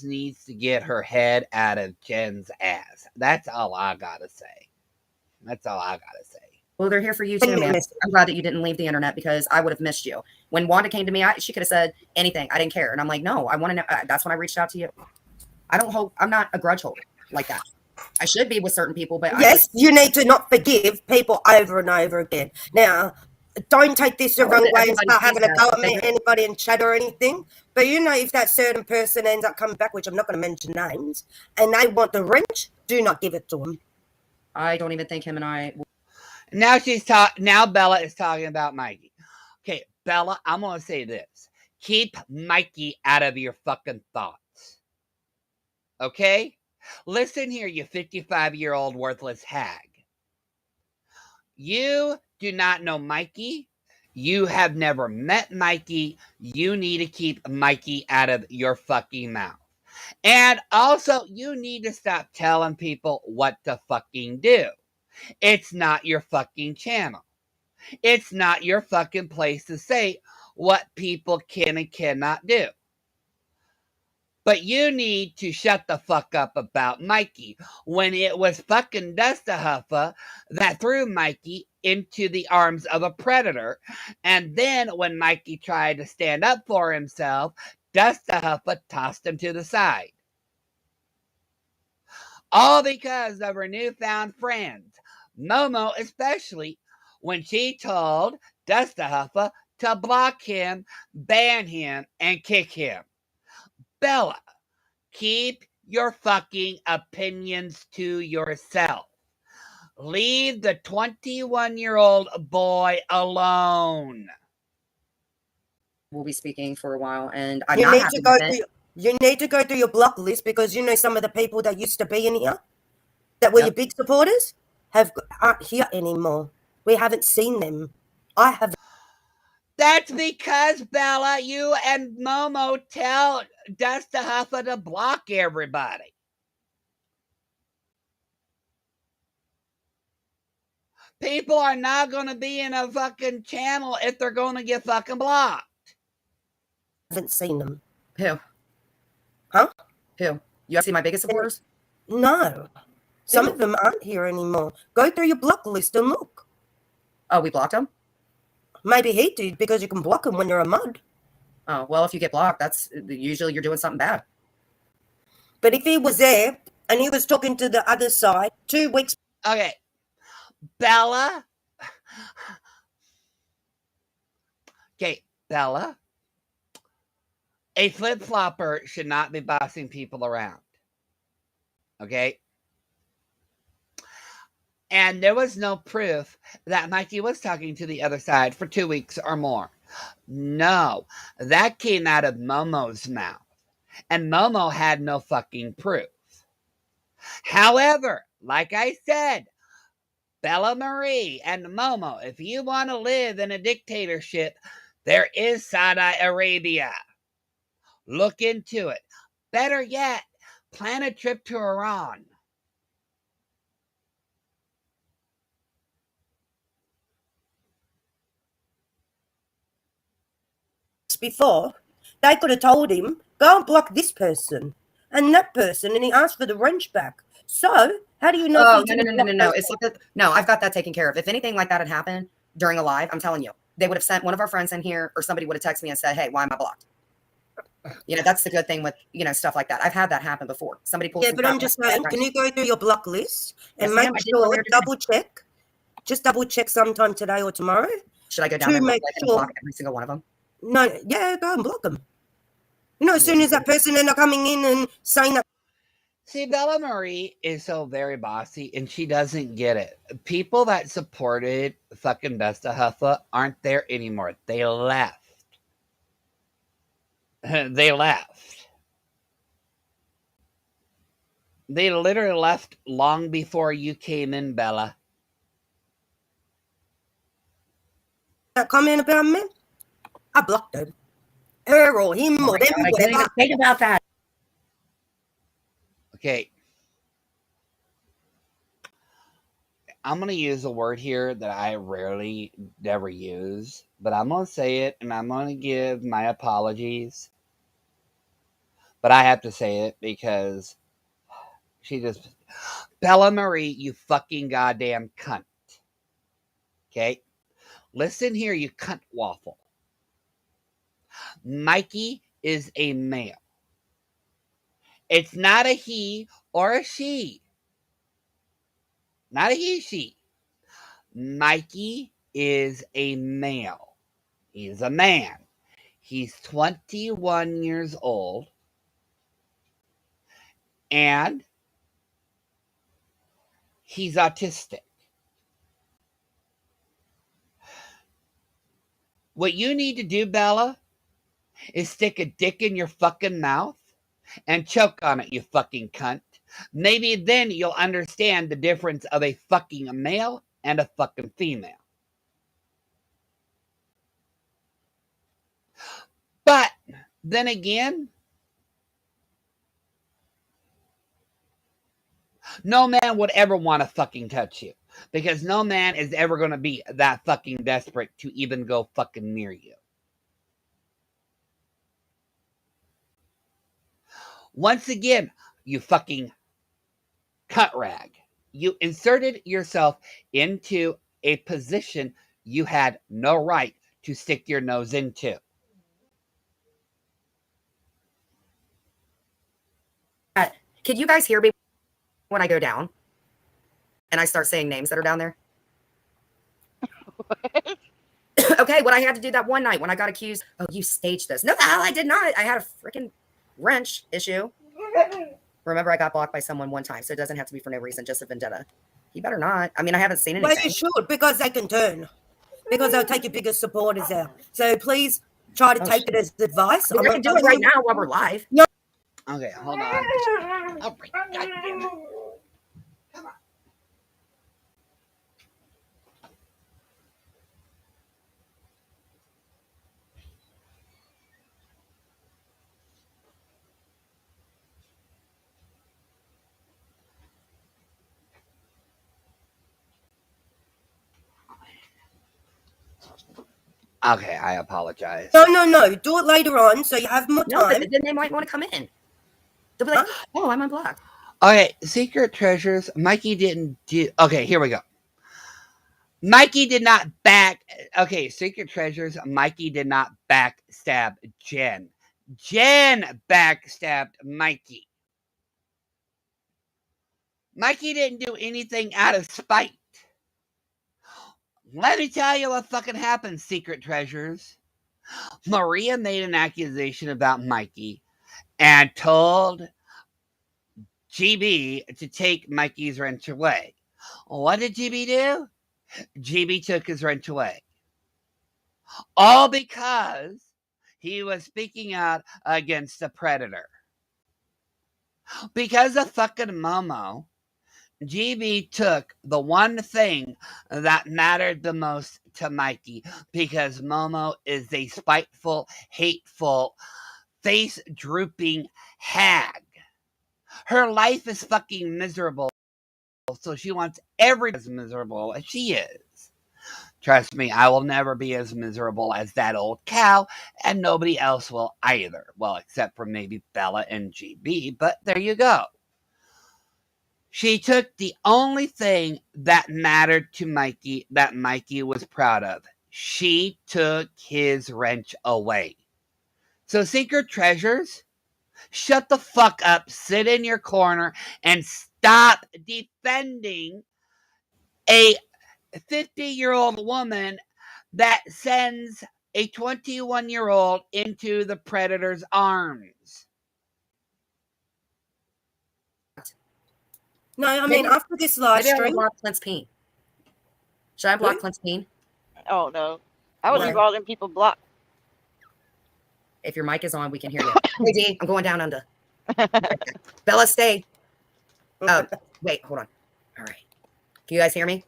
needs to get her head out of Jen's ass. That's all I gotta say. Well, they're here for you too, man. I'm glad that you didn't leave the internet because I would have missed you. When Wanda came to me, she could have said anything. I didn't care. And I'm like, no, I want to know. That's when I reached out to you. I'm not a grudge holder like that. I should be with certain people, but yes, you need to not forgive people over and over again. Now, don't take this the wrong way and start having a go at anybody in chat or anything. But if that certain person ends up coming back, which I'm not going to mention names, and they want the wrench, do not give it to them. I don't even think him and I. Now Now Bella is talking about Mikey. Okay, Bella, I'm gonna say this: keep Mikey out of your fucking thoughts. Okay. Listen here, you 55-year-old worthless hag. You do not know Mikey. You have never met Mikey. You need to keep Mikey out of your fucking mouth. And also, you need to stop telling people what to fucking do. It's not your fucking channel. It's not your fucking place to say what people can and cannot do. But you need to shut the fuck up about Mikey when it was fucking Dustahuffa that threw Mikey into the arms of a predator. And then when Mikey tried to stand up for himself, Dustahuffa tossed him to the side. All because of her newfound friends, Momo especially, when she told Dustahuffa to block him, ban him, and kick him. Bella, keep your fucking opinions to yourself. Leave the 21-year-old boy alone. We'll be speaking for a while, and I'm You not need happy to go with it. through. You need to go through your block list because you know some of the people that used to be in here, that were your big supporters, aren't here anymore. We haven't seen them. I have. That's because, Bella, you and Momo tell Dustahuffa to block everybody. People are not going to be in a fucking channel if they're going to get fucking blocked. Haven't seen them. Who? Huh? Who? You see my biggest supporters? No. Some of them aren't here anymore. Go through your block list and look. Oh, we blocked them? Maybe he did because you can block them when you're a mud. Oh, well, if you get blocked, that's usually you're doing something bad. But if he was there and he was talking to the other side 2 weeks. Okay. Bella. Okay, Bella. A flip-flopper should not be bossing people around. Okay? And there was no proof that Mikey was talking to the other side for 2 weeks or more. No, that came out of Momo's mouth. And Momo had no fucking proof. However, like I said, Bella Marie and Momo, if you want to live in a dictatorship, there is Saudi Arabia. Look into it. Better yet, plan a trip to Iran. Before, they could have told him, go and block this person and that person, and he asked for the wrench back. So, how do you know? Oh, no. It's like no, I've got that taken care of. If anything like that had happened during a live, I'm telling you, they would have sent one of our friends in here, or somebody would have texted me and said, hey, why am I blocked? You know, that's the good thing with, you know, stuff like that. I've had that happen before. Somebody pulls. Yeah, but I'm just saying, can you go through your block list and Yes, make sure, double check, just double check sometime today or tomorrow? Should I go down there and block every single one of them? No, yeah, go and block them. You know, as soon as that person ended up coming in and saying that. See, Bella Marie is so very bossy, and she doesn't get it. People that supported fucking Dustahuffa aren't there anymore. They left. They left. They literally left long before you came in, Bella. That comment about me, I blocked them. Her or him or them, whatever. Think about that. Okay. I'm going to use a word here that I rarely never use, but I'm going to say it, and I'm going to give my apologies. But I have to say it because she just... Bella Marie, you fucking goddamn cunt. Okay? Listen here, you cunt waffle. Mikey is a male. It's not a he or a she. Not a he, she. Mikey is a male. He's a man. He's 21 years old. And he's autistic. What you need to do, Bella, is stick a dick in your fucking mouth and choke on it, you fucking cunt. Maybe then you'll understand the difference of a fucking male and a fucking female. But then again, no man would ever want to fucking touch you, because no man is ever going to be that fucking desperate to even go fucking near you. Once again, you fucking cut rag. You inserted yourself into a position you had no right to stick your nose into. Can you guys hear me when I go down and I start saying names that are down there? Okay, what I had to do that one night when I got accused. Oh, you staged this. No, the hell I did not. I had a freaking wrench issue. Remember, I got blocked by someone one time, so it doesn't have to be for no reason, just a vendetta. You better not. I mean, I haven't seen anything. Well, you should, because they can turn. Because they'll take your biggest supporters out. So please try to take it as advice. I can do it right now while we're live. No. Okay, hold on. Oh, my God damn it. Come on. Okay, I apologize. No. Do it later on so you have more No, time. then they might want to come in. They'll be like, oh, I'm unblocked. Okay, Secret Treasures, Mikey didn't do... Okay, here we go. Mikey did not Okay, Secret Treasures, Mikey did not backstab Jen. Jen backstabbed Mikey. Mikey didn't do anything out of spite. Let me tell you what fucking happened, Secret Treasures. Maria made an accusation about Mikey and told GB to take Mikey's wrench away. What did GB do? GB took his wrench away. All because he was speaking out against the predator. Because of fucking Momo, GB took the one thing that mattered the most to Mikey, because Momo is a spiteful, hateful, face-drooping hag. Her life is fucking miserable, so she wants everyone as miserable as she is. Trust me, I will never be as miserable as that old cow, and nobody else will either. Well, except for maybe Bella and GB, but there you go. She took the only thing that mattered to Mikey that Mikey was proud of. She took his wrench away. So, Secret Treasures, shut the fuck up, sit in your corner, and stop defending a 50-year-old woman that sends a 21-year-old into the predator's arms. No, I mean, after this live Maybe I stream... will block Clint's Peen. Should I block Clint's Peen? Oh, no. I would Why? leave all them people blocked. If your mic is on, we can hear you. Hey, D, I'm going down under. Bella, stay. Oh, wait, hold on. All right. Can you guys hear me?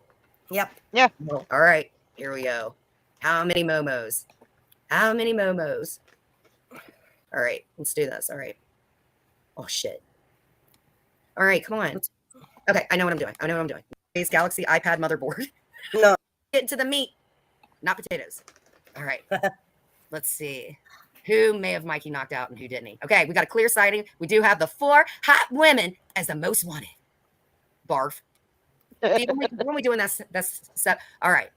Yep. Yeah. Well, all right. Here we go. How many Momos? How many Momos? All right. Let's do this. All right. Oh, shit. All right. Come on. Okay. I know what I'm doing. Today's Galaxy iPad motherboard. No. Get into the meat, not potatoes. All right. Let's see. Who may have Mikey knocked out and who didn't he? Okay. We got a clear sighting. We do have the 4 hot women as the most wanted. Barf. When we doing that step? All right.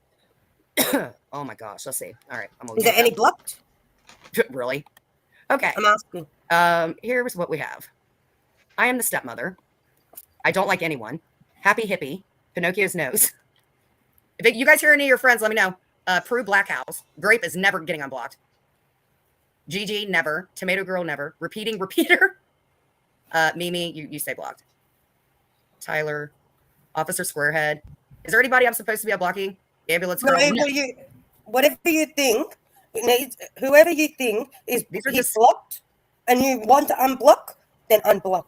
Oh my gosh. Let's see. All right. Is there any blocked? Really? Okay. I'm asking. Here's what we have. I am the stepmother. I don't like anyone. Happy hippie. Pinocchio's nose. If you guys hear any of your friends, let me know. Prue Black House. Grape is never getting unblocked. Gigi, never. Tomato Girl, never. Repeating repeater. Mimi, you stay blocked. Tyler. Officer Squarehead. Is there anybody I'm supposed to be unblocking? Ambulance Girl. Whatever you think, it needs, whoever you think is just blocked and you want to unblock, then unblock.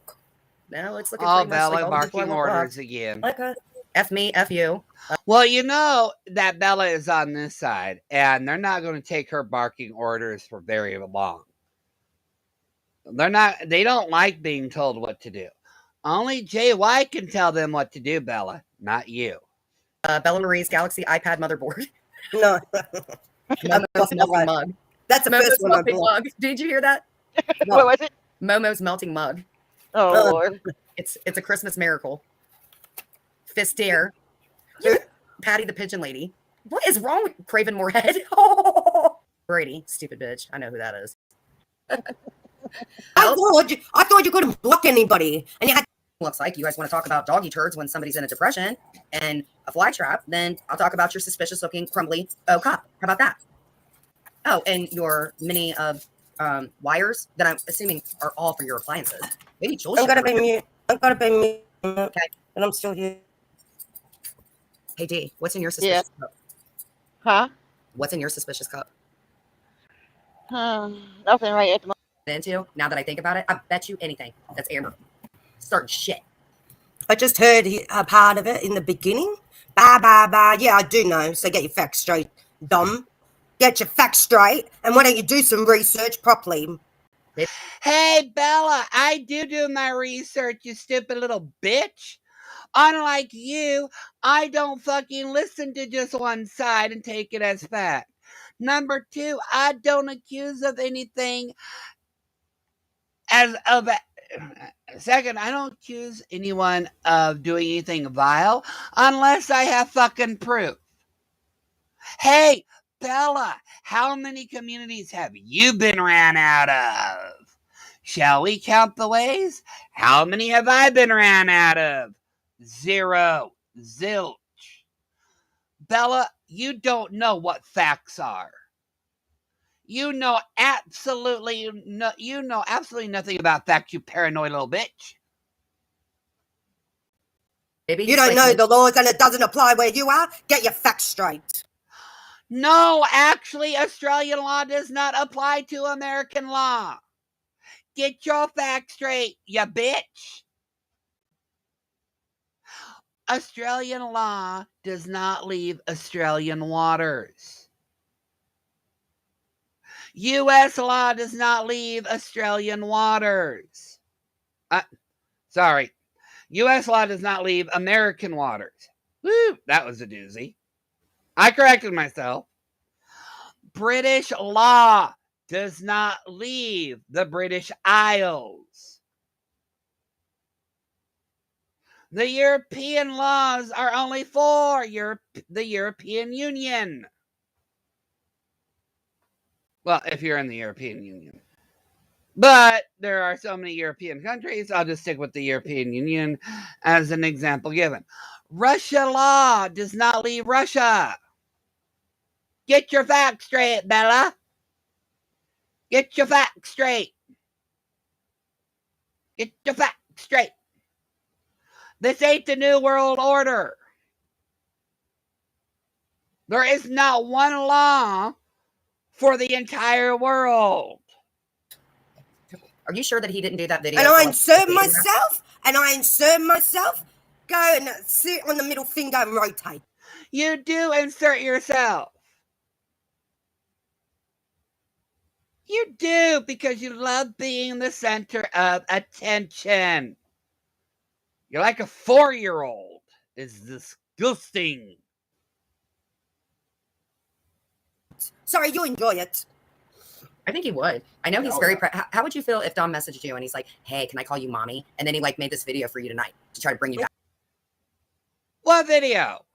No, it's looking Oh, pretty much like Bella all the people I barking want orders blocked. again. Okay. F me, F you. Well, you know that Bella is on this side, and they're not going to take her barking orders for very long. They don't like being told what to do. Only JY can tell them what to do, Bella, not you. Bella Marie's Galaxy iPad motherboard. No. Momo's melting mug. That's the Momo's first one I melting blocked. mug. Did you hear that? What was it? Momo's melting mug. Oh Lord. It's a Christmas miracle. Fistair. Patty the Pigeon Lady. What is wrong with Craven Moorhead? Brady, stupid bitch. I know who that is. I thought you couldn't block anybody, and you had. Looks like you guys want to talk about doggy turds when somebody's in a depression and a fly trap. Then I'll talk about your suspicious-looking crumbly cup. How about that? Oh, and your mini of wires that I'm assuming are all for your appliances. Maybe Jules. I'm gonna be mute. Okay, and I'm still here. Hey D, what's in your suspicious cup? Huh? What's in your suspicious cup? Nothing right at the moment. Into now that I think about it, I bet you anything that's Amber starting shit. I just heard a part of it in the beginning. Bah. Yeah, I do know. So get your facts straight, dumb. Get your facts straight, and why don't you do some research properly? Hey, Bella, I do my research, you stupid little bitch. Unlike you, I don't fucking listen to just one side and take it as fact. Number two, I don't accuse of anything as of second, I don't accuse anyone of doing anything vile unless I have fucking proof. Hey, Bella, how many communities have you been ran out of? Shall we count the ways? How many have I been ran out of? 0. Zilch. Bella, you don't know what facts are. You know absolutely nothing about facts, you paranoid little bitch. Maybe You don't know the laws and it doesn't apply where you are? Get your facts straight. No, actually, Australian law does not apply to American law. Get your facts straight, you bitch. Australian law does not leave Australian waters. U.S. law does not leave Australian waters. Sorry. U.S. law does not leave American waters. Woo, that was a doozy. I corrected myself. British law does not leave the British Isles. The European laws are only for the European Union. Well, if you're in the European Union. But there are so many European countries, I'll just stick with the European Union as an example given. Russia law does not leave Russia. Get your facts straight, Bella. Get your facts straight. Get your facts straight. This ain't the New World Order. There is not one law for the entire world. Are you sure that he didn't do that video? And I insert myself. Go and sit on the middle finger and rotate. You do insert yourself. You do, because you love being the center of attention. You're like a 4-year-old. It's disgusting. Sorry, you enjoy it. I think he would. I know he's very. How would you feel if Dom messaged you and he's like, "Hey, can I call you mommy?" And then he made this video for you tonight to try to bring you back. What video?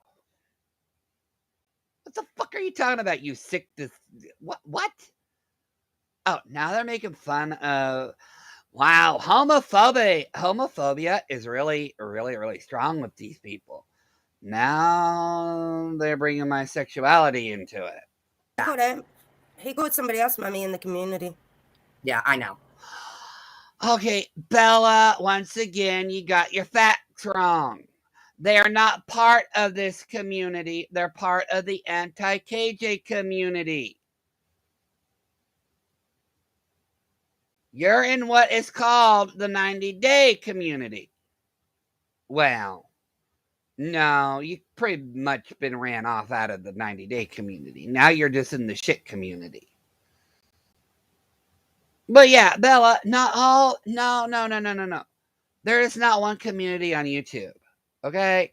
What the fuck are you talking about? You sick? What? Oh, now they're making fun of. Wow, homophobia is really, really, really strong with these people. Now they're bringing my sexuality into it. He got somebody else, mommy, in the community. Yeah, I know. Okay, Bella, once again, you got your facts wrong. They are not part of this community. They're part of the anti-KJ community. You're in what is called the 90-day community. Well, no, you've pretty much been ran off out of the 90-day community. Now you're just in the shit community. But yeah, Bella, not all. No. There is not one community on YouTube. Okay?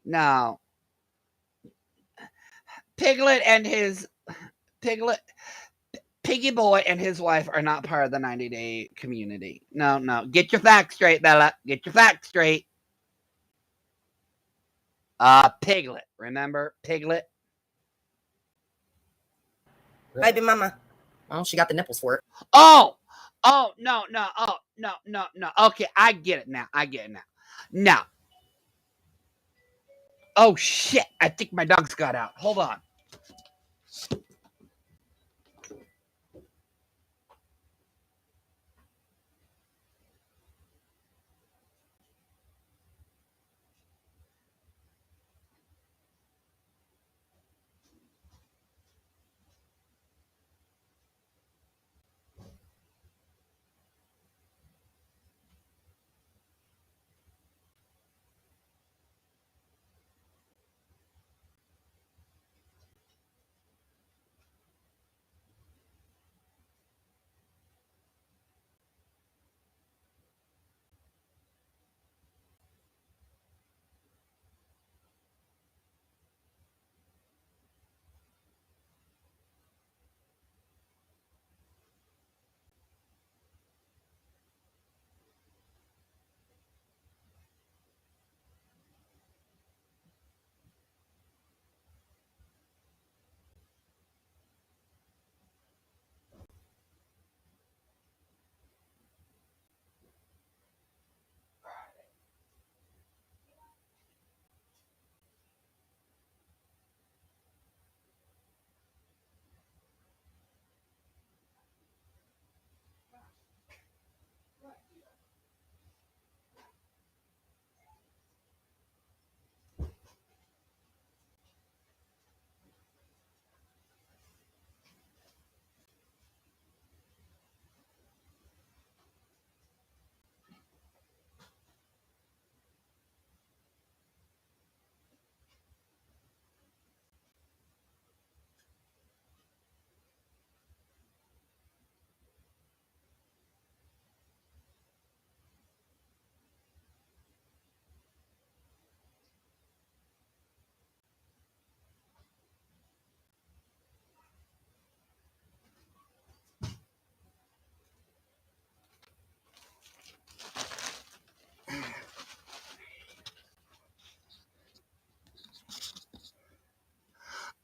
No. Piglet Piggy Boy and his wife are not part of the 90-day community. No. Get your facts straight, Bella. Get your facts straight. Piglet. Remember? Piglet? Baby mama. Well, she got the nipples for it. Oh, no. Okay, I get it now. Now. Oh, shit. I think my dogs got out. Hold on.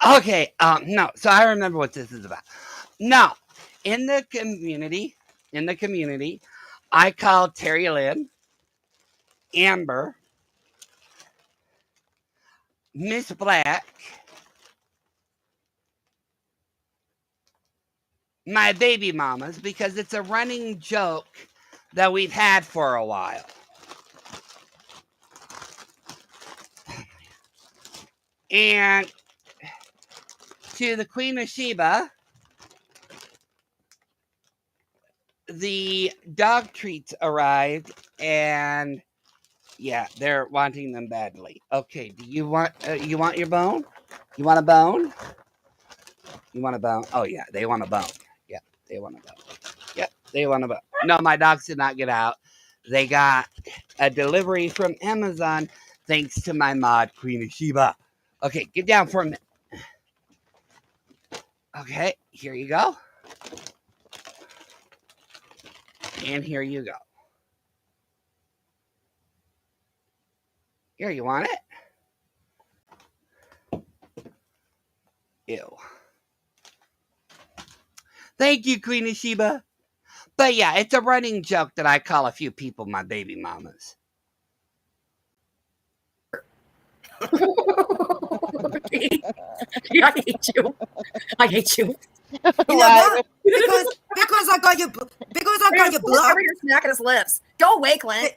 Okay, no. So I remember what this is about. Now, in the community, I called Terry Lynn, Amber, Miss Black, my baby mamas, because it's a running joke that we've had for a while. And to the Queen of Sheba, the dog treats arrived, and yeah, they're wanting them badly. Okay, do you want your bone? You want a bone? You want a bone? Oh yeah, they want a bone. Yeah, they want a bone. Yep, they want a bone. No, my dogs did not get out. They got a delivery from Amazon thanks to my mod, Queen of Sheba. Okay, get down for a minute. Okay, here you go. And here you go. Here, you want it? Ew. Thank you, Queen of Sheba. But yeah, it's a running joke that I call a few people my baby mamas. I hate you. I hate you. You know what? Because I got you blocked. Over here smacking his lips. Go away, Clint.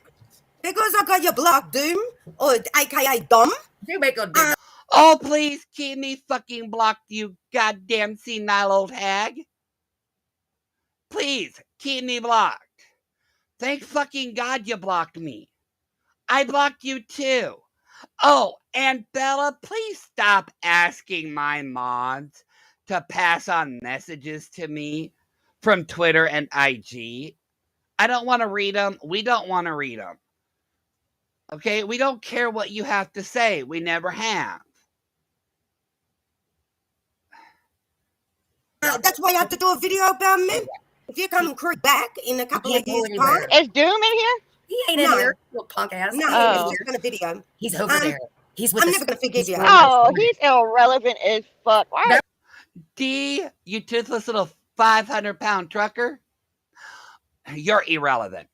Because I got you blocked, Doom, or AKA Dom. You make a Doom. Oh, please keep me fucking blocked, you goddamn senile old hag. Please keep me blocked. Thank fucking God you blocked me. I blocked you too. Oh, and Bella, please stop asking my mods to pass on messages to me from Twitter and IG. I don't want to read them. We don't want to read them. Okay? We don't care what you have to say. We never have. that's why I have to do a video about him. If you come and creep back in a couple of years' time. Is Doom in here? He ain't in here, little punk ass. No, Oh. he's just on a video. He's over there. He's with I'm the- never going to forgive you. Oh, he's irrelevant as fuck. Why? D, you toothless little 500-pound trucker. You're irrelevant.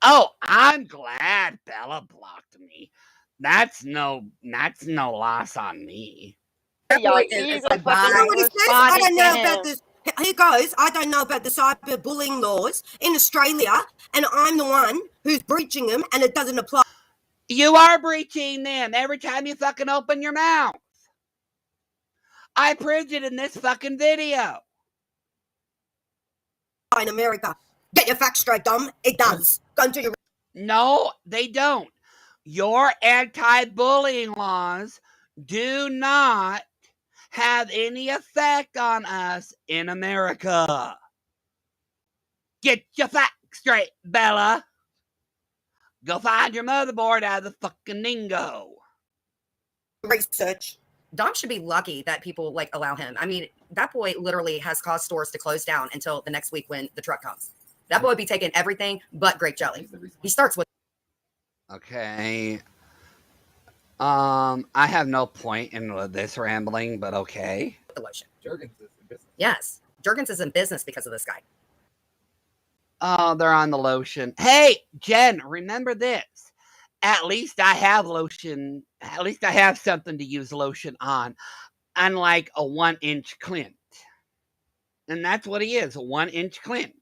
Oh, I'm glad Bella blocked me. That's no loss on me. Y'all It's either like, fucking You know what he says? I responded don't know to about him. this. Here goes. I don't know about the cyberbullying laws in Australia, and I'm the one who's breaching them, and it doesn't apply You are breaching them every time you fucking open your mouth. I proved it in this fucking video. in America. Get your facts straight, Dom. It does. Go into your. No, they don't. Your anti-bullying laws do not have any effect on us in America. Get your facts straight, Bella. Go find your motherboard out of the fucking Ningo. Research. Dom should be lucky that people like allow him. I mean, that boy literally has caused stores to close down until the next week when the truck comes. That boy be taking everything but grape jelly. He starts with Okay. I have no point in this rambling, but okay. the lotion. Jergens is in business. Yes. Jergens is in business because of this guy. Oh, they're on the lotion. Hey, Jen, remember this. At least I have lotion. At least I have something to use lotion on, unlike a 1-inch Clint. And that's what he is, a 1-inch Clint.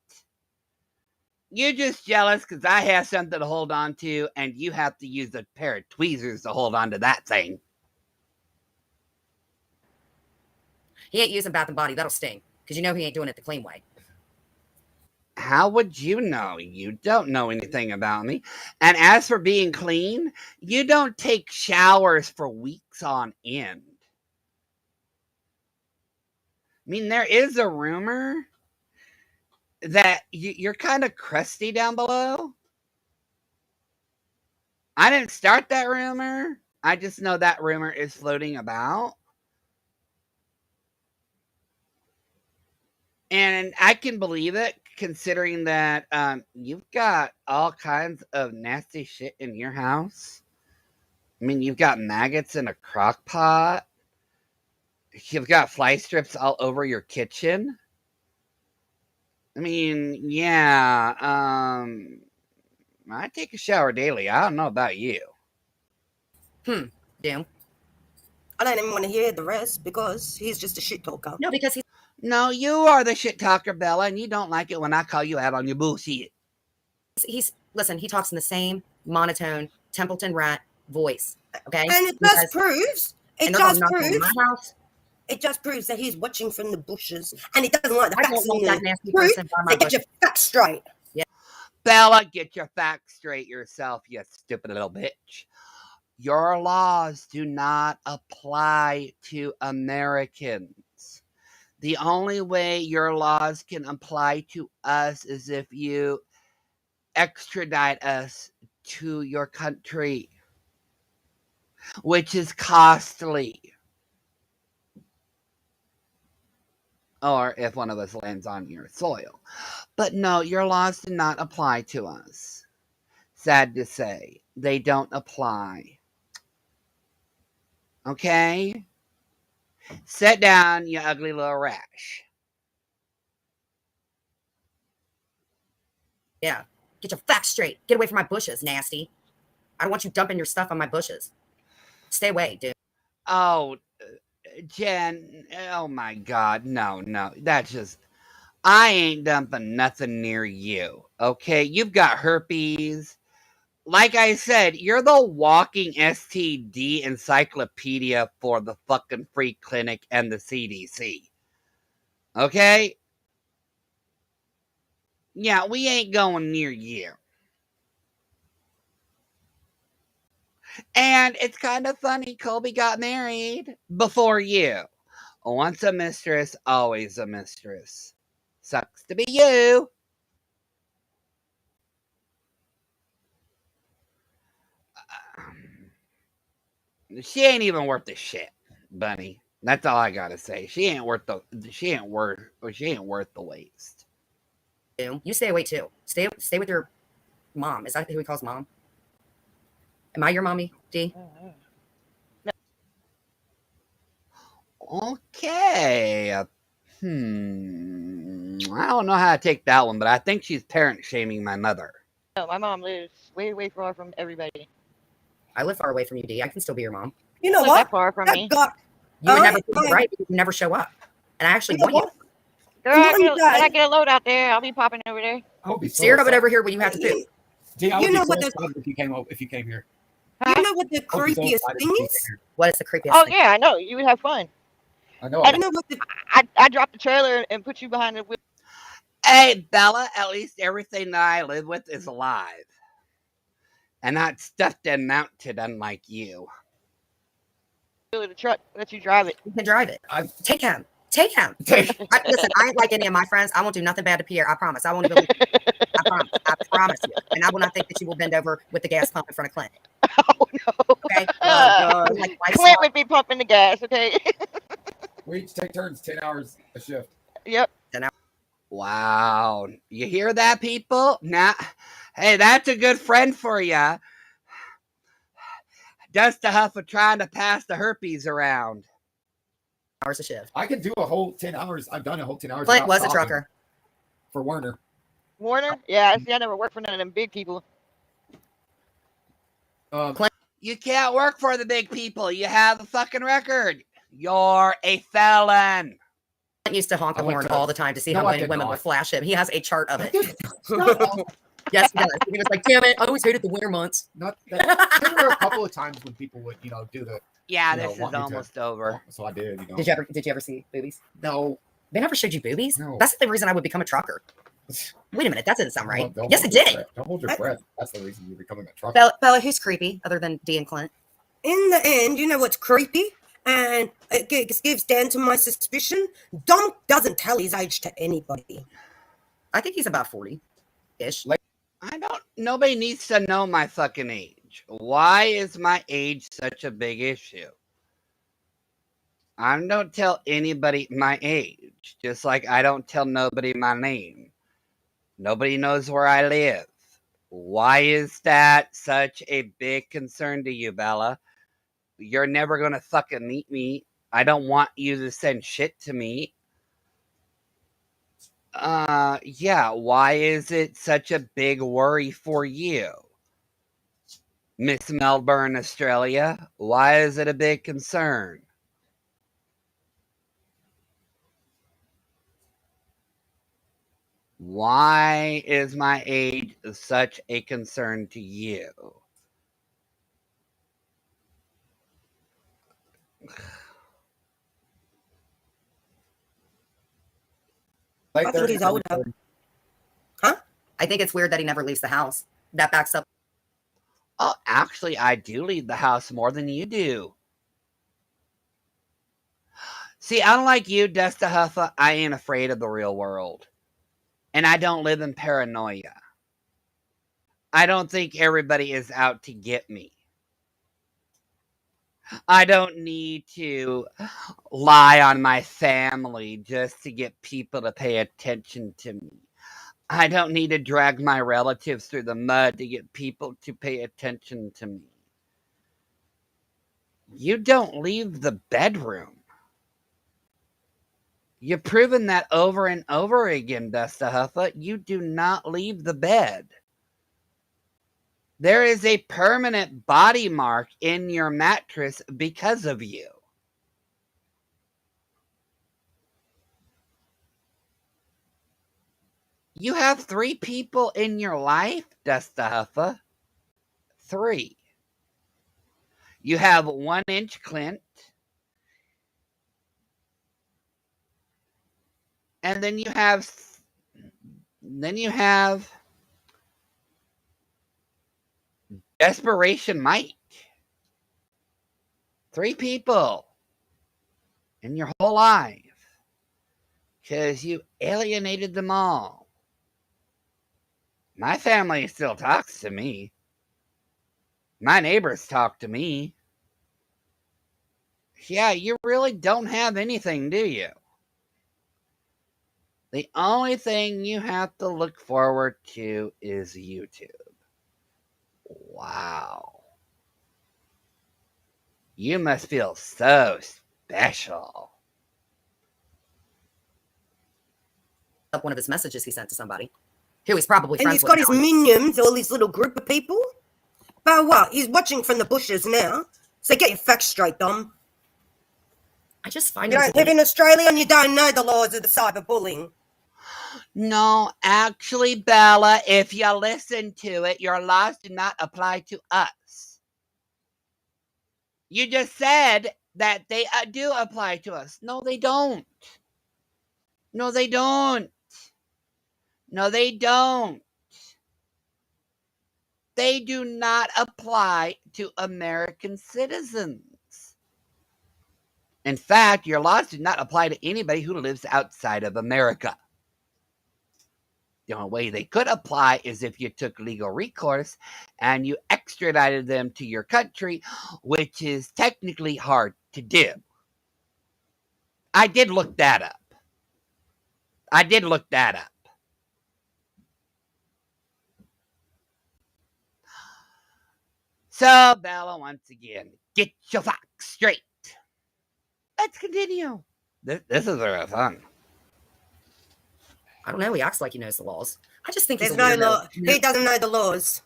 You're just jealous because I have something to hold on to, and you have to use a pair of tweezers to hold on to that thing. He ain't using Bath and Body. That'll sting. Because you know he ain't doing it the clean way. How would you know? You don't know anything about me. And as for being clean, you don't take showers for weeks on end. I mean, there is a rumor that you're kind of crusty down below. I didn't start that rumor. I just know that rumor is floating about. And I can believe it, considering that you've got all kinds of nasty shit in your house. I mean, you've got maggots in a crock pot. You've got fly strips all over your kitchen. I mean, yeah, I take a shower daily. I don't know about you. Damn. I don't even want to hear the rest because he's just a shit talker. No, because No, you are the shit talker, Bella, and you don't like it when I call you out on your bullshit. he's listen, he talks in the same monotone Templeton rat voice. Okay. And it Because- just proves. It and they're gonna just knock on proves. my house. It just proves that he's watching from the bushes, and he doesn't like the I facts don't want in that the nasty truth. person by my So get bush. your facts straight. Bella, get your facts straight yourself, you stupid little bitch. Your laws do not apply to Americans. The only way your laws can apply to us is if you extradite us to your country, which is costly. Or if one of us lands on your soil. But no, your laws do not apply to us. Sad to say, they don't apply. Okay? Sit down, you ugly little rash. Yeah. Get your facts straight. Get away from my bushes, nasty. I don't want you dumping your stuff on my bushes. Stay away, dude. Oh, Jen, oh my God, no, that's just, I ain't dumping nothing near you, okay? You've got herpes. Like I said, you're the walking STD encyclopedia for the fucking free clinic and the CDC. Okay? Yeah, we ain't going near you. And it's kind of funny, Colby got married before you. Once a mistress, always a mistress. Sucks to be you. She ain't even worth the shit, Bunny. That's all I gotta say. She ain't worth the waste. You stay away too. Stay with your mom. Is that who he calls mom? Am I your mommy, D? Okay. I don't know how to take that one, but I think she's parent shaming my mother. No, my mom lives way, way far from everybody. I live far away from you, D. I can still be your mom. You know Not what? that far from me. You would never do it right because you never show up. And I actually want you. Girl, when I get a load out there, I'll be popping over there. I would be So you're coming over here when you have to poop. Gee, I would You be know so what the- excited if you came here. Huh? You know what the I would be so creepiest excited thing if you is? came here. What is the creepiest Oh thing? yeah, I know. You would have fun. I know. You know what the I dropped the trailer and put you behind the wheel. Hey, Bella, at least everything that I live with is alive. And not stuffed and mounted, unlike you. Of the truck, let you drive it. You can drive it. Take him. Listen, I ain't like any of my friends. I won't do nothing bad to Pierre. I promise. I won't even. I promise you. And I will not think that you will bend over with the gas pump in front of Clint. Oh no. Okay. Like, Clint would be pumping the gas. Okay. We each take turns, 10 hours a shift. Yep. Wow. You hear that, people? Now, hey, that's a good friend for you. Just to huff of trying to pass the herpes around. hours a shift. I can do a whole 10 hours. I've done a whole 10 hours. Clint without was a stopping trucker. For Werner. Warner? Yeah, see, I never worked for none of them big people. You can't work for the big people. You have a fucking record. You're a felon. Clint used to honk the I went horn to- all the time to see No, how I many did women not. would flash him. He has a chart of it. No, Yes, he does. He was like, damn it, I always hated the winter months. not that. There were a couple of times when people would, do the. Yeah, You know, this is want me to- almost over. So I did. Did you ever see boobies? No. They never showed you boobies? No. That's the reason I would become a trucker. Wait a minute, that doesn't sound right. Don't Yes, hold it your did. breath. Don't hold your breath. That's the reason you're becoming a trucker. Bella, who's creepy other than D and Clint? in the end, you know what's creepy? And it gives down to my suspicion. Dom doesn't tell his age to anybody. I think he's about 40-ish. Nobody needs to know my fucking age. Why is my age such a big issue? I don't tell anybody my age, just like I don't tell nobody my name. Nobody knows where I live. Why is that such a big concern to you, Bella? You're never gonna fucking meet me. I don't want you to send shit to me. Yeah, why is it such a big worry for you? Miss Melbourne, Australia, why is it a big concern? Why is my age such a concern to you? I think he's older. Huh? I think it's weird that he never leaves the house. That backs up. Oh, actually, I do leave the house more than you do. See, unlike you, Desta Huffa, I ain't afraid of the real world. And I don't live in paranoia. I don't think everybody is out to get me. I don't need to lie on my family just to get people to pay attention to me. I don't need to drag my relatives through the mud to get people to pay attention to me. You don't leave the bedroom. You've proven that over and over again, Desta Huffa. You do not leave the bed. There is a permanent body mark in your mattress because of you. You have 3 people in your life, Desta Huffa. 3. You have 1-inch Clint. And then you have Desperation Mike. 3 people in your whole life. Because you alienated them all. My family still talks to me. My neighbors talk to me. Yeah, you really don't have anything, do you? The only thing you have to look forward to is YouTube. Wow. You must feel so special. Up one of his messages he sent to somebody who he's probably And friends he's with got his now. minions, all his little group of people. But what? He's watching from the bushes now. So get your facts straight, Dom. I just find You him don't to live be- in Australia and you don't know the laws of the cyberbullying. No, actually, Bella, if you listen to it, your laws do not apply to us. You just said that they do apply to us. No, they don't. No, they don't. No, they don't. They do not apply to American citizens. In fact, your laws do not apply to anybody who lives outside of America. The only way they could apply is if you took legal recourse and you extradited them to your country, which is technically hard to do. I did look that up. So, Bella, once again, get your facts straight. Let's continue. This is very fun. I don't know. He acts like he knows the laws. I just think There's he's a no weirdo. law. He doesn't know the laws.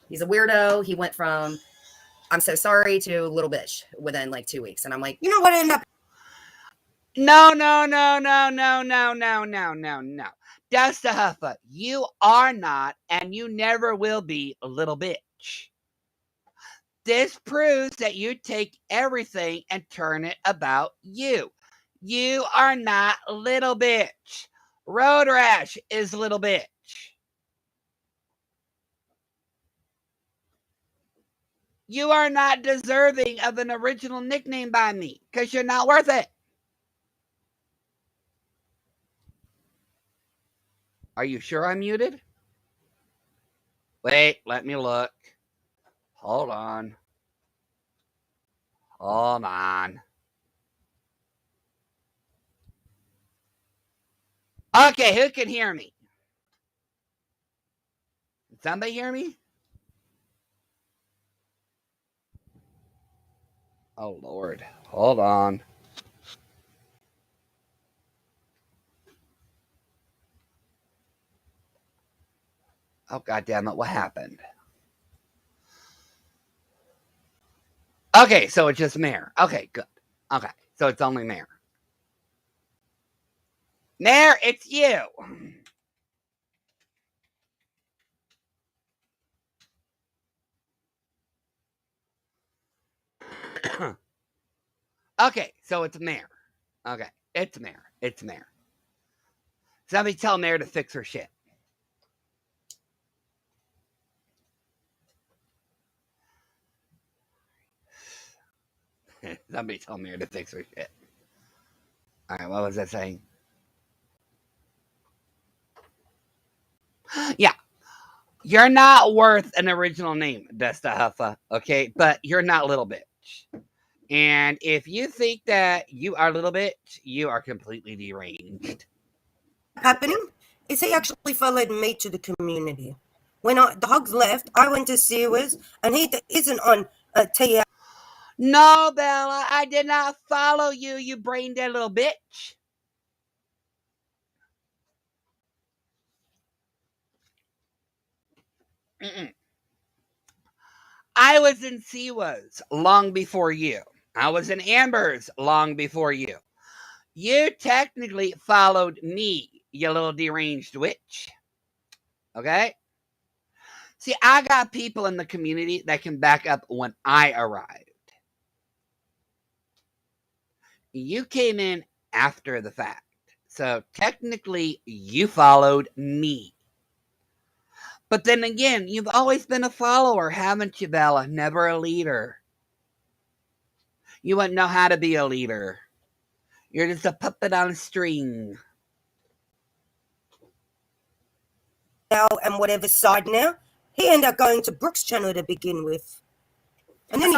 He's a weirdo. He went from "I'm so sorry" to "little bitch" within like 2 weeks, and I'm like, You know what ended up? No. Desta Huffa, you are not and you never will be a little bitch. This proves that you take everything and turn it about you. You are not little bitch. Road Rash is little bitch. You are not deserving of an original nickname by me because you're not worth it. Are you sure I'm muted? Wait, let me look. Hold on. Okay, who can hear me? Can somebody hear me? Oh, Lord. Hold on. Oh, God damn it. What happened? Okay, so it's just Mare. Okay, good. Okay, so it's only Mare. Mare, it's you. Okay, so it's Mare. Okay, it's Mare. Somebody tell Mare to fix her shit. Somebody tell Mare to fix her shit. All right, what was I saying? Yeah. You're not worth an original name, Desta Huffa, okay? But you're not little bitch. And if you think that you are little bitch, you are completely deranged. Happening is he actually followed me to the community. When the Hogs left, I went to Sewers, and he isn't on TA. No, Bella, I did not follow you, you brain dead little bitch. I was in Siwas long before you. I was in Amber's long before you. You technically followed me, you little deranged witch. Okay? See, I got people in the community that can back up when I arrived. You came in after the fact. So technically, you followed me. But then again, you've always been a follower, haven't you, Bella? Never a leader. You wouldn't know how to be a leader. You're just a puppet on a string. Now and whatever side now, he ended up going to Brooks' channel to begin with. And then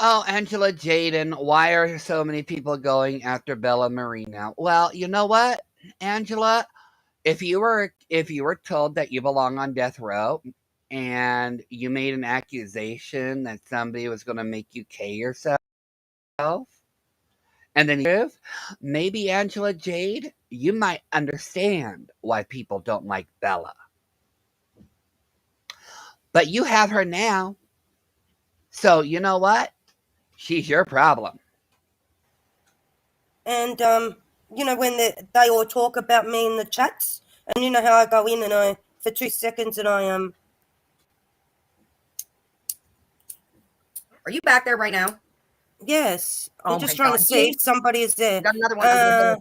Oh, Angela Jaden, why are so many people going after Bella Marie now? Well, you know what, Angela? If you were told that you belong on death row and you made an accusation that somebody was going to make you kill yourself, and then you maybe Angela Jade, you might understand why people don't like Bella. But you have her now. So you know what? She's your problem. And you know, when they all talk about me in the chats, and you know how I go in and I for 2 seconds and I Are you back there right now? Yes. Oh I'm just my trying God. to see if somebody is there. Got another one.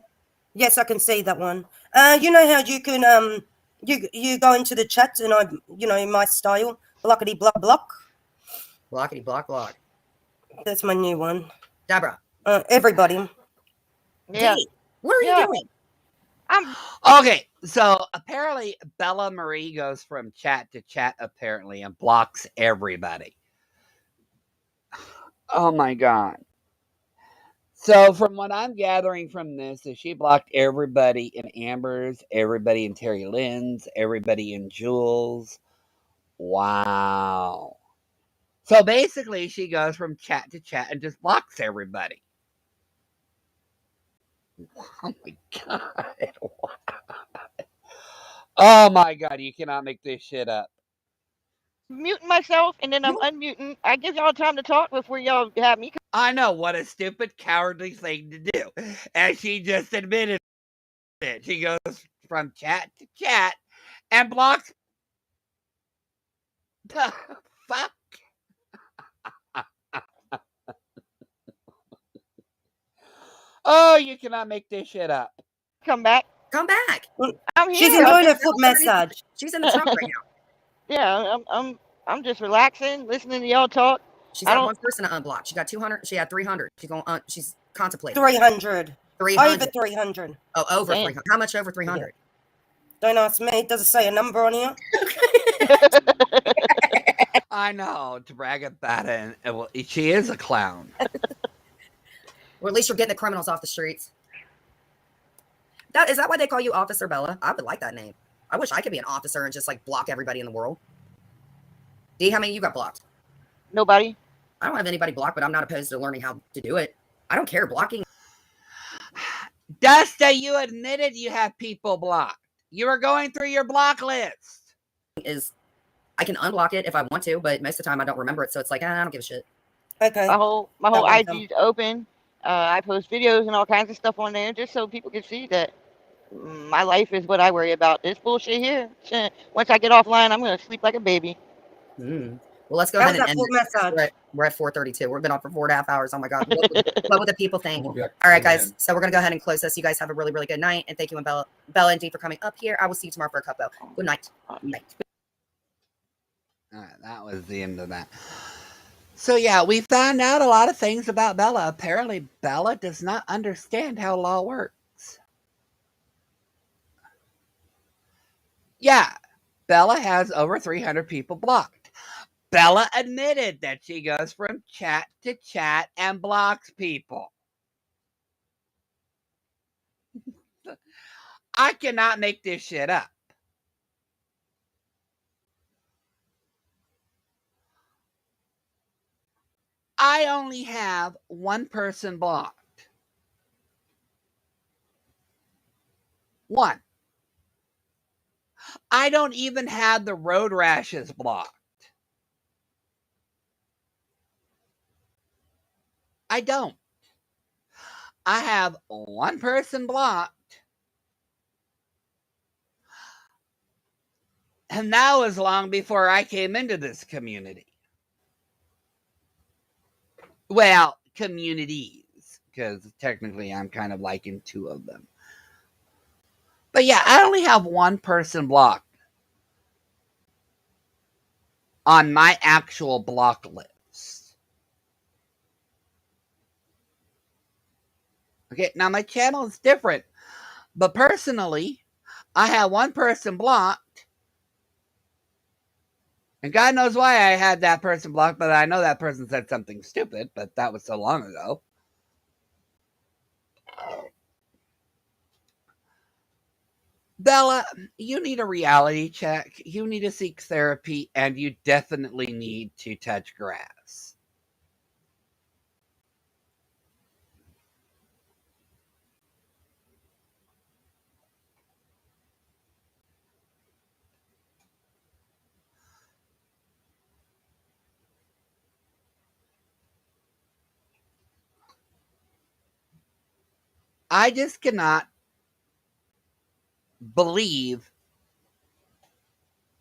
Yes, I can see that one. You know how you can you go into the chats and I, you know, my style, blockety block block. Blockety block block. That's my new one. Deborah. Everybody. Yeah. Dee, what are Yeah. you doing? Okay, so apparently Bella Marie goes from chat to chat apparently and blocks everybody. Oh my God. So from what I'm gathering from this is she blocked everybody in Amber's, everybody in Terry Lynn's, everybody in Jules. Wow. So basically she goes from chat to chat and just blocks everybody. Oh my God. Oh my God, you cannot make this shit up. Muting myself and then I'm unmuting. I give y'all time to talk before y'all have me. I know, what a stupid, cowardly thing to do. And she just admitted it. She goes from chat to chat and blocks. The fuck? Oh, you cannot make this shit up. Come back. Come back. I'm here. She's enjoying her foot massage. She's in the truck right now. Yeah, I'm just relaxing, listening to y'all talk. She's got one person to unblock. She got 200. She had 300. She's contemplating. 300. 300. Over 300. Oh, over 300. How much over 300? Don't ask me. Does it say a number on here? I know, to brag about it. Well, she is a clown. Or at least you're getting the criminals off the streets. Is that why they call you Officer Bella? I would like that name. I wish I could be an officer and just like block everybody in the world. Dee, how many you got blocked? Nobody. I don't have anybody blocked, but I'm not opposed to learning how to do it. I don't care. Blocking. Dusta, you admitted you have people blocked. You were going through your block list. I can unblock it if I want to, but most of the time I don't remember it. So it's like, I don't give a shit. Okay. My whole IG is open. I post videos and all kinds of stuff on there just so people can see that my life is what I worry about. This bullshit here. Once I get offline, I'm gonna sleep like a baby. Well, let's go ahead and end it. We're at 4:32. We've been on for 4.5 hours. Oh my God. What would the people think? All right, guys. So we're going to go ahead and close this. You guys have a really, really good night. And thank you, Bella and Dee, for coming up here. I will see you tomorrow for a cupbo. Good night. Night. All right, that was the end of that. So yeah, we found out a lot of things about Bella. Apparently, Bella does not understand how law works. Yeah, Bella has over 300 people blocked. Bella admitted that she goes from chat to chat and blocks people. I cannot make this shit up. I only have one person blocked. One. I don't even have the road rashes blocked. I don't. I have one person blocked. And that was long before I came into this community. Well, communities, because technically I'm kind of like in two of them. But yeah, I only have one person blocked on my actual block list. Okay, now my channel is different. But personally, I have one person blocked. And God knows why I had that person blocked, but I know that person said something stupid, but that was so long ago. Bella, you need a reality check. You need to seek therapy, and you definitely need to touch grass. I just cannot believe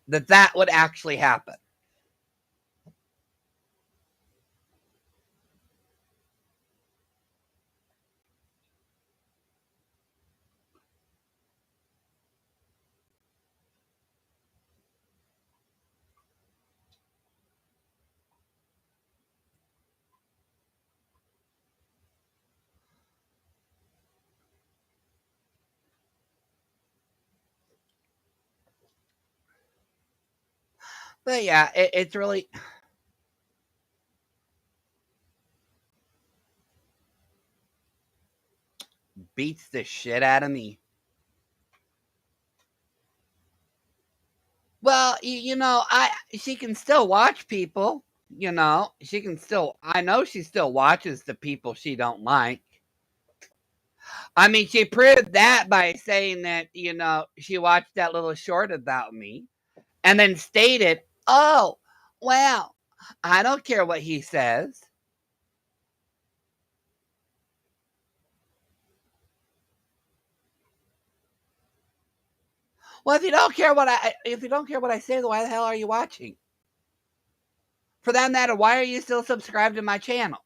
that would actually happen. But yeah, it's really beats the shit out of me. Well, she can still watch people. She can still. I know she still watches the people she don't like. I mean, she proved that by saying that she watched that little short about me, and then stated, "Oh, well, I don't care what he says." Well, if you don't care what I say, then why the hell are you watching? For that matter, why are you still subscribed to my channel?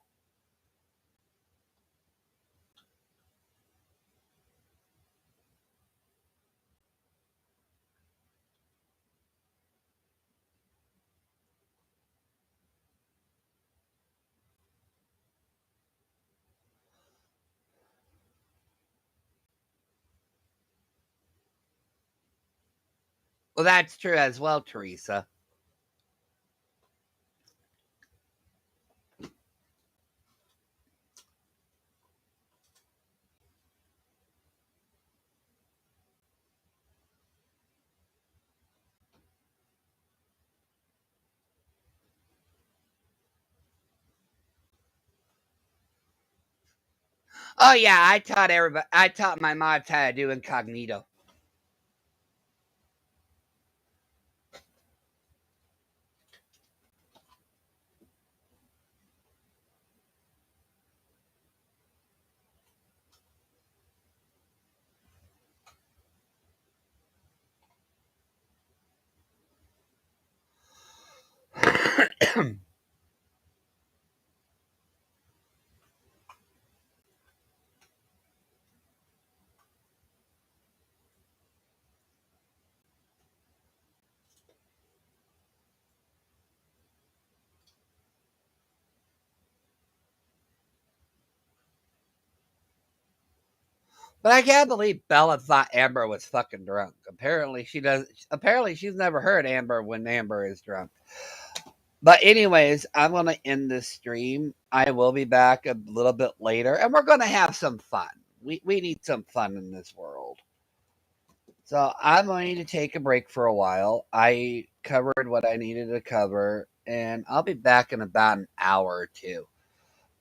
Well, that's true as well, Teresa. Oh yeah, I taught my mods how to do incognito. But I can't believe Bella thought Amber was fucking drunk. Apparently she's never heard Amber when Amber is drunk. But anyways, I'm going to end this stream. I will be back a little bit later, and we're going to have some fun. We need some fun in this world. So I'm going to take a break for a while. I covered what I needed to cover, and I'll be back in about an hour or two.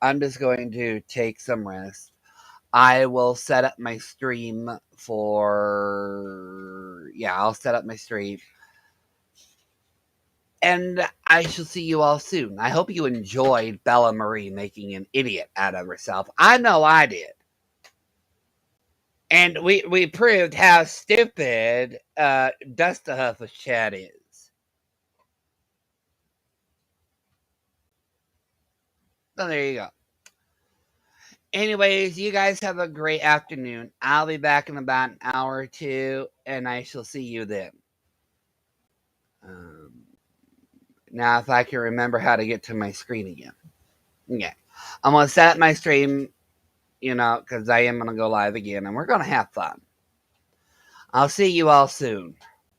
I'm just going to take some rest. I will set up my stream I'll set up my stream. And I shall see you all soon. I hope you enjoyed Bella Marie making an idiot out of herself. I know I did. And we proved how stupid Dustahuff's chat is. So there you go. Anyways, you guys have a great afternoon. I'll be back in about an hour or two, and I shall see you then. Now, if I can remember how to get to my screen again. Okay. I'm going to set up my stream, because I am going to go live again, and we're going to have fun. I'll see you all soon.